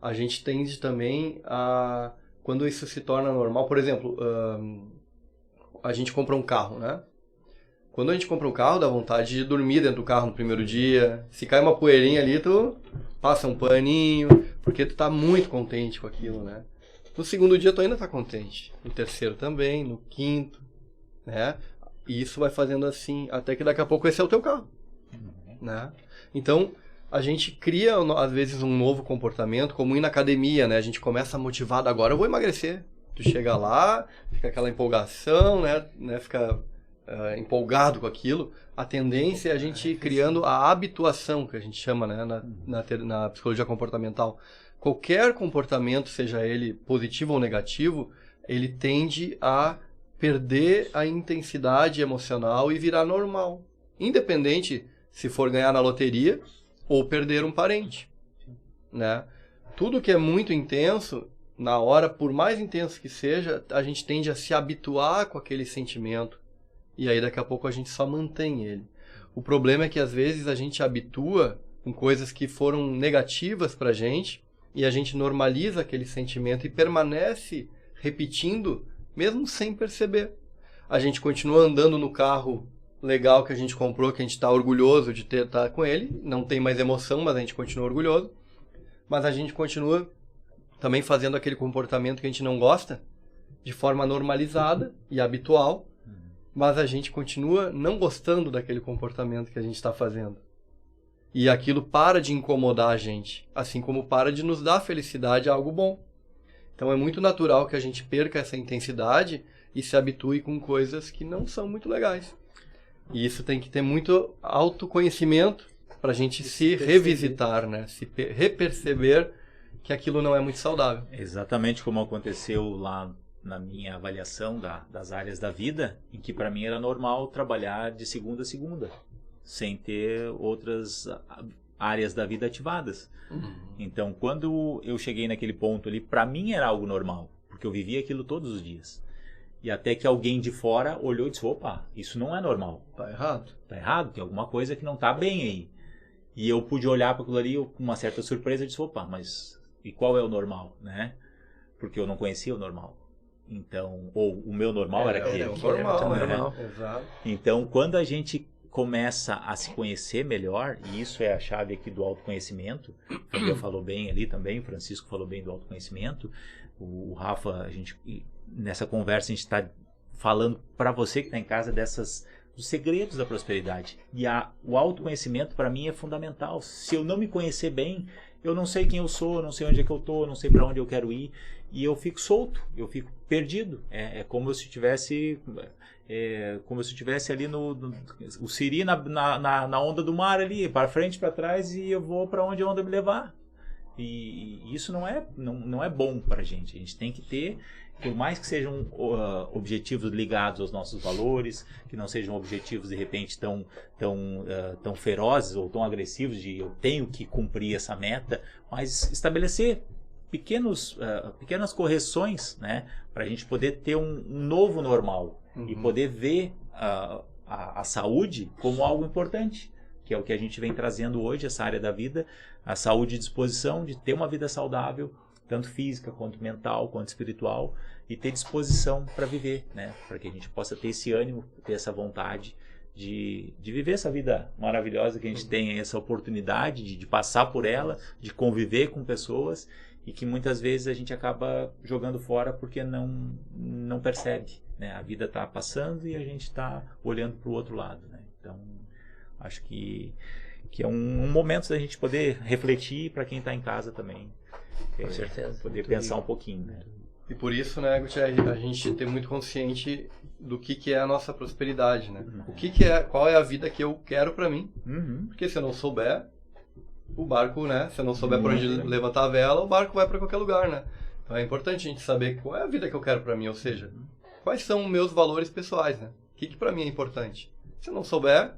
a gente tende também a... Quando isso se torna normal, por exemplo, a gente compra um carro, né? Quando a gente compra um carro, dá vontade de dormir dentro do carro no primeiro dia. Se cai uma poeirinha ali, tu passa um paninho, porque tu tá muito contente com aquilo, né? No segundo dia tu ainda tá contente. No terceiro também, no quinto, né? E isso vai fazendo assim, até que daqui a pouco esse é o teu carro, né? Então, a gente cria, às vezes, um novo comportamento, como ir na academia, né? A gente começa motivado, agora eu vou emagrecer. Tu chega lá, fica aquela empolgação, né? Fica empolgado com aquilo. A tendência é a gente ir criando a habituação, que a gente chama, né? Na psicologia comportamental. Qualquer comportamento, seja ele positivo ou negativo, ele tende a perder a intensidade emocional e virar normal. Independente se for ganhar na loteria ou perder um parente, né? Tudo que é muito intenso, na hora, por mais intenso que seja, a gente tende a se habituar com aquele sentimento. E aí daqui a pouco a gente só mantém ele. O problema é que às vezes a gente habitua com coisas que foram negativas pra gente e a gente normaliza aquele sentimento e permanece repetindo mesmo sem perceber. A gente continua andando no carro legal que a gente comprou, que a gente está orgulhoso de estar com ele, não tem mais emoção, mas a gente continua orgulhoso. Mas a gente continua também fazendo aquele comportamento que a gente não gosta, de forma normalizada e habitual, mas a gente continua não gostando daquele comportamento que a gente está fazendo. E aquilo para de incomodar a gente, assim como para de nos dar felicidade a algo bom. Então é muito natural que a gente perca essa intensidade e se habitue com coisas que não são muito legais. E isso tem que ter muito autoconhecimento para a gente se revisitar, né? Se reperceber que aquilo não é muito saudável. Exatamente como aconteceu lá na minha avaliação das áreas da vida, em que para mim era normal trabalhar de segunda a segunda, sem ter outras áreas da vida ativadas. Então, quando eu cheguei naquele ponto ali, para mim era algo normal, porque eu vivia aquilo todos os dias. E até que alguém de fora olhou e disse, opa, isso não é normal. Tá errado. Tá errado, tem alguma coisa que não tá bem aí. E eu pude olhar para aquilo ali com uma certa surpresa e disse, opa, mas e qual é o normal, né? Porque eu não conhecia o normal. Então, ou o meu normal era aquele. É o normal, né? normal. Exato. Então, quando a gente começa a se conhecer melhor, e isso é a chave aqui do autoconhecimento, o Fabiano falou bem ali também, o Francisco falou bem do autoconhecimento, o Rafa, nessa conversa a gente está falando para você que está em casa dos segredos da prosperidade. E o autoconhecimento para mim é fundamental. Se eu não me conhecer bem, eu não sei quem eu sou, não sei onde é que eu estou, não sei para onde eu quero ir, e eu fico solto, eu fico perdido. É como se eu tivesse ali o siri na onda do mar ali, para frente, para trás, e eu vou para onde a onda me levar. E isso não é bom para a gente tem que ter, por mais que sejam objetivos ligados aos nossos valores, que não sejam objetivos de repente tão ferozes ou tão agressivos de eu tenho que cumprir essa meta, mas estabelecer pequenas correções, né, para a gente poder ter um novo normal e poder ver a saúde como algo importante, que é o que a gente vem trazendo hoje, essa área da vida, a saúde e disposição de ter uma vida saudável, tanto física, quanto mental, quanto espiritual, e ter disposição para viver, né? Para que a gente possa ter esse ânimo, ter essa vontade de viver essa vida maravilhosa, que a gente tenha essa oportunidade de passar por ela, de conviver com pessoas, e que muitas vezes a gente acaba jogando fora porque não percebe, né? A vida está passando e a gente está olhando para o outro lado, né? Então, acho que é um momento da gente poder refletir para quem está em casa também. Com certeza. Poder pensar um pouquinho, né? E por isso, né, Gutierrez, a gente ter muito consciente do que é a nossa prosperidade, né? Qual é a vida que eu quero para mim? Porque se eu não souber, o barco, né? Se eu não souber por onde levantar a vela, o barco vai para qualquer lugar, né? Então é importante a gente saber qual é a vida que eu quero para mim, ou seja, quais são os meus valores pessoais, né? O que para mim é importante? Se eu não souber,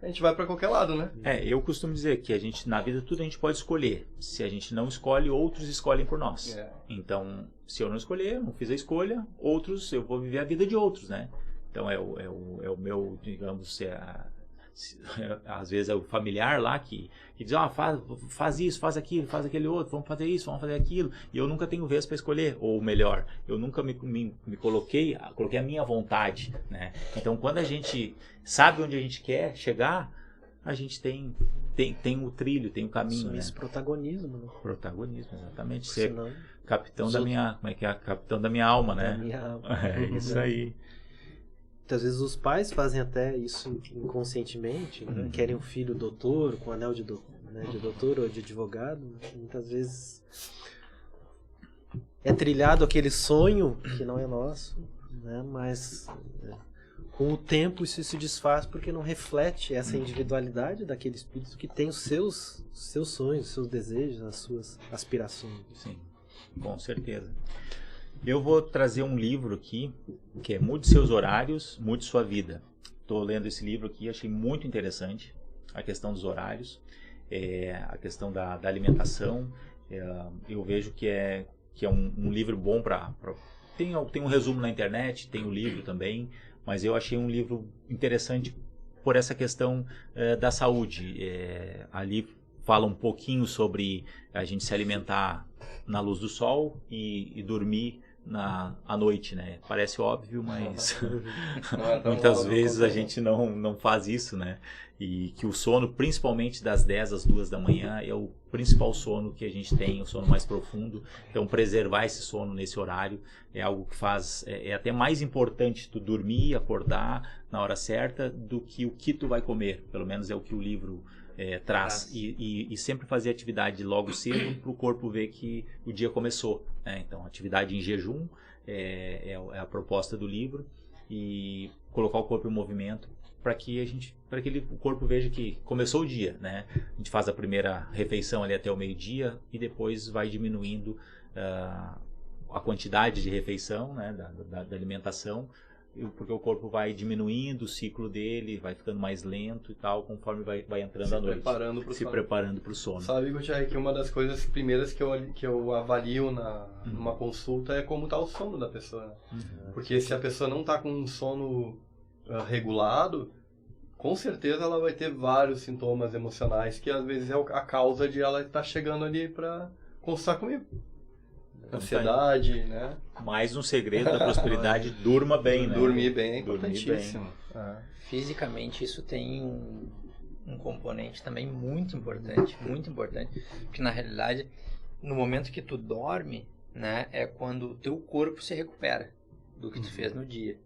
a gente vai para qualquer lado, né? Eu costumo dizer que na vida tudo a gente pode escolher. Se a gente não escolhe, outros escolhem por nós. Então, se eu não escolher, não fiz a escolha, eu vou viver a vida de outros, né? Então é o meu, digamos, às vezes é o familiar lá que diz, faz isso, faz aquilo, faz aquele outro, vamos fazer isso, vamos fazer aquilo, e eu nunca tenho vez para escolher, ou melhor, eu nunca me coloquei a minha vontade, né? Então, quando a gente sabe onde a gente quer chegar, a gente tem o trilho, tem o caminho, né? Esse protagonismo, né? Protagonismo, exatamente. Ser Senão, capitão da minha, como é que é? Capitão da minha alma, né? Da minha alma. É isso aí. Muitas vezes os pais fazem até isso inconscientemente, né? Querem um filho doutor, com anel de doutor ou de advogado. Né? Muitas vezes é trilhado aquele sonho que não é nosso, né? Mas com o tempo isso se desfaz porque não reflete essa individualidade daquele espírito que tem os seus sonhos, os seus desejos, as suas aspirações. Sim, com certeza. Eu vou trazer um livro aqui, que é Mude Seus Horários, Mude Sua Vida. Estou lendo esse livro aqui, achei muito interessante a questão dos horários, a questão da alimentação. Eu vejo que é um livro bom para... Tem um resumo na internet, tem o livro também, mas eu achei um livro interessante por essa questão da saúde. Ali fala um pouquinho sobre a gente se alimentar na luz do sol e dormir à noite, né? Parece óbvio, mas muitas vezes a gente não faz isso, né? E que o sono, principalmente das 10 às 2 da manhã, é o principal sono que a gente tem, o sono mais profundo. Então, preservar esse sono nesse horário é algo que faz... É até mais importante tu dormir, acordar na hora certa do que o que tu vai comer. Pelo menos é o que o livro traz. E sempre fazer atividade logo cedo para o corpo ver que o dia começou, né? Então, atividade em jejum é a proposta do livro, e colocar o corpo em movimento para que o corpo veja que começou o dia, né? A gente faz a primeira refeição ali até o meio-dia e depois vai diminuindo a quantidade de refeição, né? da alimentação, porque o corpo vai diminuindo o ciclo dele, vai ficando mais lento e tal, conforme vai entrando a noite. Se preparando para o sono. Sabe, Gutierre, que uma das coisas primeiras que eu avalio numa consulta é como está o sono da pessoa. Né? Porque se a pessoa não está com um sono regulado, com certeza ela vai ter vários sintomas emocionais que às vezes é a causa de ela estar chegando ali para consultar comigo. Ansiedade, né? Mais um segredo da prosperidade, durma bem, né? Dormir bem é importantíssimo. Fisicamente isso tem um componente também muito importante, porque na realidade, no momento que tu dorme, né, é quando o teu corpo se recupera do que tu fez no dia,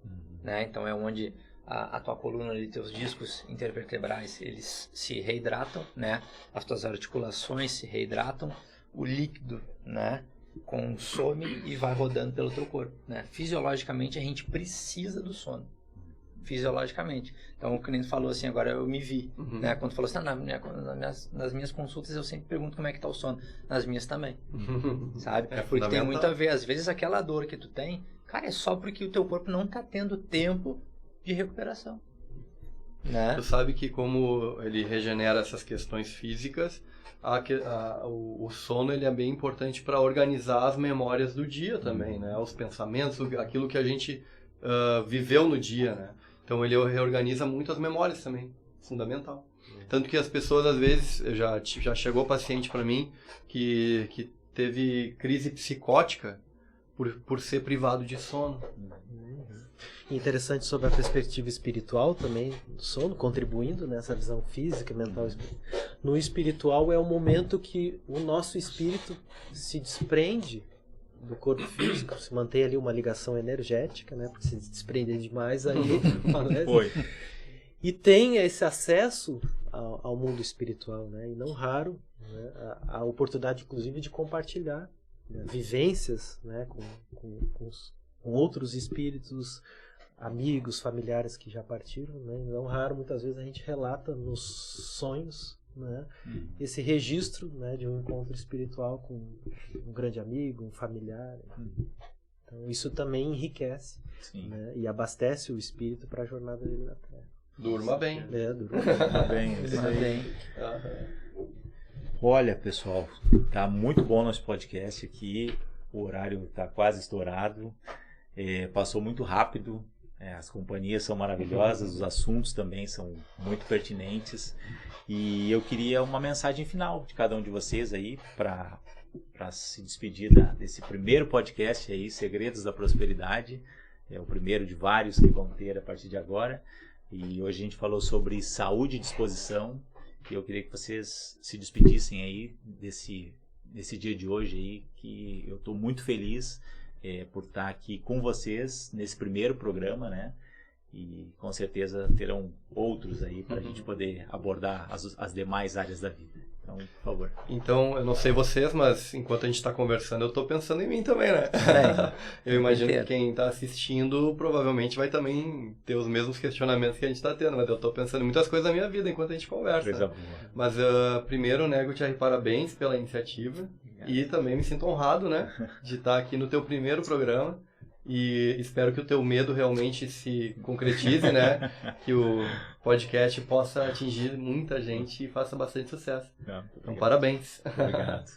né? Então é onde a tua coluna e teus discos intervertebrais, eles se reidratam, né? As tuas articulações se reidratam, o líquido, né, consome e vai rodando pelo teu corpo, né? Fisiologicamente a gente precisa do sono. Fisiologicamente. Então, o cliente falou assim, agora eu me vi, né? Quando falou assim, nas minhas consultas eu sempre pergunto como é que tá o sono. Nas minhas também, sabe? Porque tem muito a ver, às vezes aquela dor que tu tem, cara, é só porque o teu corpo não tá tendo tempo de recuperação, né? Tu sabe que como ele regenera essas questões físicas, o sono ele é bem importante para organizar as memórias do dia também, né? Os pensamentos, aquilo que a gente viveu no dia, né? Então ele reorganiza muito as memórias também, fundamental. Tanto que as pessoas às vezes, já chegou paciente para mim que teve crise psicótica por ser privado de sono. Interessante sobre a perspectiva espiritual também do sono, contribuindo nessa visão física, mental. No espiritual é o momento que o nosso espírito se desprende do corpo físico, se mantém ali uma ligação energética, né? Porque se desprender demais aí e tem esse acesso ao mundo espiritual, né? E não raro, né? A oportunidade inclusive de compartilhar, né, vivências, né, com outros espíritos, amigos, familiares que já partiram, né? Não raro, muitas vezes a gente relata nos sonhos, né, esse registro, né, de um encontro espiritual com um grande amigo, um familiar. Então isso também enriquece, né, e abastece o espírito para a jornada dele na Terra. Durma bem. Durma bem. Olha, pessoal, tá muito bom nosso podcast aqui. O horário tá quase estourado. Passou muito rápido. As companhias são maravilhosas, os assuntos também são muito pertinentes. E eu queria uma mensagem final de cada um de vocês aí para se despedir desse primeiro podcast aí, Segredos da Prosperidade. É o primeiro de vários que vão ter a partir de agora. E hoje a gente falou sobre saúde e disposição. E eu queria que vocês se despedissem aí desse dia de hoje aí, que eu estou muito feliz por estar aqui com vocês nesse primeiro programa, né? E com certeza terão outros aí para a gente poder abordar as demais áreas da vida. Então, por favor. Então, eu não sei vocês, mas enquanto a gente está conversando, eu estou pensando em mim também, né? Eu imagino que quem está assistindo provavelmente vai também ter os mesmos questionamentos que a gente está tendo, mas eu estou pensando em muitas coisas da minha vida enquanto a gente conversa. Né? Mas primeiro, né, Gutierre, parabéns pela iniciativa. Obrigado. E também me sinto honrado, né, de estar aqui no teu primeiro programa. E espero que o teu medo realmente se concretize, né? Que o podcast possa atingir muita gente e faça bastante sucesso. Então, parabéns. Obrigado.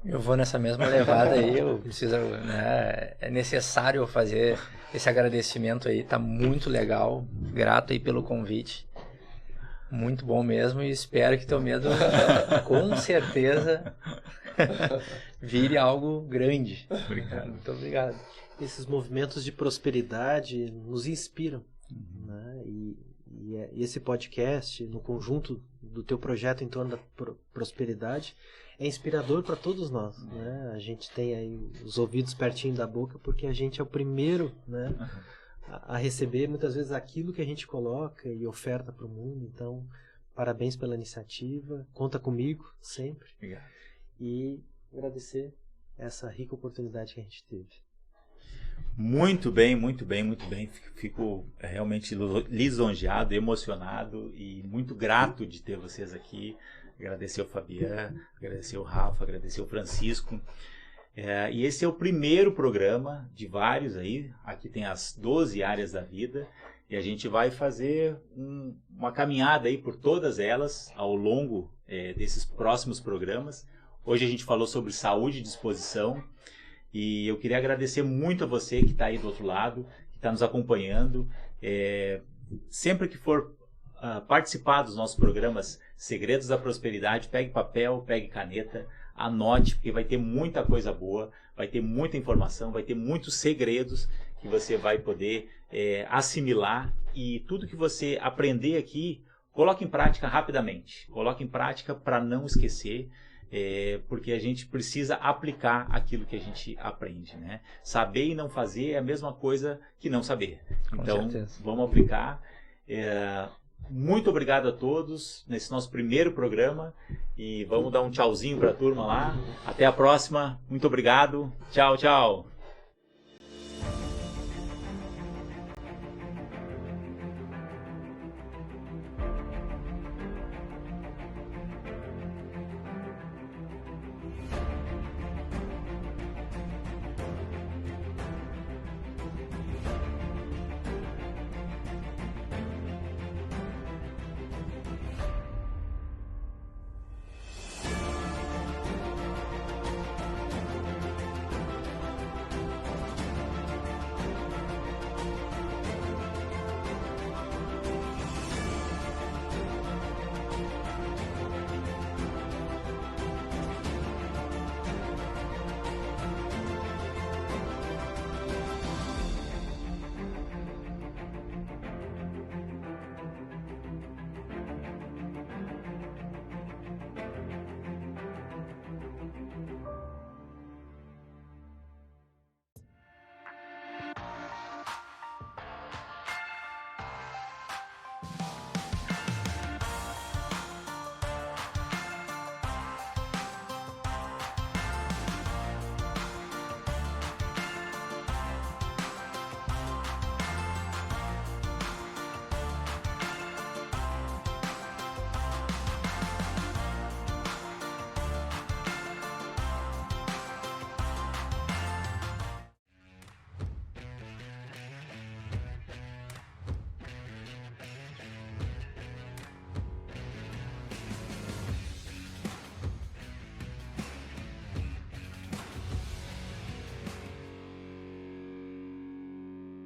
Eu vou nessa mesma levada aí, eu preciso, né? É necessário fazer esse agradecimento aí, tá muito legal. Grato aí pelo convite. Muito bom mesmo e espero que teu medo, com certeza, vire algo grande. Obrigado. Muito obrigado. Esses movimentos de prosperidade nos inspiram, né? E esse podcast, no conjunto do teu projeto em torno da prosperidade, é inspirador para todos nós, né? A gente tem aí os ouvidos pertinho da boca porque a gente é o primeiro, né, a receber muitas vezes aquilo que a gente coloca e oferta para o mundo. Então, parabéns pela iniciativa, conta comigo sempre. Obrigado. E agradecer essa rica oportunidade que a gente teve. Muito bem, muito bem, muito bem. Fico realmente lisonjeado, emocionado e muito grato de ter vocês aqui. Agradecer o Fabiano, agradecer o Rafa, agradecer o Francisco. E esse é o primeiro programa de vários aí. Aqui tem as 12 áreas da vida. E a gente vai fazer uma caminhada aí por todas elas ao longo desses próximos programas. Hoje a gente falou sobre saúde e disposição. E eu queria agradecer muito a você que está aí do outro lado, que está nos acompanhando. Sempre que for participar dos nossos programas Segredos da Prosperidade, pegue papel, pegue caneta, anote, porque vai ter muita coisa boa, vai ter muita informação, vai ter muitos segredos que você vai poder assimilar, e tudo que você aprender aqui, coloque em prática rapidamente. Coloque em prática para não esquecer, porque a gente precisa aplicar aquilo que a gente aprende, né? Saber e não fazer é a mesma coisa que não saber. Então, vamos aplicar. Muito obrigado a todos nesse nosso primeiro programa, e vamos dar um tchauzinho para a turma lá. Até a próxima. Muito obrigado. Tchau, tchau.